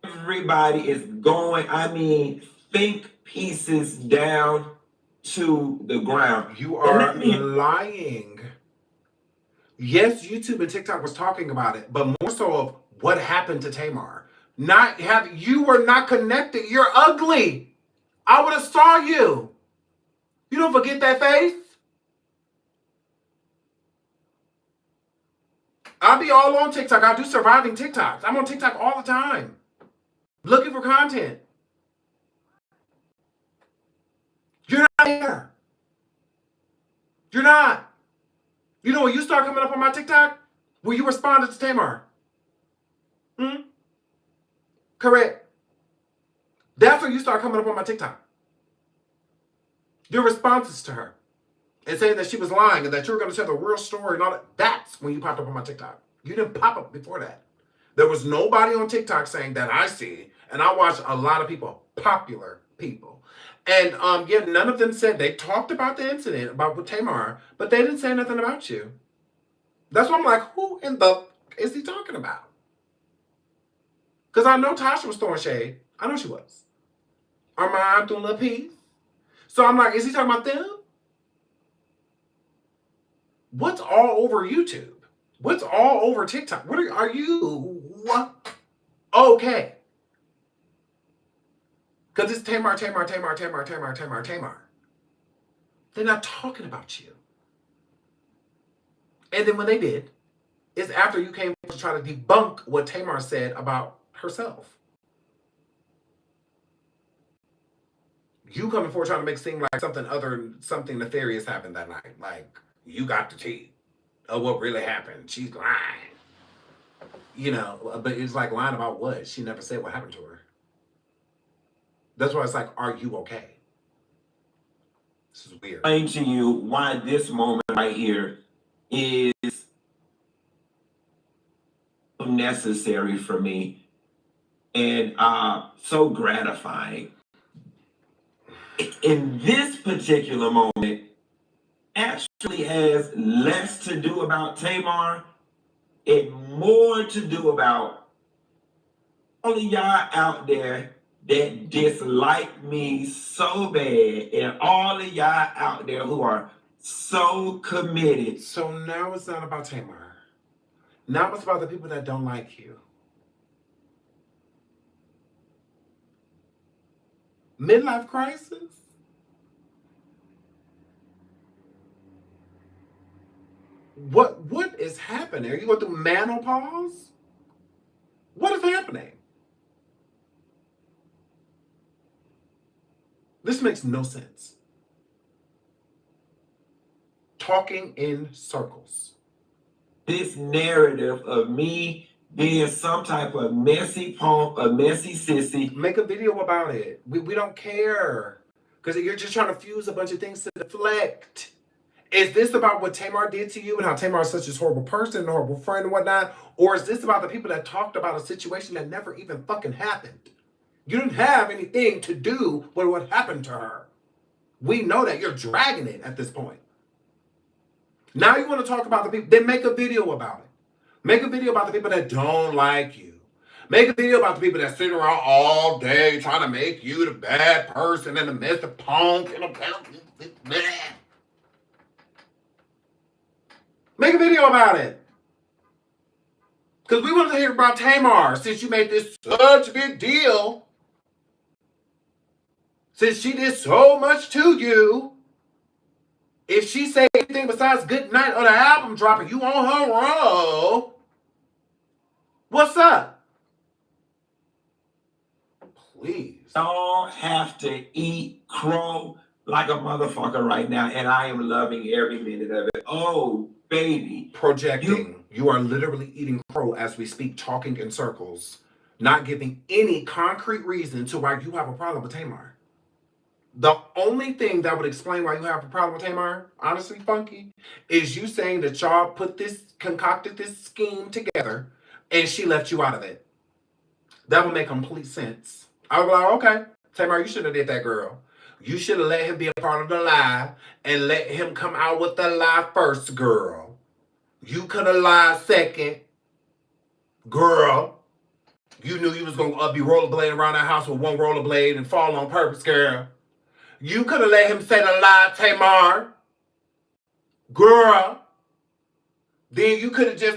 everybody is going, think pieces down to the ground. You are lying. Yes, YouTube and TikTok was talking about it, but more so of what happened to Tamar. You were not connected. You're ugly. I would have saw you. You don't forget that face? I'll be all on TikTok. I do surviving TikToks. I'm on TikTok all the time. Looking for content. You're not there. You're not. You know when you start coming up on my TikTok? When you responded to Tamar. Correct. That's when you start coming up on my TikTok. Your responses to her. And saying that she was lying and that you were going to tell the real story and all that. That's when you popped up on my TikTok. You didn't pop up before that. There was nobody on TikTok saying that I see. And I watch a lot of people, popular people. And yet none of them said, they talked about the incident about with Tamar, but they didn't say nothing about you. That's why I'm like, who in the is he talking about? Because I know Tasha was throwing shade. I know she was. Armand doing a little piece. So I'm like, is he talking about them? What's all over YouTube? What's all over TikTok? What are you? What? Okay. Because it's Tamar. They're not talking about you. And then when they did, it's after you came to try to debunk what Tamar said about herself. You coming forward trying to make it seem like something nefarious happened that night. Like, you got the tea of what really happened. She's lying. You know, but it's like lying about what? She never said what happened to her. That's why it's like, are you okay? This is weird. Explain to you why this moment right here is necessary for me and so gratifying. In this particular moment, actually has less to do about Tamar and more to do about all of y'all out there that dislike me so bad, and all of y'all out there who are so committed. So now it's not about Tamar. Now it's about the people that don't like you. Midlife crisis? What is happening? Are you going through menopause? What is happening? This makes no sense. Talking in circles. This narrative of me being some type of messy punk, a messy sissy. Make a video about it. We don't care. Because you're just trying to fuse a bunch of things to deflect. Is this about what Tamar did to you and how Tamar is such a horrible person, a horrible friend and whatnot? Or is this about the people that talked about a situation that never even fucking happened? You didn't have anything to do with what happened to her. We know that. You're dragging it at this point. Now you want to talk about the people, then make a video about it. Make a video about the people that don't like you. Make a video about the people that sit around all day trying to make you the bad person and the Mr. Punk and the Make a video about it. Because we want to hear about Tamar since you made this such a big deal. Since she did so much to you. If she say anything besides good night or the album dropping, you on her roll. What's up? Please. Don't have to eat crow like a motherfucker right now, and I am loving every minute of it. Oh, baby. Projecting. You are literally eating crow as we speak, talking in circles, not giving any concrete reason to why you have a problem with Tamar. The only thing that would explain why you have a problem with Tamar, honestly, Funky, is you saying that y'all concocted this scheme together and she left you out of it. That would make complete sense. I would be like, okay, Tamar, you shouldn't have did that, girl. You should have let him be a part of the lie and let him come out with the lie first, girl. You could have lied second, girl. You knew you was going to be rollerblading around that house with one rollerblade and fall on purpose, girl. You could have let him say the lie, Tamar. Girl. Then you could have just,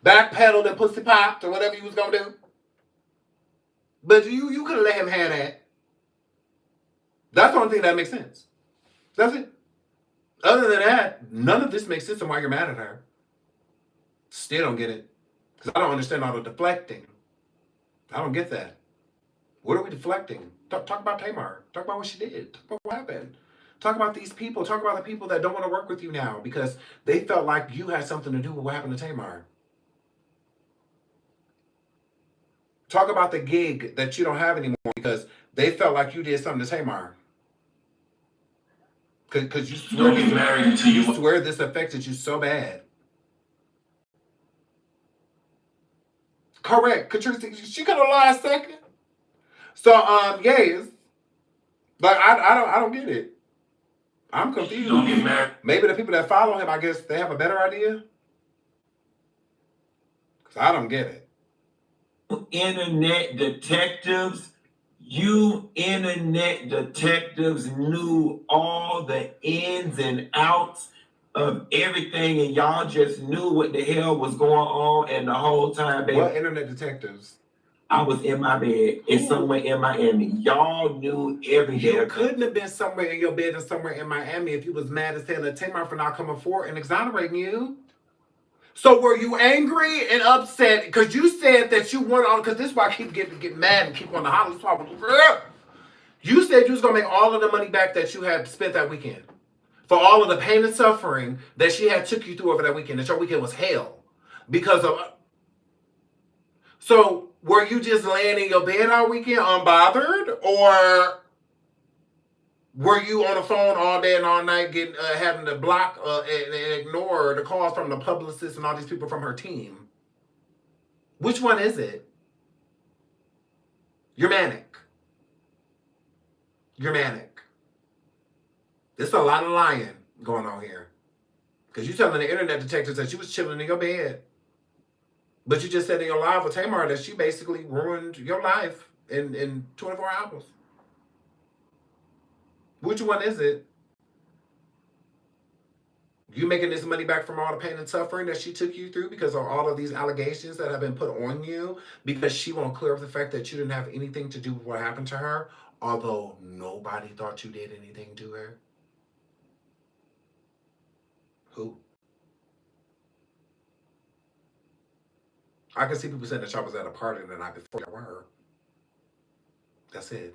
backpedaled and pussy popped or whatever you was going to do. But you could have let him have that. That's the only thing that makes sense. That's it. Other than that, none of this makes sense on why you're mad at her. Still don't get it. Because I don't understand all the deflecting. I don't get that. What are we deflecting? Talk about Tamar. Talk about what she did. Talk about what happened. Talk about these people. Talk about the people that don't want to work with you now because they felt like you had something to do with what happened to Tamar. Talk about the gig that you don't have anymore because they felt like you did something to Tamar. Because you swear this affected you so bad. Correct. Katrina, she could have lied second. So, yes. Like, I don't get it. I'm confused. Don't get married. Maybe the people that follow him, I guess they have a better idea. Because I don't get it. Internet detectives, You internet detectives knew all the ins and outs of everything, and y'all just knew what the hell was going on, and the whole time, baby. What internet detectives? I was in my bed. It's somewhere in Miami. Y'all knew every day. You couldn't have been somewhere in your bed and somewhere in Miami if you was mad as hell at Tamar for not coming forward and exonerating you. So were you angry and upset because you said that you wanted on? Because this is why I keep getting mad and keep on the holler. You said you was gonna make all of the money back that you had spent that weekend for all of the pain and suffering that she had took you through over that weekend. That your weekend was hell because of. So were you just laying in your bed all weekend unbothered, or were you on the phone all day and all night getting having to block and ignore the calls from the publicists and all these people from her team? Which one is it? You're manic. You're manic. There's a lot of lying going on here. Because you're telling the internet detectives that you was chilling in your bed. But you just said in your live with Tamar that she basically ruined your life in 24 hours. Which one is it? You making this money back from all the pain and suffering that she took you through because of all of these allegations that have been put on you because she won't clear up the fact that you didn't have anything to do with what happened to her, although nobody thought you did anything to her? Who? I can see people saying that y'all was at a party the night before y'all were. That's it.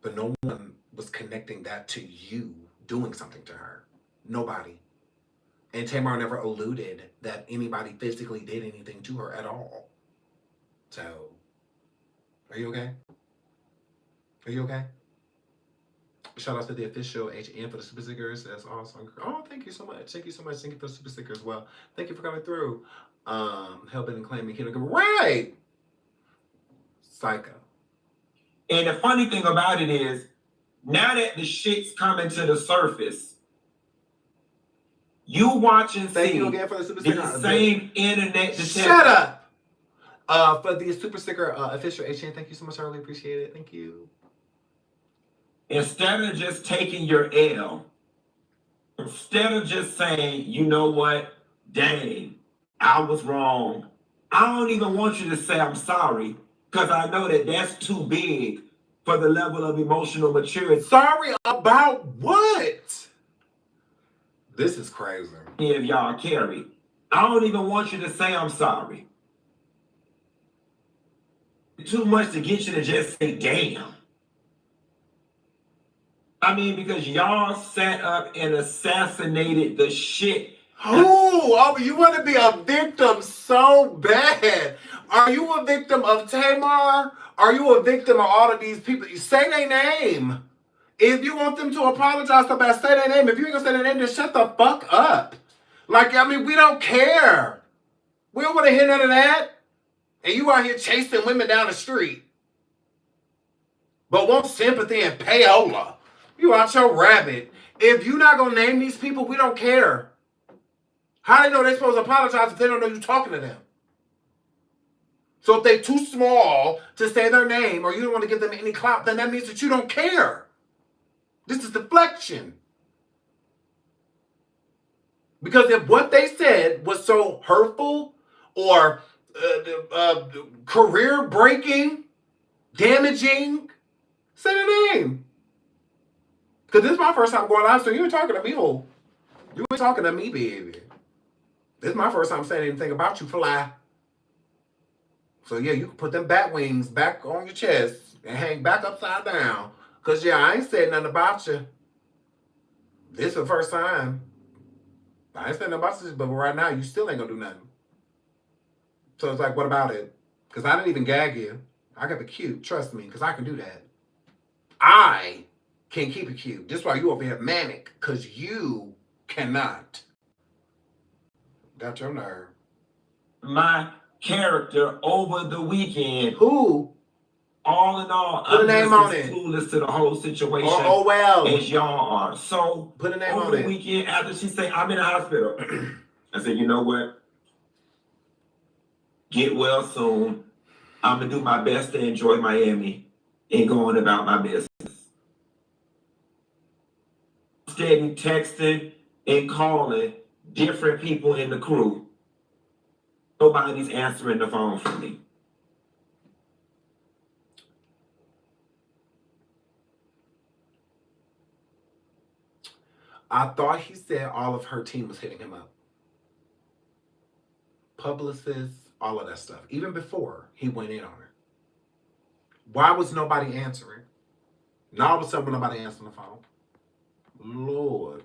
But no one was connecting that to you doing something to her. Nobody. And Tamar never alluded that anybody physically did anything to her at all. So, are you okay? Are you okay? Shout out to the official HN for the super stickers. That's awesome. Oh, thank you so much. Thank you so much. Thank you for the super stickers as well. Thank you for coming through. Helping and claiming Kingdom. Right! Psycho. And the funny thing about it is, now that the shit's coming to the surface, you watch and Thank see you again for the super sticker. the same internet detective. Shut up! For the super sticker official HN, thank you so much. I really appreciate it. Thank you. Instead of just taking your L, instead of just saying, you know what, dang, I was wrong. I don't even want you to say I'm sorry, because I know that that's too big for the level of emotional maturity. Sorry about what? This is crazy. If y'all carry, I don't even want you to say I'm sorry. Too much to get you to just say damn. I mean, because y'all sat up and assassinated the shit. Oh, you want to be a victim so bad. Are you a victim of Tamar? Are you a victim of all of these people? You say their name. If you want them to apologize about say their name, if you ain't gonna say their name, then shut the fuck up. Like, I mean, we don't care. We don't want to hear none of that. And you out here chasing women down the street. But want sympathy and payola. You out your rabbit. If you're not gonna name these people, we don't care. How they know they're supposed to apologize if they don't know you talking to them? So if they're too small to say their name or you don't want to give them any clout, then that means that you don't care. This is deflection. Because if what they said was so hurtful or career-breaking, damaging, say their name. Because this is my first time going live, so you ain't talking to me, ho. You ain't talking to me, baby. This is my first time saying anything about you, fly. So yeah, you can put them bat wings back on your chest and hang back upside down. Because yeah, I ain't saying nothing about you. This is the first time. I ain't saying nothing about you, but right now, you still ain't going to do nothing. So it's like, what about it? Because I didn't even gag you. I got the cute, trust me, because I can do that. I can keep it cute. This is why you over here manic, because you cannot. Got your nerve. My character over the weekend. Who? All in all, put a name on it. Clueless to the whole situation. Oh well. As y'all are. So put a name over on the it. weekend, after she said I'm in the hospital, I said, you know what? Get well soon. I'm gonna do my best to enjoy Miami. and going about my business. Steady texting and calling different people in the crew. Nobody's answering the phone for me. I thought he said all of her team was hitting him up. Publicists, all of that stuff. Even before he went in on her. Why was nobody answering? Now all of a sudden nobody answering the phone. Lord.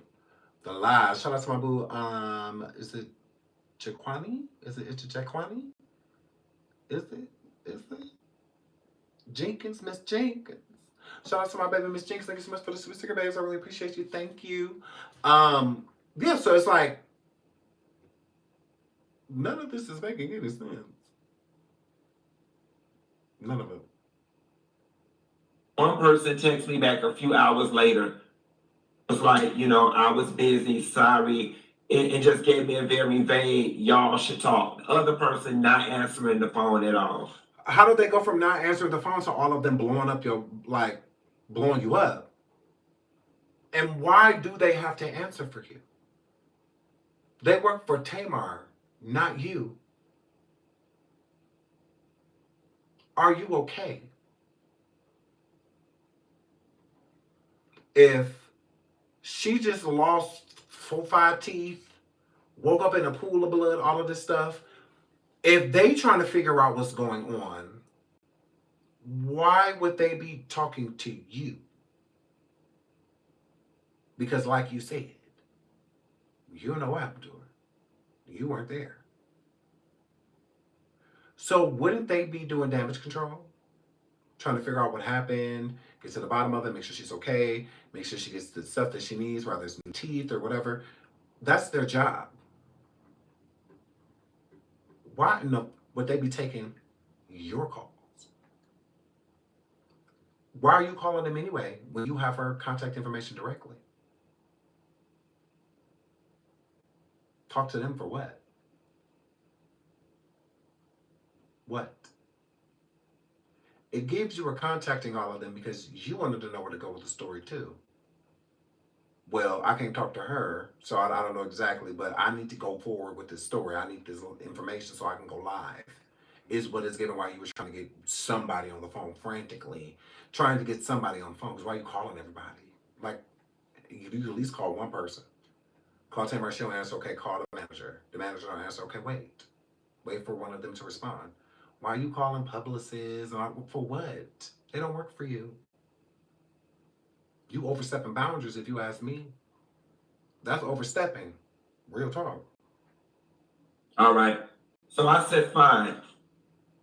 The lies. Shout out to my boo. Is it Jaquani? Is it Jaquani? Is it Jenkins? Miss Jenkins. Shout out to my baby Miss Jenkins. Thank you so much for the sweet sticker, babes. I really appreciate you. Thank you. Yeah, so it's like none of this is making any sense. None of it. One person texted me back a few hours later. It was like, I was busy, sorry, and just gave me a very vague, y'all should talk. The other person not answering the phone at all. How did they go from not answering the phone to all of them blowing you up? And why do they have to answer for you? They work for Tamar, not you. Are you okay? If she just lost 4-5 teeth, woke up in a pool of blood, all of this stuff, if they trying to figure out what's going on, why would they be talking to you? Because like you said, you know what happened to her. You weren't there. So wouldn't they be doing damage control? Trying to figure out what happened, get to the bottom of it, make sure she's okay, make sure she gets the stuff that she needs, whether it's new teeth or whatever. That's their job. Why would they be taking your calls? Why are you calling them anyway when you have her contact information directly? Talk to them for what? What? It gives you a contacting all of them because you wanted to know where to go with the story too. Well, I can't talk to her, so I don't know exactly, but I need to go forward with this story. I need this information so I can go live. Is what is given why you were trying to get somebody on the phone frantically, trying to get somebody on the phone. Because why are you calling everybody? Like, you at least call one person. Call Tamar, she'll answer, okay, call the manager. The manager don't answer, okay, wait. Wait for one of them to respond. Why are you calling publicists? For what? They don't work for you. You overstepping boundaries, if you ask me. That's overstepping. Real talk. All right. So I said, fine.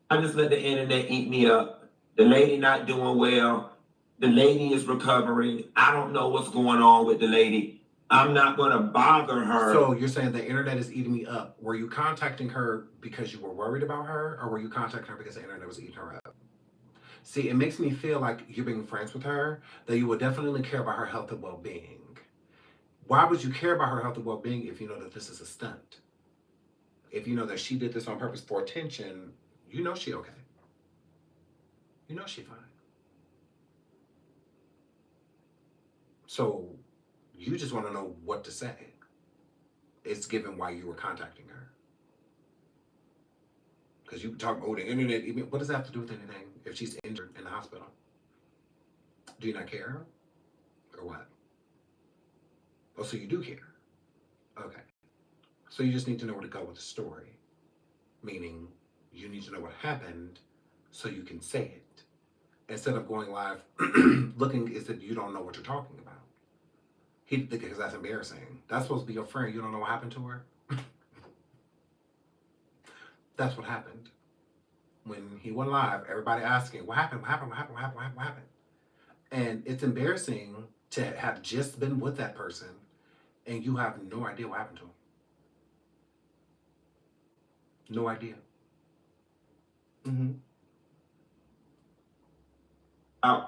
I just let the internet eat me up. The lady not doing well. The lady is recovering. I don't know what's going on with the lady. I'm not going to bother her. So you're saying the internet is eating me up. Were you contacting her because you were worried about her, or were you contacting her because the internet was eating her up? See, it makes me feel like you're being friends with her, that you would definitely care about her health and well-being. Why would you care about her health and well-being if you know that this is a stunt? If you know that she did this on purpose for attention, you know she okay. You know she fine. So you just want to know what to say. It's given why you were contacting her. Because you talk about the internet. What does that have to do with anything if she's injured in the hospital? Do you not care? Or what? Oh, so you do care. Okay. So you just need to know where to go with the story. Meaning, you need to know what happened so you can say it. Instead of going live looking as if you don't know what you're talking about. Because that's embarrassing. That's supposed to be your friend. You don't know what happened to her? That's what happened. When he went live, everybody asking, what happened? What happened? What happened? What happened? What happened? And it's embarrassing to have just been with that person and you have no idea what happened to him. No idea.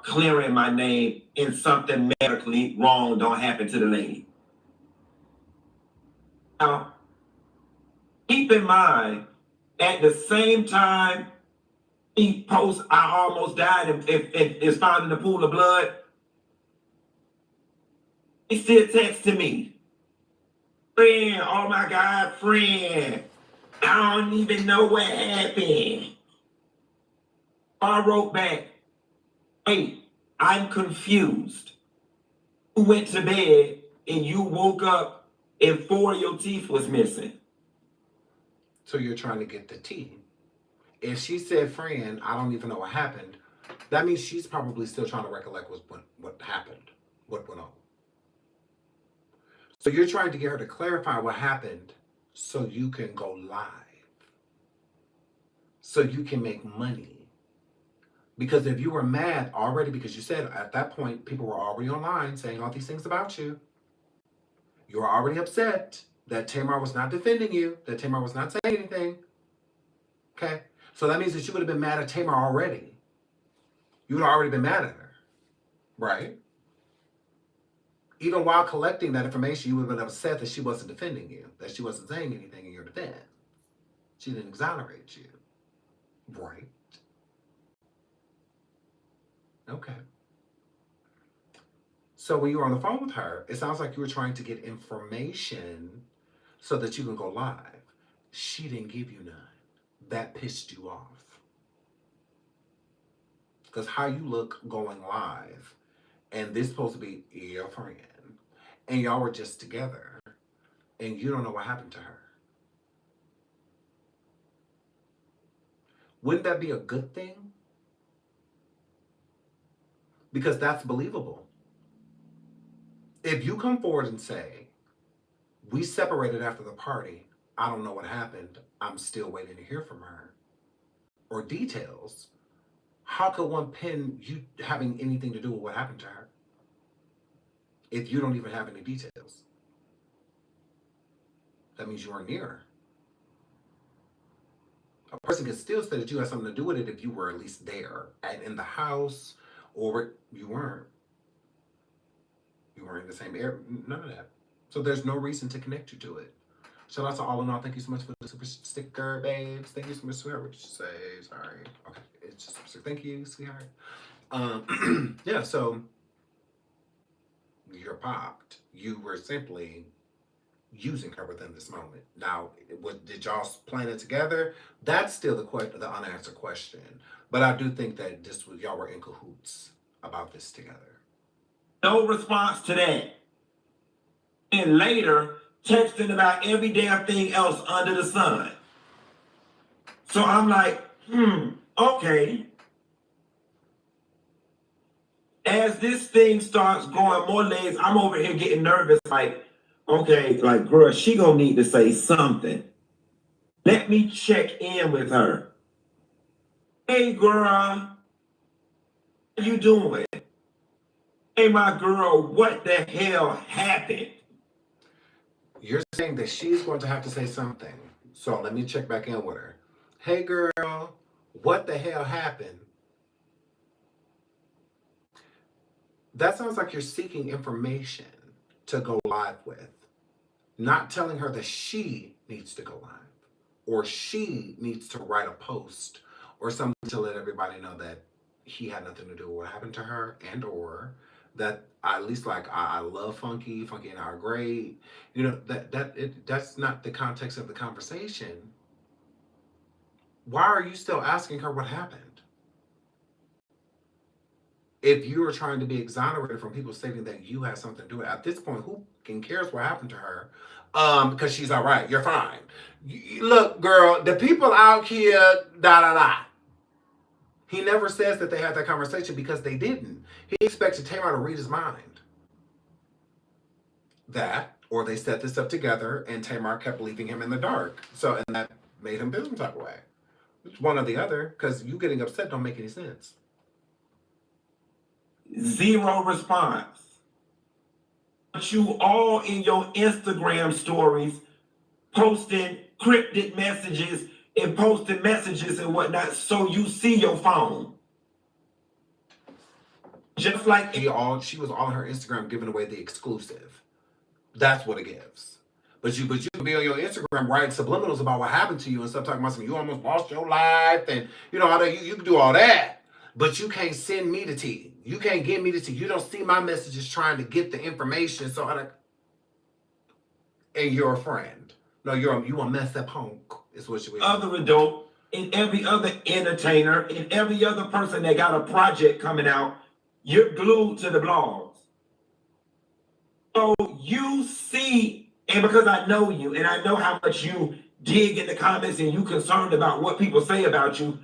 Clearing my name and something medically wrong don't happen to the lady. Now, keep in mind, at the same time, He posts, I almost died and is found in the pool of blood. He still texting me. Friend, oh my God, friend. I don't even know what happened. I wrote back, hey, I'm confused. You went to bed and you woke up and 4 of your teeth was missing. So you're trying to get the tea. If she said, friend, I don't even know what happened, that means she's probably still trying to recollect what happened, what went on. So you're trying to get her to clarify what happened so you can go live, so you can make money. Because if you were mad already, because you said at that point, people were already online saying all these things about you, you were already upset that Tamar was not defending you, that Tamar was not saying anything. Okay? So that means that you would have been mad at Tamar already. You would have already been mad at her. Right? Even while collecting that information, you would have been upset that she wasn't defending you, that she wasn't saying anything in your defense. She didn't exonerate you. Right? Okay. So when you were on the phone with her, it sounds like you were trying to get information so that you can go live. She didn't give you none. That pissed you off. Because how you look going live, and this is supposed to be your friend, and y'all were just together, and you don't know what happened to her. Wouldn't that be a good thing? Because that's believable. If you come forward and say, we separated after the party, I don't know what happened, I'm still waiting to hear from her, or details, how could one pin you having anything to do with what happened to her if you don't even have any details? That means you weren't near her. A person can still say that you had something to do with it if you were at least there and in the house, or you weren't. You weren't in the same area, none of that. So there's no reason to connect you to it. Shout out to All in All. Thank you so much for the super sticker, babes. Thank you so much, sweetheart. What did you say? Sorry. Okay. It's just super sticker. Thank you, sweetheart. Yeah, so you're popped. You were simply using her within this moment. Now, did y'all plan it together? That's still the unanswered question. But I do think that y'all were in cahoots about this together. No response to that. And later, texting about every damn thing else under the sun. So I'm like, okay. As this thing starts growing more legs, I'm over here getting nervous, like, okay, like, girl, she gonna need to say something. Let me check in with her. Hey, girl, how you doing? Hey, my girl, what the hell happened? You're saying that she's going to have to say something. So let me check back in with her. Hey, girl, what the hell happened? That sounds like you're seeking information to go live with. Not telling her that she needs to go live. Or she needs to write a post or something to let everybody know that he had nothing to do with what happened to her, and or that at least like I love Funky and I are great. You know, that's not the context of the conversation. Why are you still asking her what happened? If you are trying to be exonerated from people stating that you had something to do with it, at this point, who can cares what happened to her? Because she's all right, you're fine. Look, girl, the people out here, da da da. He never says that they had that conversation because they didn't. He expected Tamar to read his mind. That, or they set this up together and Tamar kept leaving him in the dark. So, and that made him feel some type of way. It's one or the other, because you getting upset don't make any sense. Zero response. But you all in your Instagram stories posting cryptic messages and posting messages and whatnot, so you see your phone. Just like she was all on her Instagram giving away the exclusive. That's what it gives. But you can be on your Instagram writing subliminals about what happened to you and stuff, talking about something you almost lost your life and you know all that. You can do all that, but you can't send me the tea. You can't get me the tea. You don't see my messages trying to get the information. So and you're a friend. No, you a mess up punk. Is what you is. Other adult and every other entertainer and every other person that got a project coming out, you're glued to the blogs. So you see. And because I know you and I know how much you dig in the comments and you concerned about what people say about you,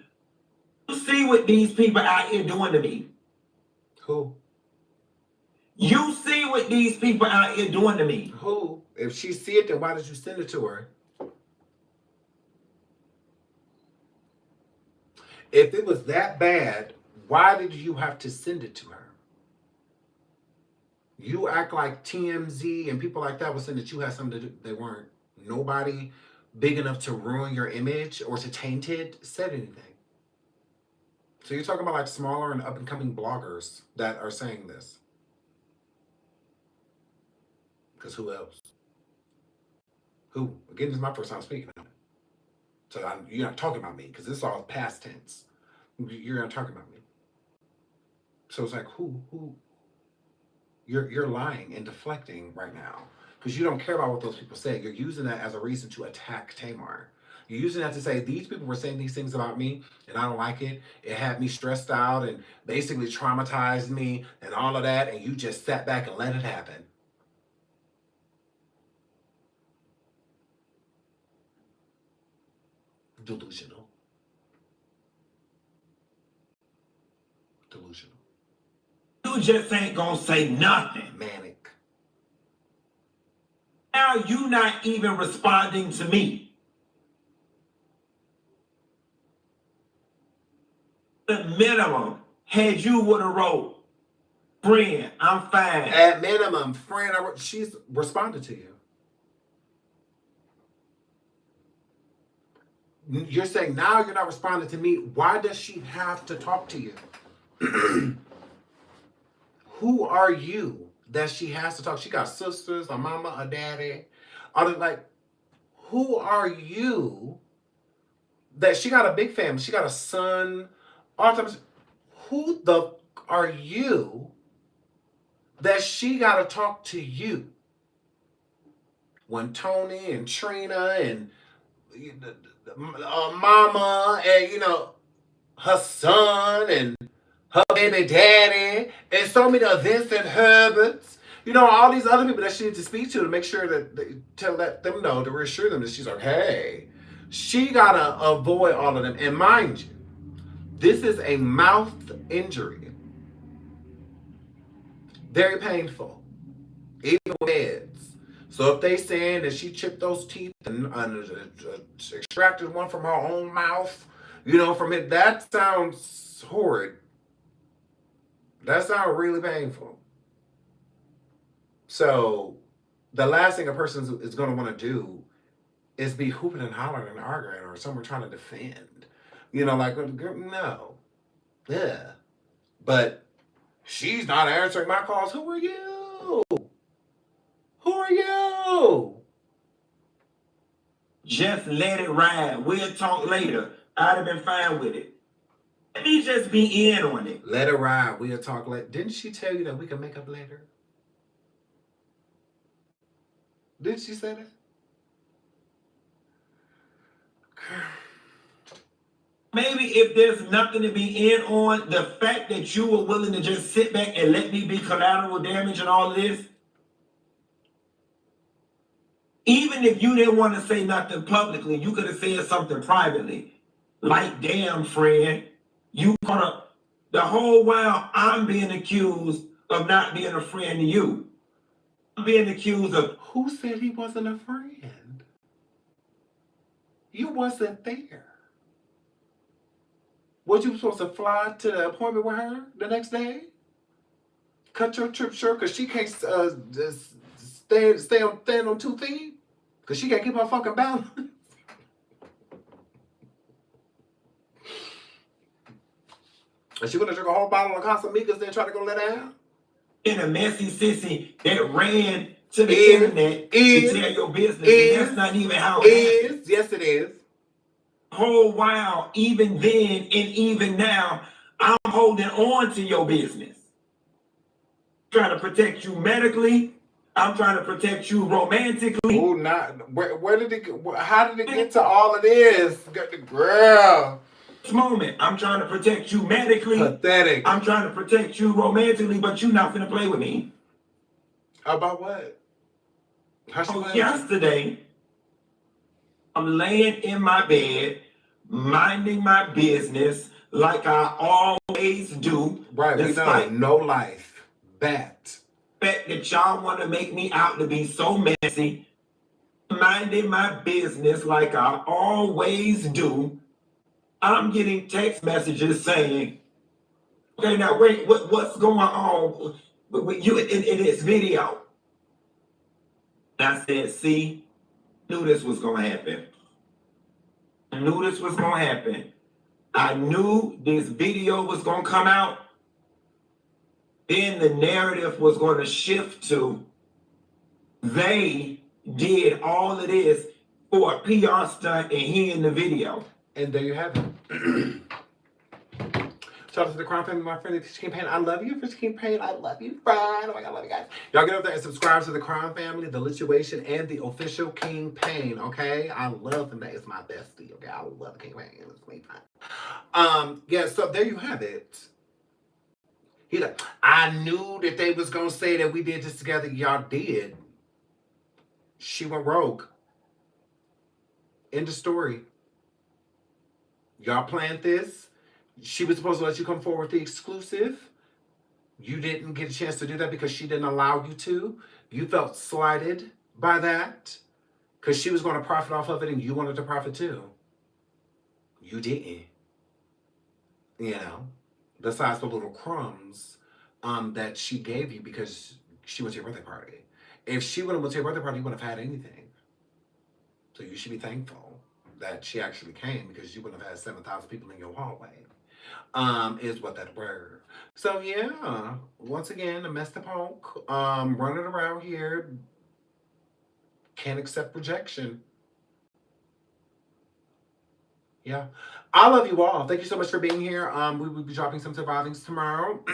you see what these people out here doing to me. Who? You see what these people out here doing to me. Who? If she see it, then why did you send it to her? If it was that bad, why did you have to send it to her? You act like TMZ and people like that were saying that you had something to do. They weren't. Nobody big enough to ruin your image or to taint it said anything. So you're talking about like smaller and up and coming bloggers that are saying this. Because who else? Who? Again, this is my first time speaking on it. So you're not talking about me because this is all past tense. You're not talking about me. So it's like who? You're lying and deflecting right now because you don't care about what those people say. You're using that as a reason to attack Tamar. You're using that to say these people were saying these things about me and I don't like it. It had me stressed out and basically traumatized me and all of that, and you just sat back and let it happen. Delusional. You just ain't gonna say nothing. Manic. Now you not even responding to me. The minimum, had you would have wrote, friend, I'm fine. At minimum, friend, she's responded to you. You're saying now you're not responding to me. Why does she have to talk to you? Who are you that she has to talk? She got sisters, a mama, a daddy. Like, who are you that she got a big family? She got a son. All times. Who the are you that she got to talk to you? When Tony and Trina and mama and, you know, her son and her baby daddy, and so many Vincent Herberts, you know, all these other people that she needs to speak to make sure that they let them know, to reassure them that she's okay. She gotta avoid all of them. And mind you, this is a mouth injury. Very painful, even with meds. So if they saying that she chipped those teeth and extracted one from her own mouth, you know, from it, that sounds horrid. That sounds really painful. So the last thing a person is going to want to do is be hooping and hollering and arguing or someone trying to defend. You know, like, no. Yeah. But she's not answering my calls. Who are you? Who are you? Just let it ride. We'll talk later. I'd have been fine with it. Let me just be in on it. Let it ride. We'll talk later. Didn't she tell you that we can make up later? Didn't she say that? Maybe if there's nothing to be in on, the fact that you were willing to just sit back and let me be collateral damage and all of this, even if you didn't want to say nothing publicly, you could have said something privately. Like, damn, friend, you gonna, the whole while I'm being accused of not being a friend to you. I'm being accused of. Who said he wasn't a friend? You wasn't there. Was you supposed to fly to the appointment with her the next day? Cut your trip short because she can't stand on 2 feet? Because she can't keep her fucking balance? And she gonna drink a whole bottle of Casamigos then try to go let her out? In a messy sissy that ran to the internet to tell your business, and that's not even how it happens. Yes, it is. Whole while, even then and even now, I'm holding on to your business. Trying to protect you medically. I'm trying to protect you romantically. Oh, not where did it? How did it get to all of this, girl? This moment, I'm trying to protect you medically. Pathetic. I'm trying to protect you romantically, but you're not gonna play with me. About what? Yesterday, I'm laying in my bed, minding my business like I always do. Right, we know. No life. That. Fact that y'all want to make me out to be so messy, minding my business like I always do. I'm getting text messages saying, okay, now wait, what's going on with you in this video? I said, see, knew this was going to happen. I knew this was going to happen. I knew this video was going to come out. Then the narrative was going to shift to they did all of this for a PR stunt and he in the video. And there you have it. Shout out to the Crown family, my friend, Fish King Pain. I love you, Fish King Pain. I love you, friend. Oh my God, I love you guys. Y'all get up there and subscribe to the Crown family, the Lituation, and the official King Pain, okay? I love him. That is my bestie, okay? I love King Pain. It's me fine. Yeah, so there you have it. He like, I knew that they was going to say that we did this together. Y'all did. She went rogue. End of story. Y'all planned this. She was supposed to let you come forward with the exclusive. You didn't get a chance to do that because she didn't allow you to. You felt slighted by that because she was going to profit off of it and you wanted to profit too. You didn't. You know, besides the little crumbs that she gave you because she went to your birthday party. If she would have went to your birthday party, you wouldn't have had anything. So you should be thankful that she actually came because you wouldn't have had 7,000 people in your hallway. Is what that word. So yeah, once again, a mess to poke, running around here, can't accept rejection. Yeah, I love you all. Thank you so much for being here. We will be dropping some survivings tomorrow.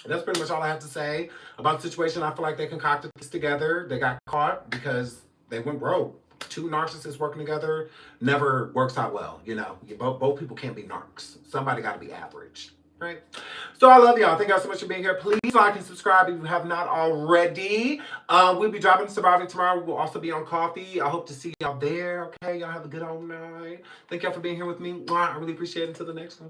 That's pretty much all I have to say about the situation. I feel like they concocted this together. They got caught because they went rogue. Two narcissists working together never works out well. You know, both people can't be narcs. Somebody got to be average, right? So I love y'all. Thank y'all so much for being here. Please like and subscribe if you have not already. We'll be dropping Surviving tomorrow. We'll also be on Coffee. I hope to see y'all there. Okay, y'all have a good old night. Thank y'all for being here with me. I really appreciate it. Until the next one.